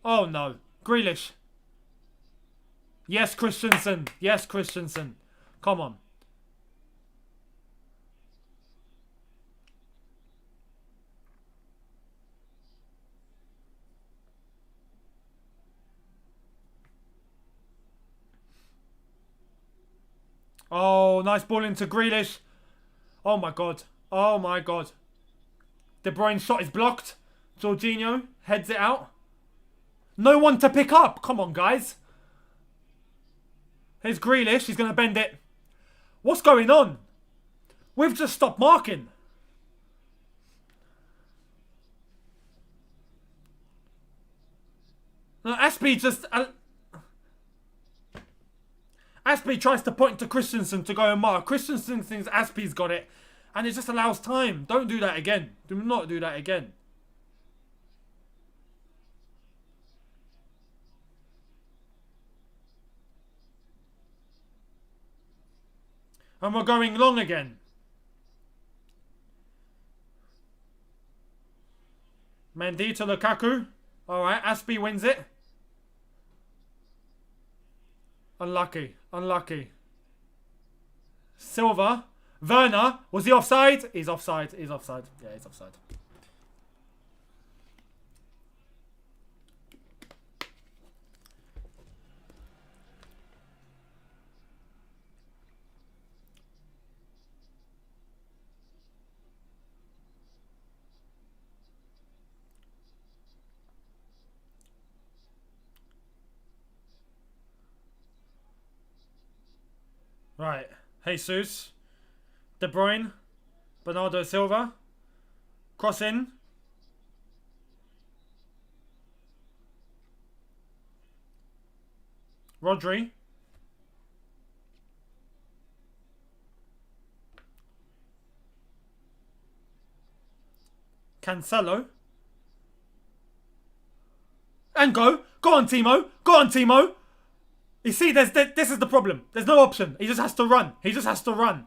Oh, no. Grealish. Yes, Christensen. Yes, Christensen. Come on. Oh, nice ball into Grealish. Oh, my God. Oh, my God. De Bruyne's shot is blocked. Jorginho heads it out. No one to pick up. Come on, guys. Here's Grealish. He's going to bend it. What's going on? We've just stopped marking. No, Aspie just... Aspie tries to point to Christensen to go and mark. Christensen thinks Aspie's got it. And it just allows time. Don't do that again. Do not do that again. And we're going long again. Mendy to Lukaku. Alright, Aspie wins it. Unlucky. Unlucky. Silva. Werner. Was he offside? He's offside. He's offside. Yeah, he's offside. Right. Jesus. De Bruyne. Bernardo Silva. Cross in. Rodri. Cancelo. And go. Go on, Timo. Go on, Timo. You see, this is the problem. There's no option. He just has to run. He just has to run.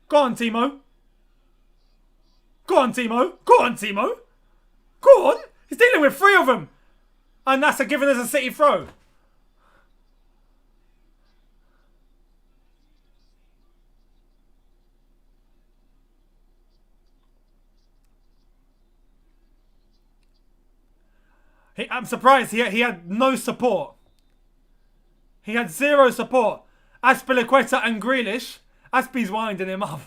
Go on, Timo. Go on, Timo. Go on, Timo. Go on. He's dealing with 3 of them. And that's given as a City throw. I'm surprised he had no support. He had 0 support. Azpilicueta and Grealish. Aspie's winding him up.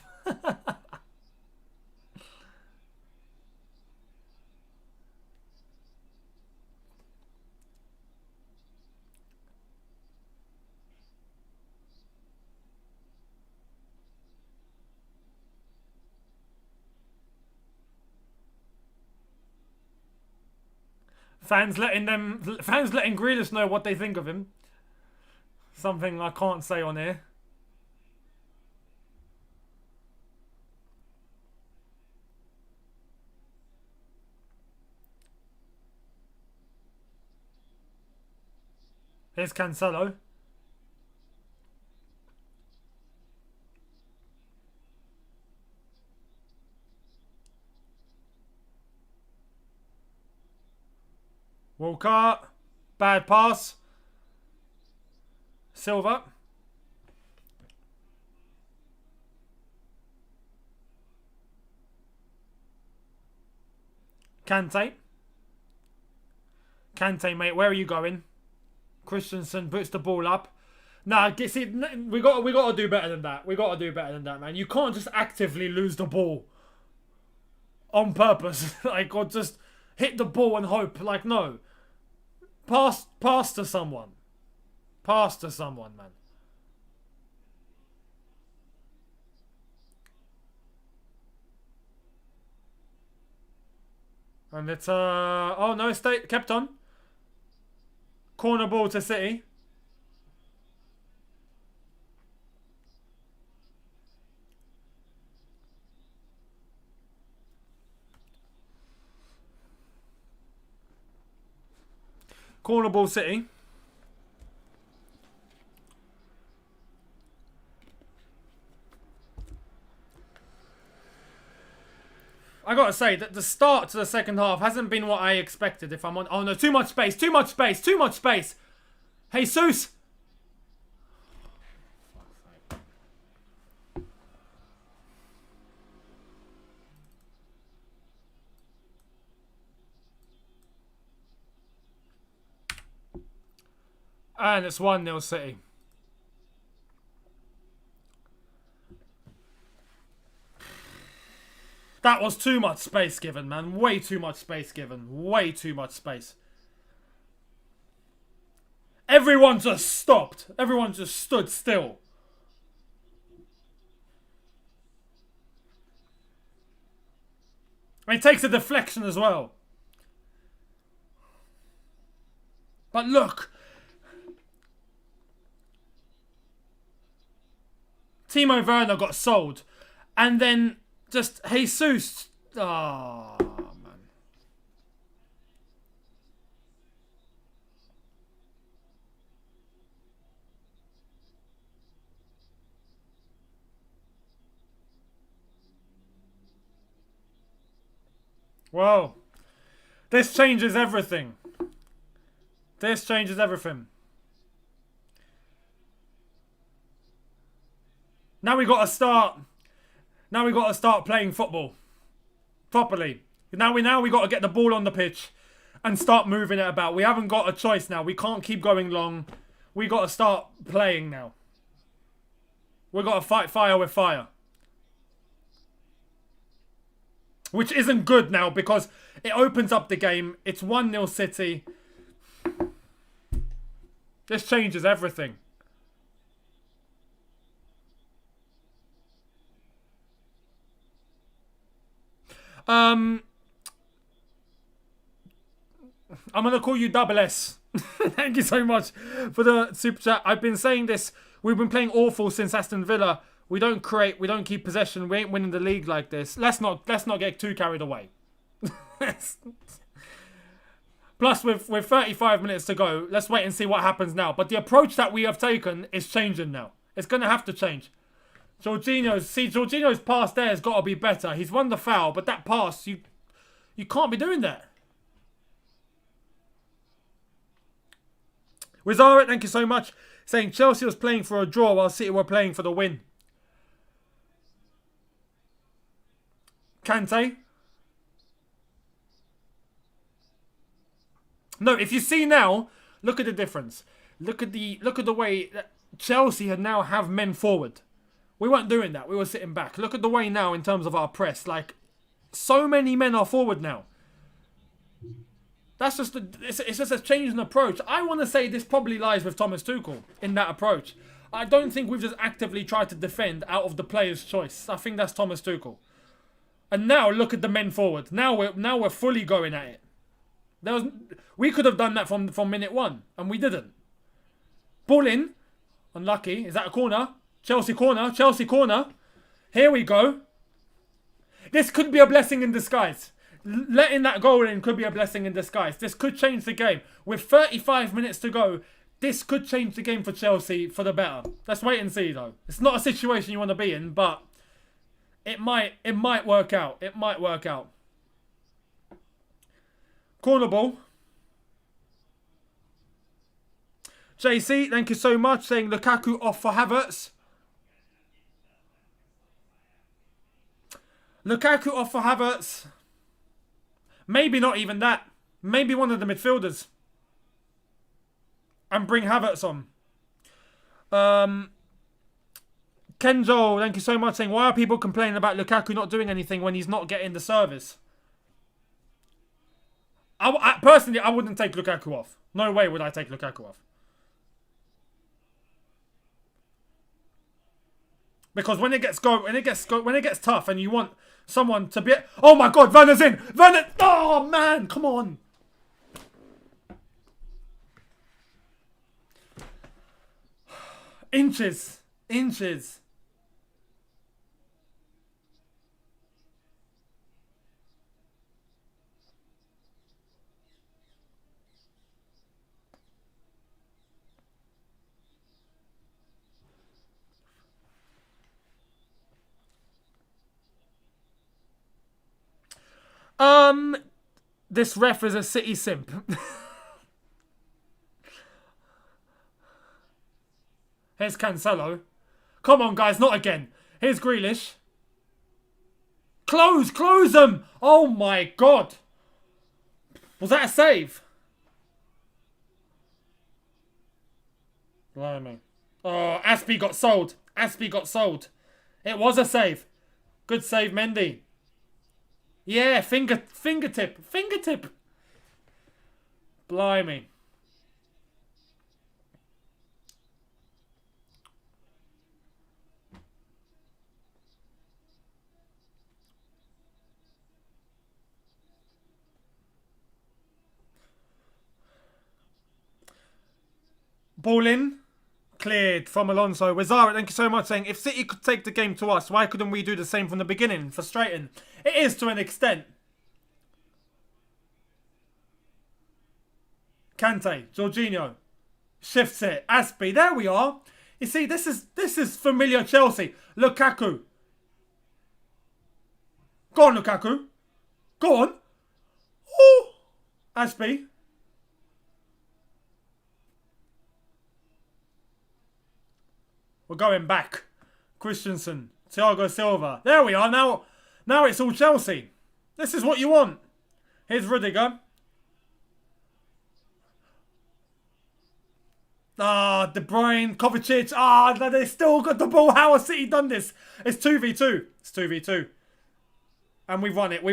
Fans letting Grealish know what they think of him. Something I can't say on here. Here's Cancelo. Walcott. Bad pass. Silva. Kante. Kante, mate, where are you going? Christensen puts the ball up. Nah, see, we got to do better than that. We got to do better than that, man. You can't just actively lose the ball on purpose, like, or just hit the ball and hope. Like, no, pass to someone. Pass to someone, man. And it's oh no, stay kept on. Corner ball to City. Corner ball City. I gotta say that the start to the second half hasn't been what I expected. If I'm on, oh no, too much space, too much space, too much space. Jesus. And it's 1-0 City. That was too much space given, man. Way too much space given. Way too much space. Everyone just stopped. Everyone just stood still. And it takes a deflection as well. But look. Timo Werner got sold. And then just Jesus. Oh, man. Whoa. This changes everything. This changes everything. Now we got to start. Now we got to start playing football properly. Now we got to get the ball on the pitch and start moving it about. We haven't got a choice now. We can't keep going long. We got to start playing now. We got to fight fire with fire, which isn't good now because it opens up the game. It's 1-0 City. This changes everything. I'm going to call you Double S. Thank you so much for the super chat. I've been saying this. We've been playing awful since Aston Villa. We don't create. We don't keep possession. We ain't winning the league like this. Let's not get too carried away. Plus, with 35 minutes to go, let's wait and see what happens now. But the approach that we have taken is changing now. It's going to have to change. Jorginho's pass there has got to be better. He's won the foul, but that pass, you can't be doing that. Wizara, thank you so much. Saying Chelsea was playing for a draw while City were playing for the win. Kante. No, if you see now, look at the difference. Look at the way that Chelsea now have men forward. We weren't doing that. We were sitting back. Look at the way now in terms of our press. Like, so many men are forward now. That's just it's just a change in approach. I want to say this probably lies with Thomas Tuchel in that approach. I don't think we've just actively tried to defend out of the player's choice. I think that's Thomas Tuchel. And now look at the men forward. Now we're fully going at it. We could have done that from minute one, and we didn't. Ball in. Unlucky. Is that a corner? Chelsea corner. Chelsea corner. Here we go. This could be a blessing in disguise. Letting that goal in could be a blessing in disguise. This could change the game. With 35 minutes to go, this could change the game for Chelsea for the better. Let's wait and see, though. It's not a situation you want to be in, but it might work out. It might work out. Corner ball. JC, thank you so much. Saying Lukaku off for Havertz. Lukaku off for Havertz. Maybe not even that. Maybe one of the midfielders. And bring Havertz on. Kenjo, thank you so much. Saying, why are people complaining about Lukaku not doing anything when he's not getting the service? Personally, I wouldn't take Lukaku off. No way would I take Lukaku off. Because when it gets tough, and you want someone to be, oh my God, Werner's in, Werner, oh man, come on. Inches. This ref is a City simp. Here's Cancelo. Come on, guys, not again. Here's Grealish. Close them! Oh my God. Was that a save? Blimey. Oh, Aspie got sold. It was a save. Good save, Mendy. Yeah, fingertip. Blimey. Ball in. Cleared from Alonso. Wizara, thank you so much. Saying, if City could take the game to us, why couldn't we do the same from the beginning? Frustrating. It is to an extent. Kante. Jorginho. Shifts it. Aspie. There we are. You see, this is familiar Chelsea. Lukaku. Go on, Lukaku. Go on. Ooh. Aspie. We're going back. Christensen. Thiago Silva. There we are. Now it's all Chelsea. This is what you want. Here's Rudiger. De Bruyne. Kovacic. They still got the ball. How has City done this? It's 2v2. And we've won it.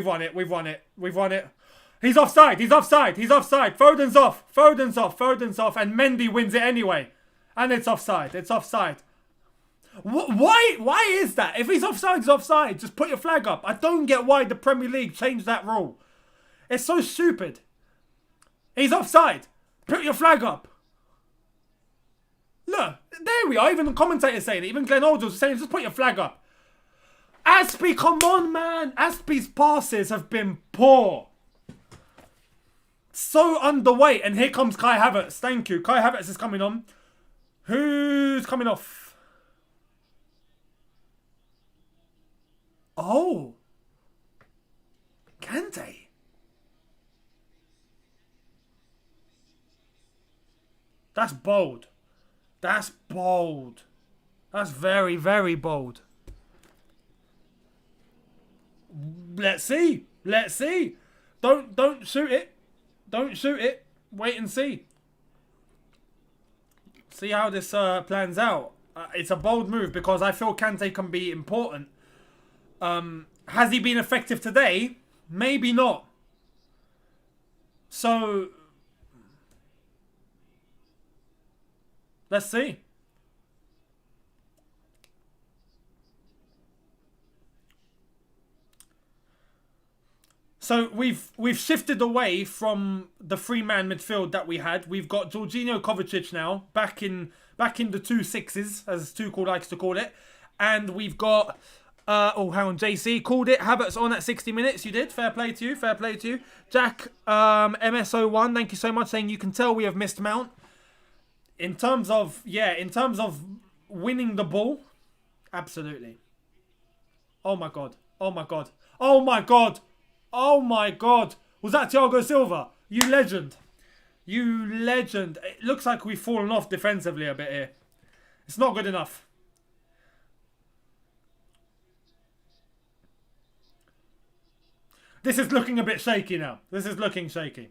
He's offside. Foden's off. And Mendy wins it anyway. And it's offside. Why is that? If he's offside, he's offside. Just put your flag up. I don't get why the Premier League changed that rule. It's so stupid. He's offside. Put your flag up. Look, there we are. Even the commentators saying it. Even Glenn Olders was saying, just put your flag up. Aspie, come on, man. Aspie's passes have been poor. So underweight. And here comes Kai Havertz. Thank you. Kai Havertz is coming on. Who's coming off? Oh. Kante. That's bold. That's very, very bold. Let's see. Don't shoot it. Wait and see. See how this plans out. It's a bold move because I feel Kante can be important. Has he been effective today? Maybe not. So, let's see. So we've shifted away from the three-man midfield that we had. We've got Jorginho, Kovacic now back in the 2 6s, as Tuchel likes to call it, and we've got JC called it. Havertz on at 60 minutes. You did. Fair play to you. Jack MSO1, thank you so much, saying you can tell we have missed Mount. In terms of, winning the ball, absolutely. Oh my God. Oh my God. Oh my God. Oh my God. Was that Thiago Silva? You legend. You legend. It looks like we've fallen off defensively a bit here. It's not good enough. This is looking a bit shaky now. This is looking shaky.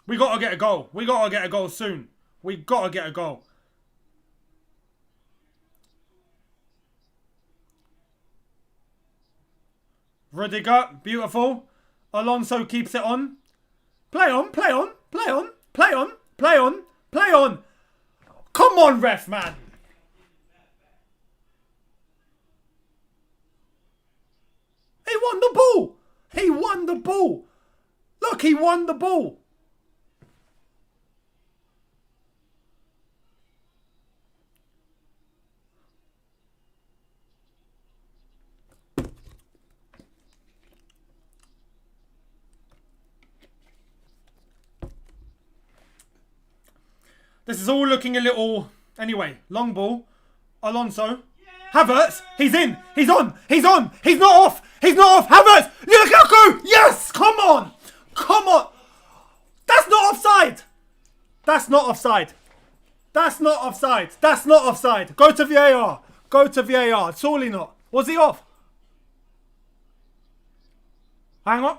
We got to get a goal. We got to get a goal soon. We got to get a goal. Rudiger, beautiful. Alonso keeps it on. Play on, play on, play on, play on, play on, play on. Come on, ref, man. He won the ball. He won the ball. Look, he won the ball. This is all looking a little... Anyway, long ball. Alonso. Havertz. He's in. He's on. He's on. He's not off. He's not off. Havertz. Lukaku. Yes. Come on. Come on. That's not offside. That's not offside. That's not offside. That's not offside. Go to VAR. Go to VAR. Surely not. Was he off? Hang on.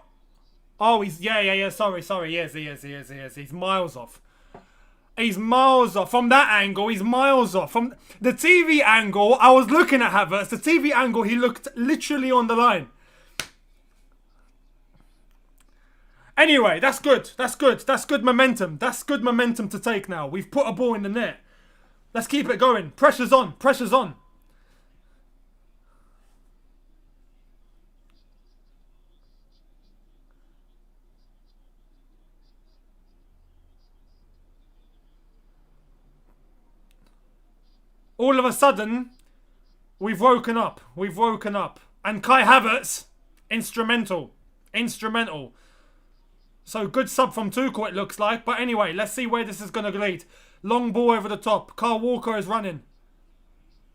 Oh, he's... Yeah. Sorry. He is. He's miles off. He's miles off. From that angle, he's miles off. From the TV angle, I was looking at Havertz. The TV angle, he looked literally on the line. Anyway, that's good. That's good. That's good momentum. That's good momentum to take now. We've put a ball in the net. Let's keep it going. Pressure's on. Pressure's on. All of a sudden, we've woken up. We've woken up. And Kai Havertz, instrumental. Instrumental. So good sub from Tuchel, it looks like. But anyway, let's see where this is going to lead. Long ball over the top. Kyle Walker is running.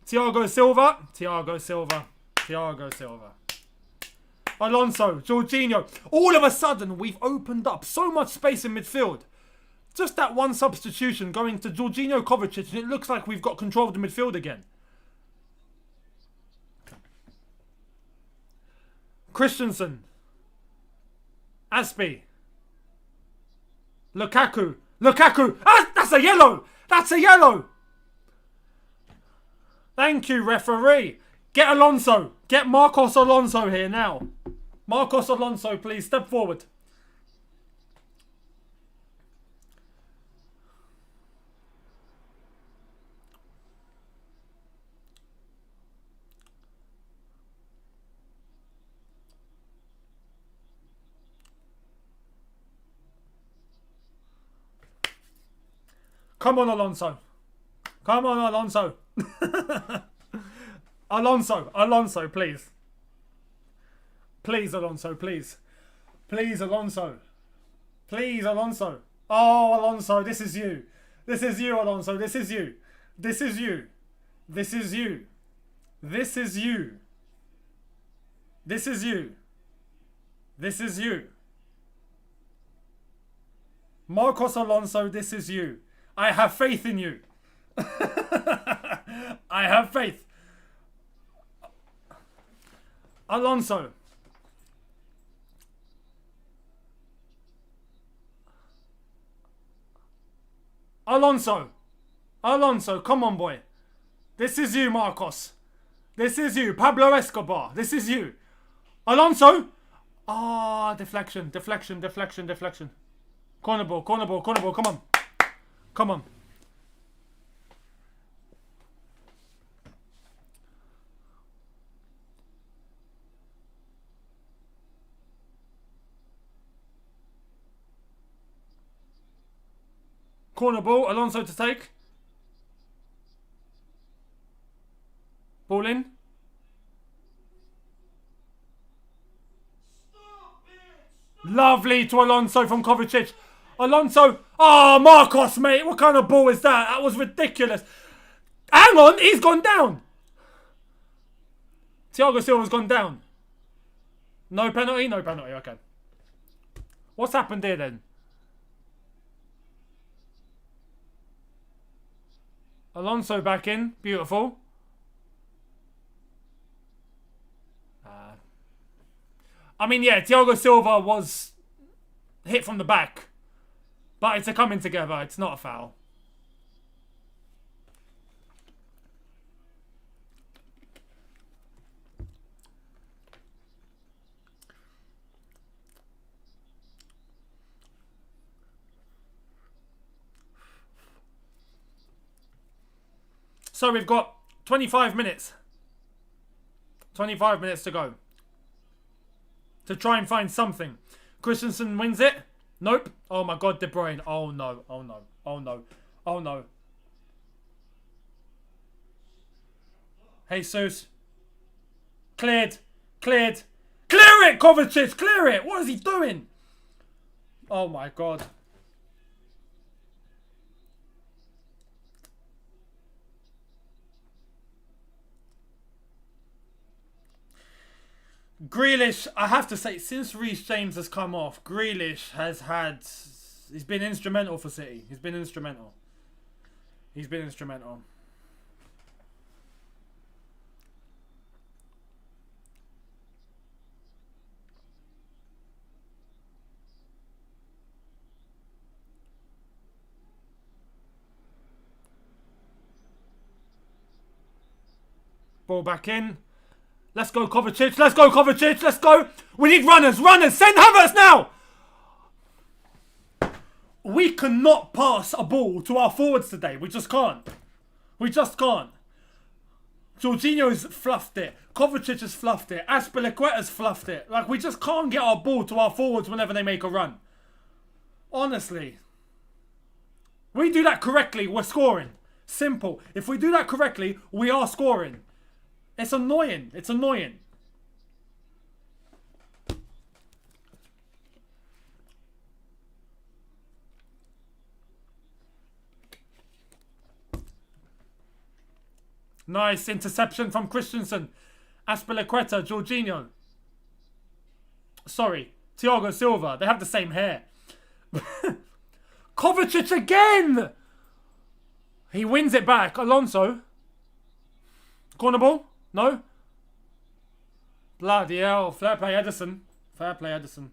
Thiago Silva. Thiago Silva. Thiago Silva. Alonso. Jorginho. All of a sudden, we've opened up so much space in midfield. Just that one substitution going to Jorginho, Kovacic, and it looks like we've got control of the midfield again. Christensen. Aspie. Lukaku. Lukaku. Ah, that's a yellow. That's a yellow. Thank you, referee. Get Alonso. Get Marcos Alonso here now. Marcos Alonso, please step forward. Come on, Alonso. Come on, Alonso. Alonso, please. Please, Alonso, please. Please, Alonso. Please, Alonso. Oh, Alonso, this is you. This is you, Alonso. This is you. This is you. This is you. This is you. This is you. This is you. Marcos Alonso, this is you. I have faith in you. I have faith. Alonso. Alonso. Alonso, come on, boy. This is you, Marcos. This is you. Pablo Escobar. This is you. Alonso. Ah, deflection, deflection, deflection, deflection. Corner ball, corner ball, corner ball. Come on. Come on. Corner ball, Alonso to take. Ball in. Lovely to Alonso from Kovacic. Alonso. Oh, Marcos, mate. What kind of ball is that? That was ridiculous. Hang on. He's gone down. Thiago Silva's gone down. No penalty? No penalty. Okay. What's happened here then? Alonso back in. Beautiful. I mean, yeah, Thiago Silva was hit from the back. But it's a coming together. It's not a foul. So we've got 25 minutes. 25 minutes to go. To try and find something. Christensen wins it. Nope. Oh my God, De Bruyne. Oh no. Oh no. Oh no. Oh no. Jesus. Cleared. Cleared. Clear it, Kovacic. Clear it. What is he doing? Oh my God. Grealish, I have to say, since Reece James has come off, Grealish has had... He's been instrumental for City. He's been instrumental. He's been instrumental. Ball back in. Let's go, Kovacic. Let's go, Kovacic. Let's go. We need runners. Runners. Send Havertz now. We cannot pass a ball to our forwards today. We just can't. We just can't. Jorginho's fluffed it. Kovacic has fluffed it. Azpilicueta's fluffed it. Like, we just can't get our ball to our forwards whenever they make a run. Honestly. We do that correctly, we're scoring. Simple. If we do that correctly, we are scoring. It's annoying. It's annoying. Nice interception from Christensen. Azpilicueta, Jorginho. Sorry, Thiago Silva. They have the same hair. Kovacic again! He wins it back. Alonso. Corner ball? No? Bloody hell. Fair play, Edison. Fair play, Edison.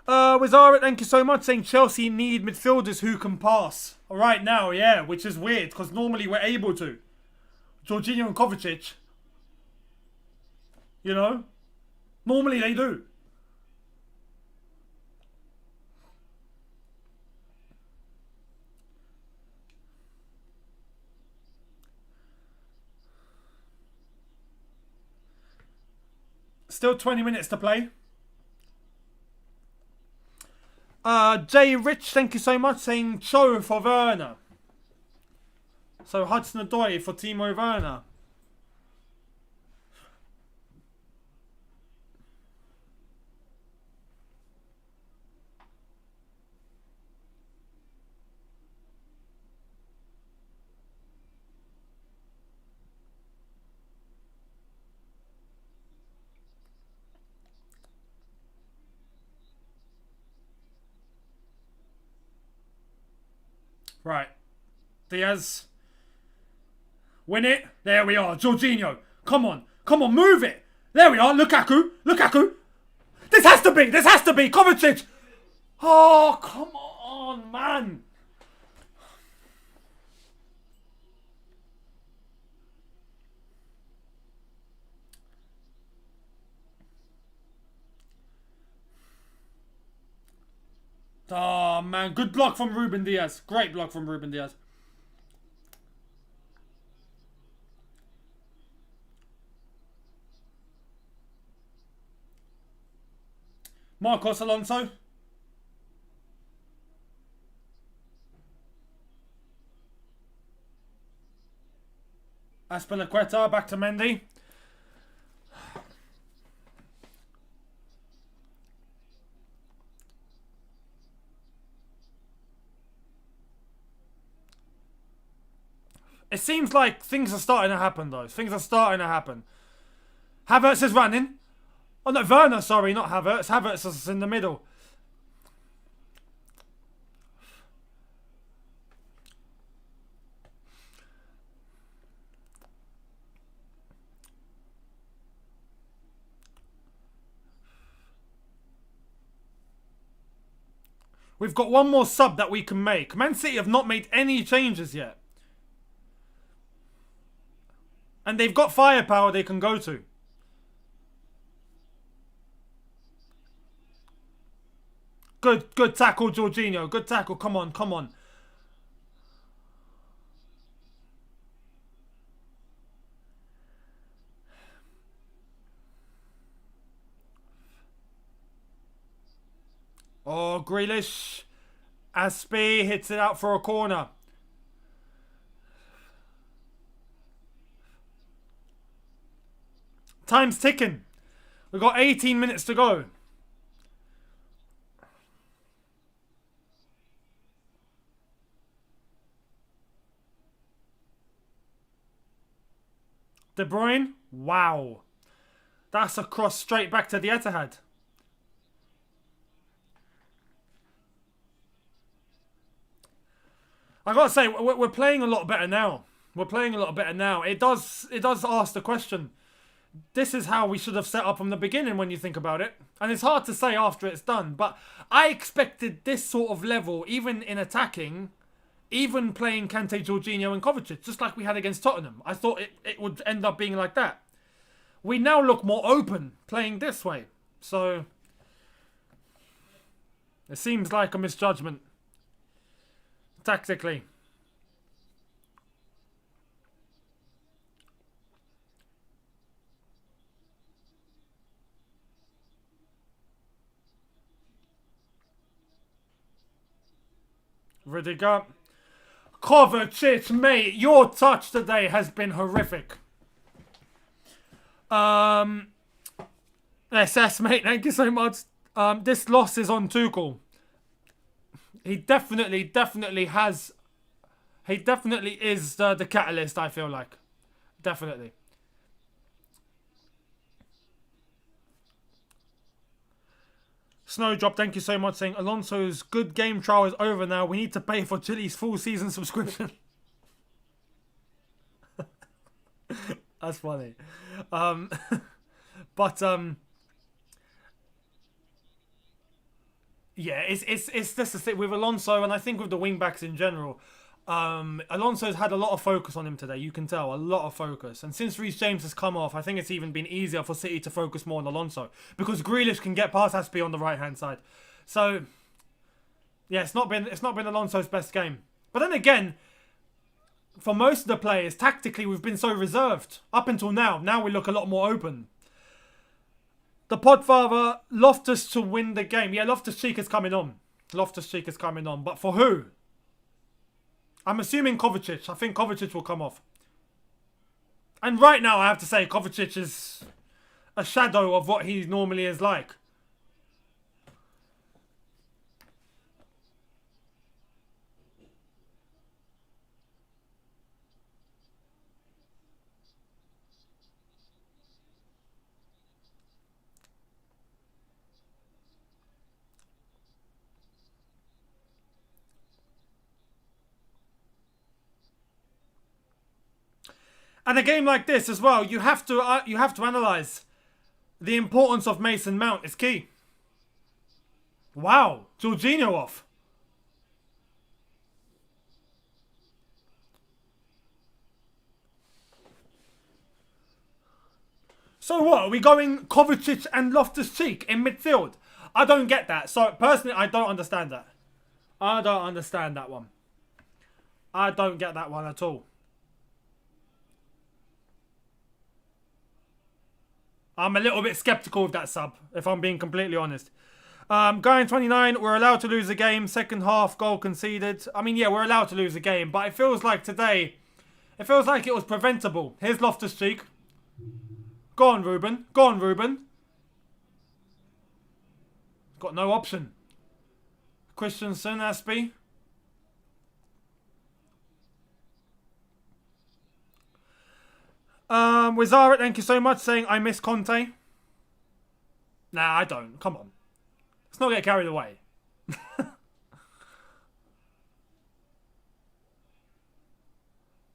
Wizara, thank you so much, saying Chelsea need midfielders who can pass. Right now, yeah, which is weird, because normally we're able to. Jorginho and Kovacic. You know? Normally they do. Still 20 minutes to play. Jay Rich, thank you so much, saying Cho for Werner. So Hudson-Odoi for Timo Werner. Right. Diaz. Win it. There we are. Jorginho. Come on. Come on. Move it. There we are. Lukaku. Lukaku. This has to be. This has to be. Kovacic. Oh, come on, man. Oh, man. Good block from Ruben Diaz. Great block from Ruben Diaz. Marcos Alonso. Aspilicueta back to Mendy. It seems like things are starting to happen, though. Things are starting to happen. Havertz is running. Oh, no, Werner, sorry, not Havertz. Havertz is in the middle. We've got one more sub that we can make. Man City have not made any changes yet. And they've got firepower they can go to. Good tackle, Jorginho. Good tackle. Come on, come on. Oh, Grealish. Aspie hits it out for a corner. Time's ticking. We've got 18 minutes to go. De Bruyne. Wow. That's a cross straight back to the Etihad. I gotta say, we're playing a lot better now. We're playing a lot better now. It does ask the question. This is how we should have set up from the beginning when you think about it. And it's hard to say after it's done. But I expected this sort of level, even in attacking, even playing Kante, Jorginho and Kovacic, just like we had against Tottenham. I thought it would end up being like that. We now look more open playing this way. So it seems like a misjudgment. Tactically. Rudiger. Kovacic, mate, your touch today has been horrific. SS, mate, thank you so much. This loss is on Tuchel. He definitely has. He definitely is the catalyst, I feel like. Definitely. Snowdrop, thank you so much, saying Alonso's good game trial is over now. We need to pay for Chili's full season subscription. That's funny. But yeah, it's just the thing with Alonso, and I think with the wing backs in general. Alonso's had a lot of focus on him today. You can tell, a lot of focus. And since Reece James has come off, I think it's even been easier for City to focus more on Alonso, because Grealish can get past Aspie on the right hand side. So yeah, it's not been Alonso's best game. But then again, for most of the players, tactically we've been so reserved up until now. Now we look a lot more open. The Podfather, Loftus to win the game. Yeah, Loftus-Cheek is coming on. Loftus-Cheek is coming on. But for who? I'm assuming Kovacic. I think Kovacic will come off. And right now, I have to say, Kovacic is a shadow of what he normally is like. And a game like this as well, you have to analyze the importance of Mason Mount is key. Wow, Jorginho off. So what, are we going Kovacic and Loftus-Cheek in midfield? I don't get that. So personally, I don't understand that. I don't understand that one. I don't get that one at all. I'm a little bit sceptical of that sub, if I'm being completely honest. Going 29, we're allowed to lose a game. Second half, goal conceded. I mean, yeah, we're allowed to lose a game. But it feels like today, It feels like it was preventable. Here's Loftus-Cheek. Go on, Ruben. Go on, Ruben. Got no option. Christensen, Aspie. Wizara, thank you so much, saying I miss Conte. Nah, I don't. Come on. Let's not get carried away.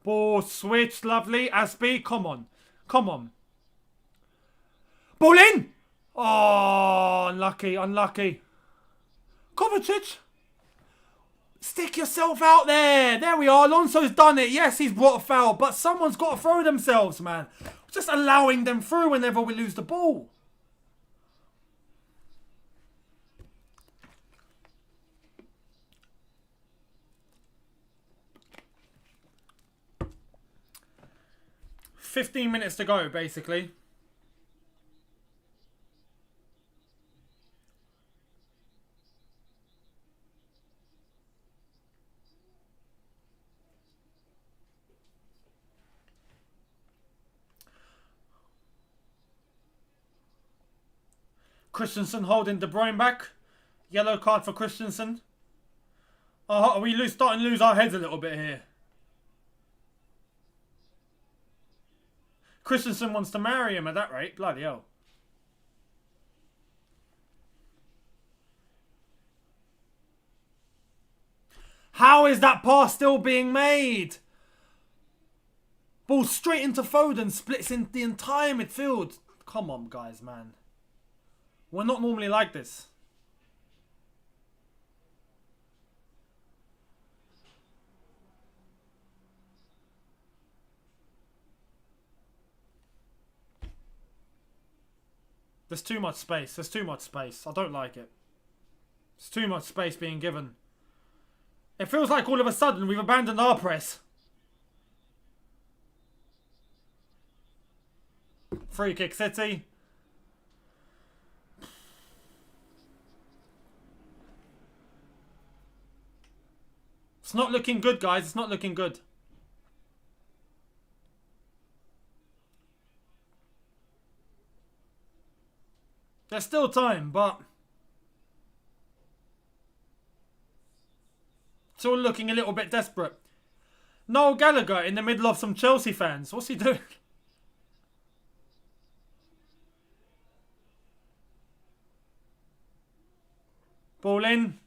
Ball switch, lovely. Aspie, come on. Come on. Ball in! Oh, unlucky, unlucky. Kovacic. Stick yourself out there. There we are. Alonso's done it. Yes, he's brought a foul, but someone's got to throw themselves, man. Just allowing them through whenever we lose the ball. "15 minutes to go, basically. Christensen holding De Bruyne back. Yellow card for Christensen. Are we starting to lose our heads a little bit here? Christensen wants to marry him at that rate. Bloody hell. How is that pass still being made? Ball straight into Foden. Splits in the entire midfield. Come on, guys, man. We're not normally like this. There's too much space. There's too much space. I don't like it. There's too much space being given. It feels like all of a sudden we've abandoned our press. Free kick City. It's not looking good, guys. It's not looking good. There's still time, but it's all looking a little bit desperate. Noel Gallagher in the middle of some Chelsea fans. What's he doing? Ball in.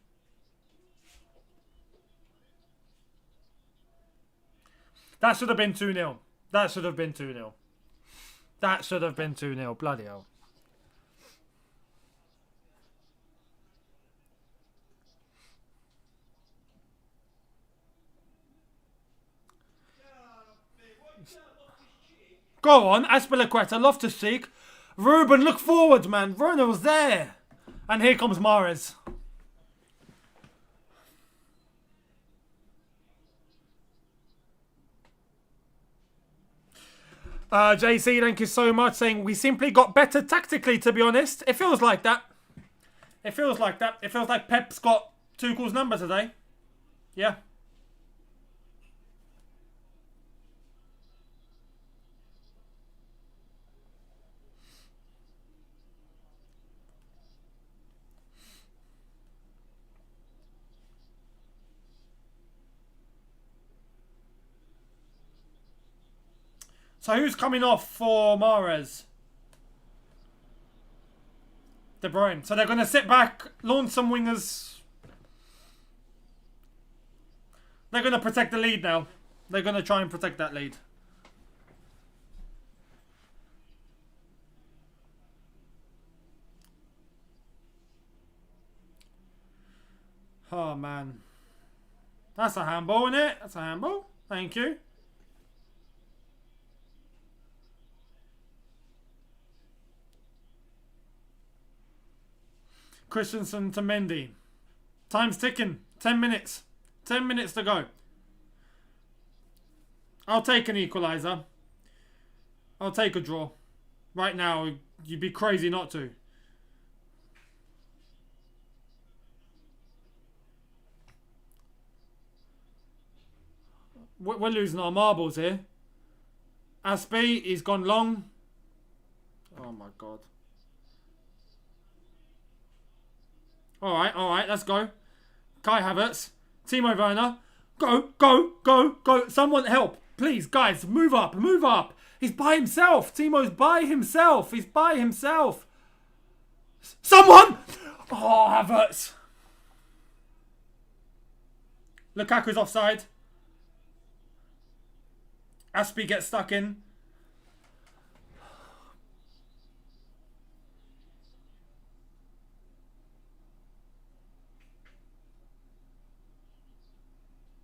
That should have been 2-0. That should have been 2-0. That should have been 2-0. Bloody hell. Go on, Azpilicueta, Loftus-Cheek. Ruben, look forward, man. Ronald's there. And here comes Mahrez. JC, thank you so much, saying we simply got better tactically, to be honest. It feels like that. It feels like that. It feels like Pep's got Tuchel's number today. Yeah. So who's coming off for Mahrez? De Bruyne. So they're going to sit back, launch some wingers. They're going to protect the lead now. They're going to try and protect that lead. Oh, man. That's a handball, isn't it? That's a handball. Thank you. Christensen to Mendy. Time's ticking. 10 minutes. 10 minutes to go. I'll take an equaliser. I'll take a draw. Right now, you'd be crazy not to. We're losing our marbles here. Aspie, he's gone long. Oh my god. Alright, let's go. Kai Havertz. Timo Werner. Go. Someone help. Please, guys, move up. He's by himself. Timo's by himself. He's by himself. Someone! Oh, Havertz. Lukaku's offside. Aspie gets stuck in.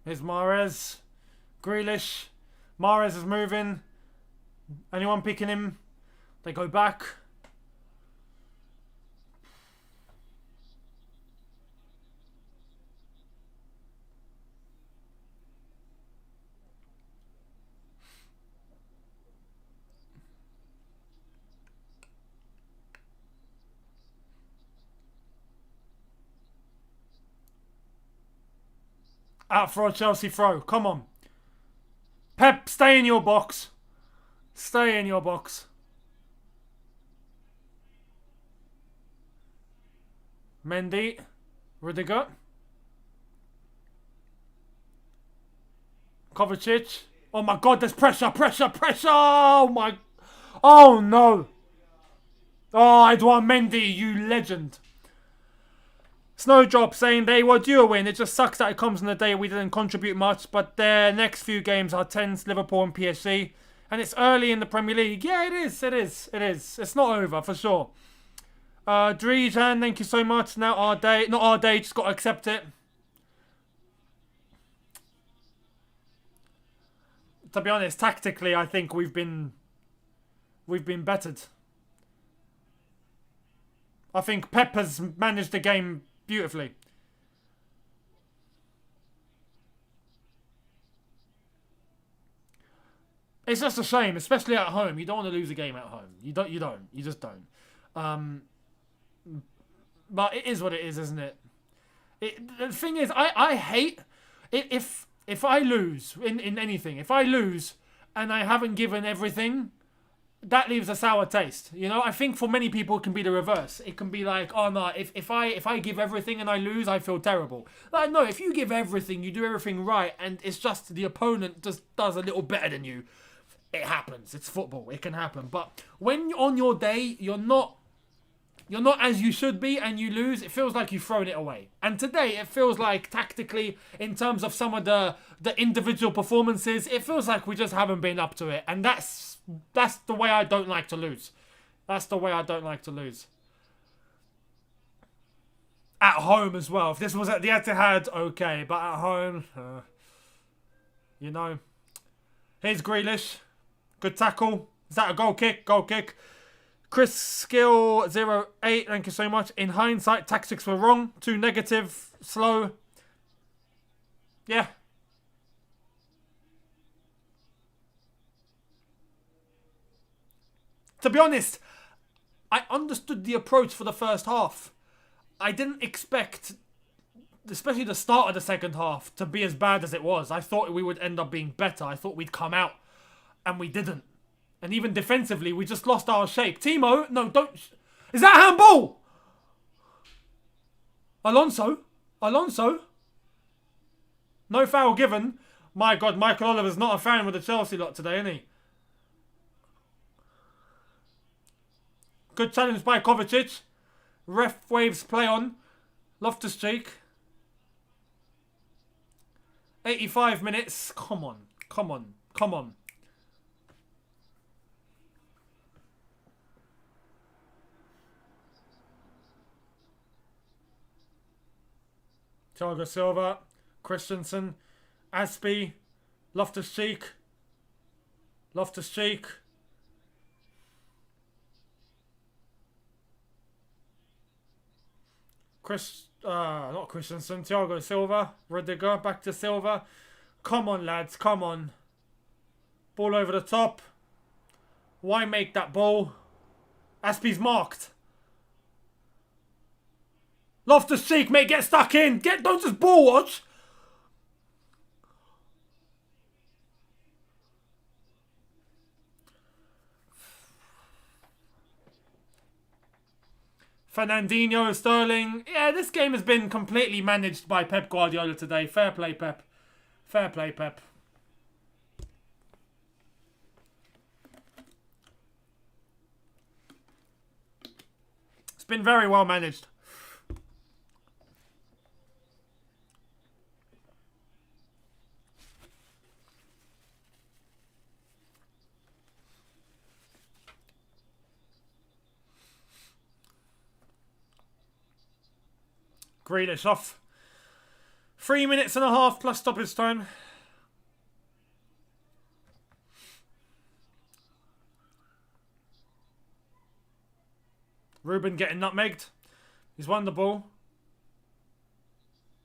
Here's Mahrez. Grealish. Mahrez is moving. Anyone picking him? They go back. Out for a Chelsea throw. Come on. Pep, stay in your box. Stay in your box. Mendy. Rudiger. Kovacic. Oh my god, there's pressure. Oh my. Oh no. Oh, Edouard Mendy, you legend. Snowdrop saying they were due a win. It just sucks that it comes on the day we didn't contribute much, but their next few games are tense, Liverpool and PSG. And it's early in the Premier League. Yeah, it is. It's not over, for sure. Drejan, thank you so much. Now our day. Not our day, just got to accept it. To be honest, tactically, I think we've been bettered. I think Pep has managed the game beautifully. It's just a shame, especially at home. You don't want to lose a game at home. You just don't. But it is what it is, isn't it? The thing is, I hate if I lose in anything. If I lose and I haven't given everything, that leaves a sour taste. You know, I think for many people it can be the reverse. It can be like, oh no, if I give everything and I lose, I feel terrible. Like, no, if you give everything, you do everything right, and it's just the opponent just does a little better than you, it happens. It's football. It can happen. But when on your day, you're not as you should be, and you lose, it feels like you've thrown it away. And today, it feels like tactically, in terms of some of the individual performances, it feels like we just haven't been up to it. And that's the way I don't like to lose. That's the way I don't like to lose. At home as well. If this was at the Etihad, okay. But at home, you know. Here's Grealish. Good tackle. Is that a goal kick? Goal kick. Chris Skill 08, thank you so much. In hindsight, tactics were wrong. Too negative, slow. Yeah. To be honest, I understood the approach for the first half. I didn't expect, especially the start of the second half, to be as bad as it was. I thought we would end up being better. I thought we'd come out, and we didn't. And even defensively, we just lost our shape. Timo, no, don't. Is that handball? Alonso. No foul given. My God, Michael Oliver's not a fan with the Chelsea lot today, isn't he? Good challenge by Kovacic. Ref waves play on. Loftus-Cheek. 85 minutes. Come on. Thiago Silva, Christensen, Aspie, Loftus-Cheek, not Christensen, Thiago Silva, Rudiger, back to Silva. Come on, lads, come on. Ball over the top. Why make that ball? Aspie's marked. Loftus-Cheek, mate, get stuck in. Don't just ball watch. Fernandinho, Sterling. Yeah, this game has been completely managed by Pep Guardiola today. Fair play, Pep. Fair play, Pep. It's been very well managed. Grealish off. 3 minutes and a half plus stoppage time. Ruben getting nutmegged. He's won the ball.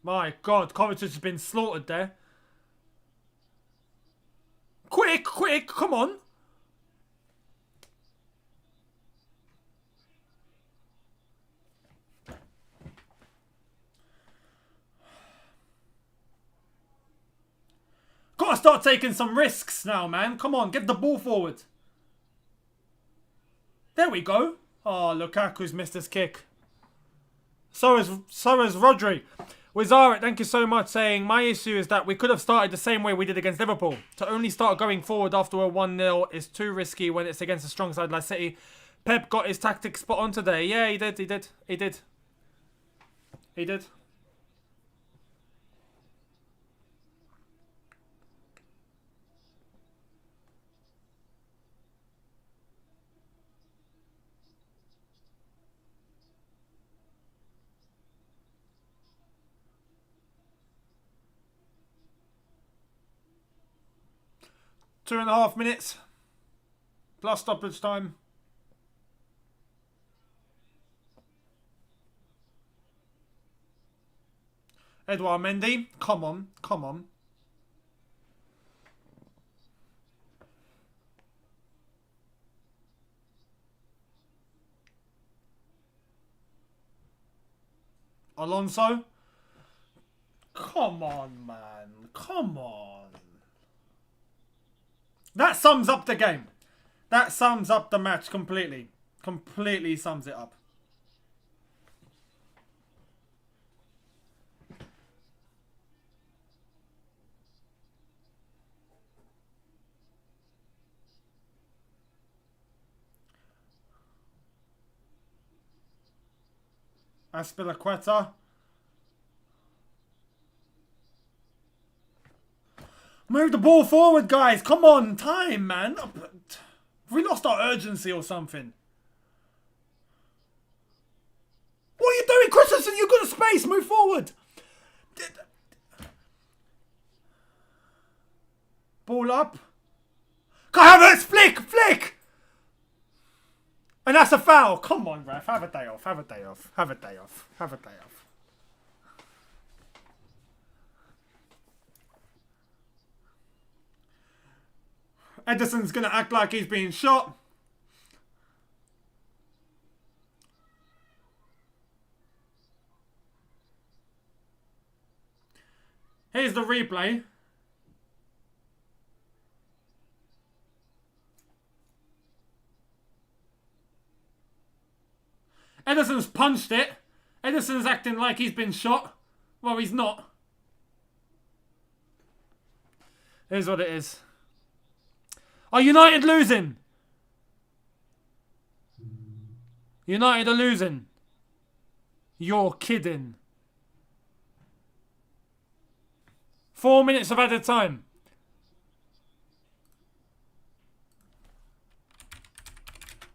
My God, Kovacic has been slaughtered there. Quick, quick, come on. Gotta start taking some risks now, man. Come on, get the ball forward. There we go. Oh, Lukaku's missed his kick. So has Rodri. Wizarek, thank you so much, saying, my issue is that we could have started the same way we did against Liverpool. To only start going forward after a 1-0 is too risky when it's against a strong side like City. Pep got his tactics spot on today. Yeah, he did. 2.5 minutes. Plus stoppage time. Edouard Mendy. Come on. Come on. Alonso. Come on, man. Come on. That sums up the game. That sums up the match completely. Completely sums it up. Aspilicueta. Move the ball forward, guys. Come on, time, man. Have we lost our urgency or something? What are you doing, Christensen? You've got a space. Move forward. Ball up. Havertz, flick. And that's a foul. Come on, ref. Have a day off. Have a day off. Have a day off. Have a day off. Edison's going to act like he's being shot. Here's the replay. Edison's punched it. Edison's acting like he's been shot. Well, he's not. Here's what it is. Are United losing? United are losing. You're kidding. 4 minutes of added time.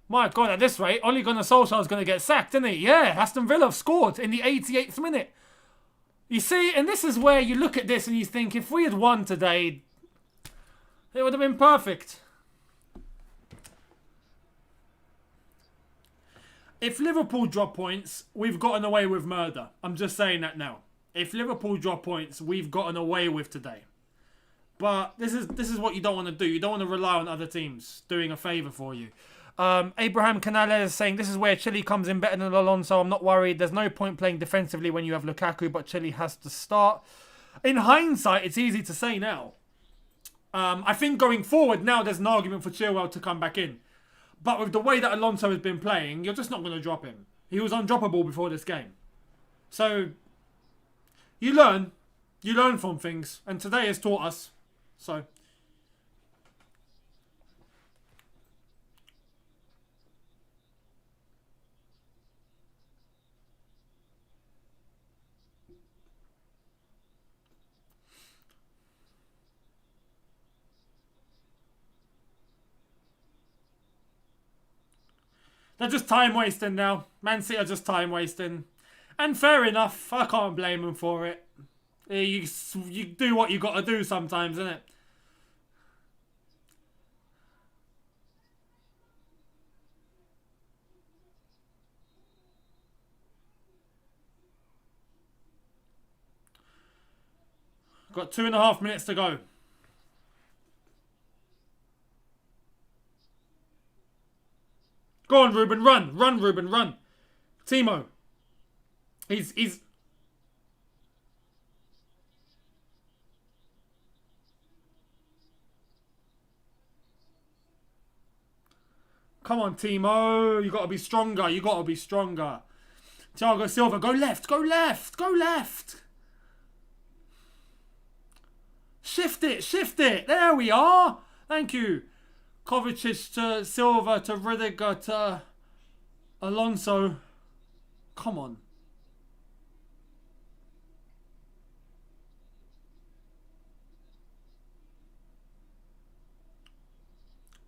My God, at this rate, Ole Gunnar Solskjaer's going to get sacked, isn't he? Yeah, Aston Villa have scored in the 88th minute. You see, and this is where you look at this and you think, if we had won today, it would have been perfect. If Liverpool drop points, we've gotten away with murder. I'm just saying that now. If Liverpool drop points, we've gotten away with today. But this is what you don't want to do. You don't want to rely on other teams doing a favour for you. Abraham Canales saying, this is where Chile comes in better than Alonso. I'm not worried. There's no point playing defensively when you have Lukaku, but Chile has to start. In hindsight, it's easy to say now. I think going forward now, there's an argument for Chilwell to come back in. But with the way that Alonso has been playing, you're just not going to drop him. He was undroppable before this game. So, you learn from things, and today has taught us. So, they're just time wasting now. Man City are just time wasting. And fair enough, I can't blame them for it. You do what you got to do sometimes, innit? Got 2.5 minutes to go. Go on, Ruben, run. Run, Ruben, run. Timo. He's... Come on, Timo. You got to be stronger. You got to be stronger. Thiago Silva, go left. Go left. Go left. Shift it. Shift it. There we are. Thank you. Kovacic to Silva to Rudiger to Alonso. Come on.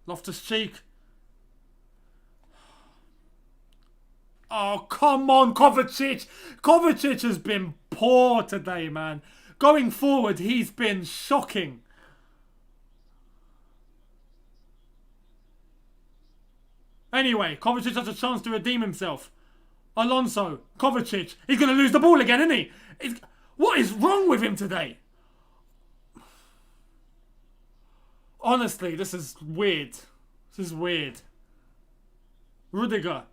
Loftus-Cheek. Oh, come on, Kovacic. Kovacic has been poor today, man. Going forward, he's been shocking. Anyway, Kovacic has a chance to redeem himself. Alonso, Kovacic. He's going to lose the ball again, isn't he? What is wrong with him today? Honestly, this is weird. This is weird. Rudiger.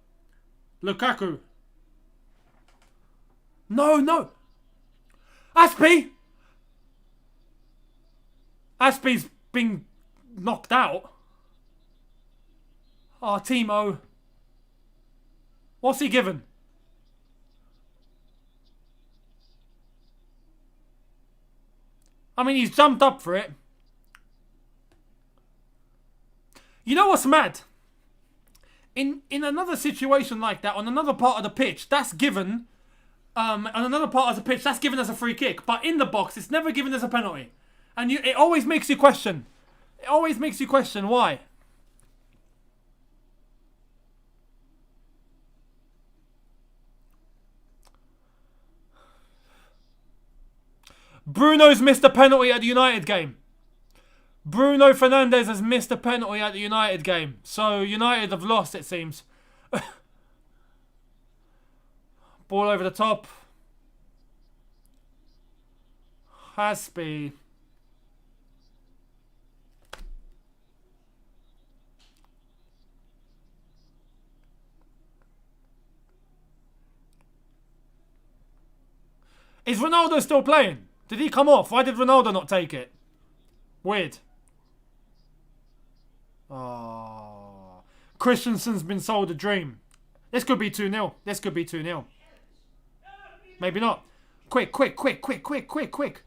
Lukaku. No, no. Aspie. Aspie's been knocked out. Oh, Timo. What's he given? I mean, he's jumped up for it. You know what's mad? In another situation like that, on another part of the pitch, that's given. On another part of the pitch, that's given as a free kick. But in the box, it's never given as a penalty. And it always makes you question. It always makes you question why. Bruno's missed a penalty at the United game. Bruno Fernandes has missed a penalty at the United game. So United have lost, it seems. Ball over the top. Aspie. Is Ronaldo still playing? Did he come off? Why did Ronaldo not take it? Weird. Oh. Christensen's been sold a dream. This could be 2-0. This could be 2-0. Maybe not. Quick, quick, quick, quick, quick, quick, quick.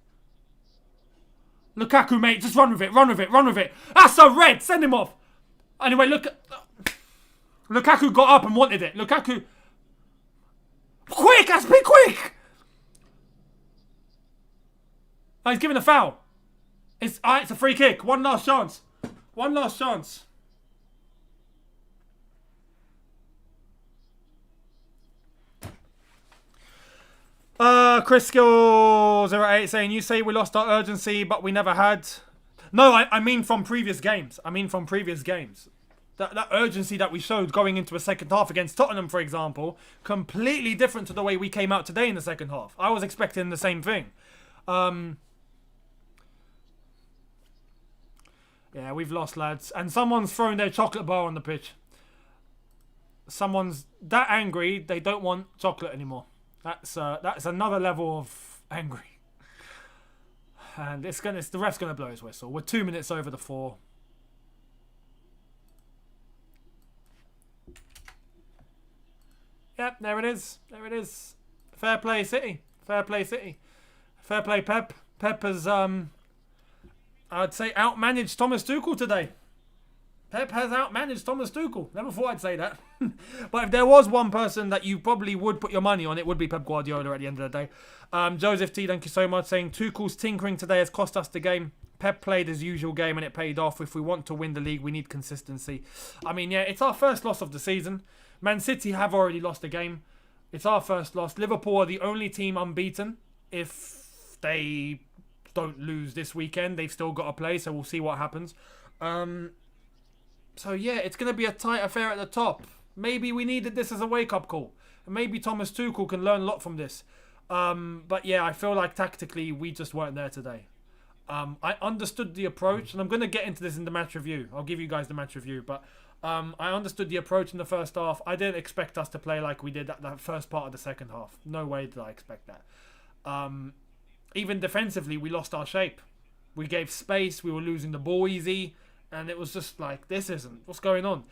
Lukaku, mate. Just run with it, run with it, run with it. That's a red. Send him off. Anyway, look. Lukaku got up and wanted it. Lukaku. Quick, Aspie, quick. Oh, he's giving a foul. It's a free kick. One last chance. One last chance. Chris Skill 08 saying, you say we lost our urgency, but we never had. No, I mean from previous games. I mean from previous games. That urgency that we showed going into a second half against Tottenham, for example, completely different to the way we came out today in the second half. I was expecting the same thing. Yeah, we've lost, lads. And someone's thrown their chocolate bar on the pitch. Someone's that angry, they don't want chocolate anymore. That's another level of angry. And the ref's gonna blow his whistle. We're 2 minutes over the 4. Yep, there it is. There it is. Fair play, City. Fair play, City. Fair play, Pep. Pep has, I'd say, outmanaged Thomas Tuchel today. Pep has outmanaged Thomas Tuchel. Never thought I'd say that. But if there was one person that you probably would put your money on, it would be Pep Guardiola at the end of the day. Joseph T, thank you so much, saying Tuchel's tinkering today has cost us the game. Pep played his usual game and it paid off. If we want to win the league, we need consistency. I mean, yeah, it's our first loss of the season. Man City have already lost a game. It's our first loss. Liverpool are the only team unbeaten. If they don't lose this weekend, they've still got to play, so we'll see what happens. So yeah, it's going to be a tight affair at the top. Maybe we needed this as a wake-up call. And maybe Thomas Tuchel can learn a lot from this. But yeah, I feel like tactically we just weren't there today. I understood the approach, and I'm going to get into this in the match review. I'll give you guys the match review. But I understood the approach in the first half. I didn't expect us to play like we did at that first part of the second half. No way did I expect that. Even defensively, we lost our shape. We gave space. We were losing the ball easy. And it was just like, this isn't. What's going on?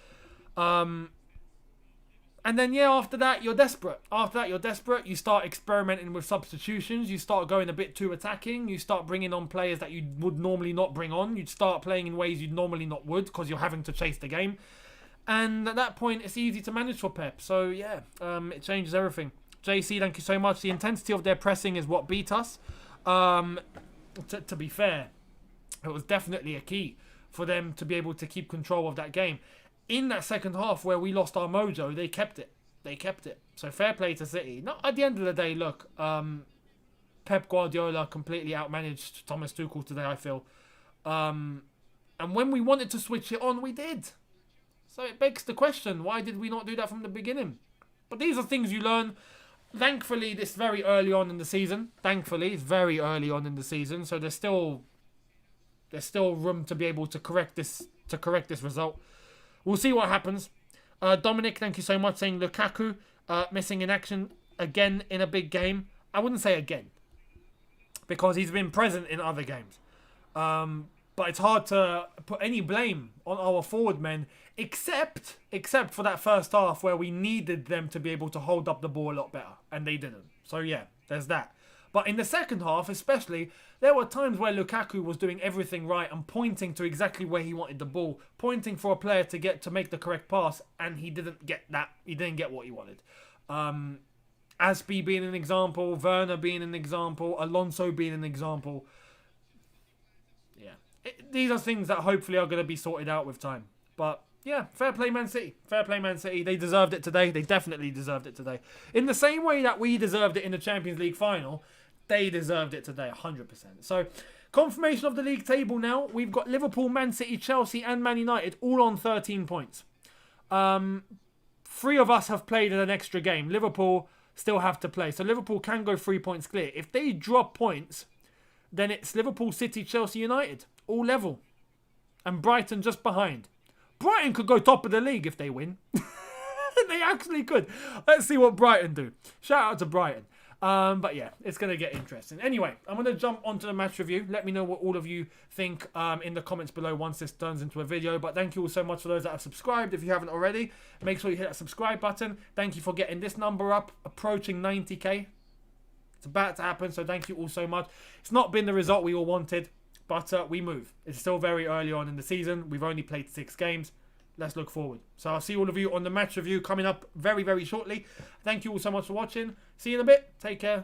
And then, yeah, after that, you're desperate. You start experimenting with substitutions. You start going a bit too attacking. You start bringing on players that you would normally not bring on. You'd start playing in ways you normally not would because you're having to chase the game. And at that point, it's easy to manage for Pep. So, yeah, it changes everything. JC, thank you so much. The intensity of their pressing is what beat us. To be fair, it was definitely a key for them to be able to keep control of that game. In that second half where we lost our mojo, they kept it. So fair play to City. Not at the end of the day, look, Pep Guardiola completely outmanaged Thomas Tuchel today, I feel. And when we wanted to switch it on, we did. So it begs the question, why did we not do that from the beginning? But these are things you learn. Thankfully, this very early on in the season. It's very early on in the season, so there's still room to be able to correct this result. We'll see what happens. Dominic, thank you so much, saying Lukaku missing in action again in a big game. I wouldn't say again, because he's been present in other games. But it's hard to put any blame on our forward men, except for that first half where we needed them to be able to hold up the ball a lot better, and they didn't. So yeah, there's that. But in the second half especially, there were times where Lukaku was doing everything right and pointing to exactly where he wanted the ball, pointing for a player to make the correct pass, and he didn't get that. He didn't get what he wanted. Aspie being an example, Werner being an example, Alonso being an example. Yeah. These are things that hopefully are going to be sorted out with time. But yeah, fair play Man City. They deserved it today. They definitely deserved it today. In the same way that we deserved it in the Champions League final, they deserved it today, 100%. So, confirmation of the league table now. We've got Liverpool, Man City, Chelsea and Man United all on 13 points. 3 of us have played in an extra game. Liverpool still have to play. So, Liverpool can go 3 points clear. If they drop points, then it's Liverpool, City, Chelsea, United. All level. And Brighton just behind. Brighton could go top of the league if they win. They actually could. Let's see what Brighton do. Shout out to Brighton. But yeah, it's going to get interesting. Anyway, I'm going to jump onto the match review. Let me know what all of you think in the comments below once this turns into a video. But thank you all so much for those that have subscribed. If you haven't already, make sure you hit that subscribe button. Thank you for getting this number up, approaching 90k. It's about to happen, so thank you all so much. It's not been the result we all wanted, but we move. It's still very early on in the season. We've only played 6 games. Let's look forward. So I'll see all of you on the match review coming up very, very shortly. Thank you all so much for watching. See you in a bit. Take care.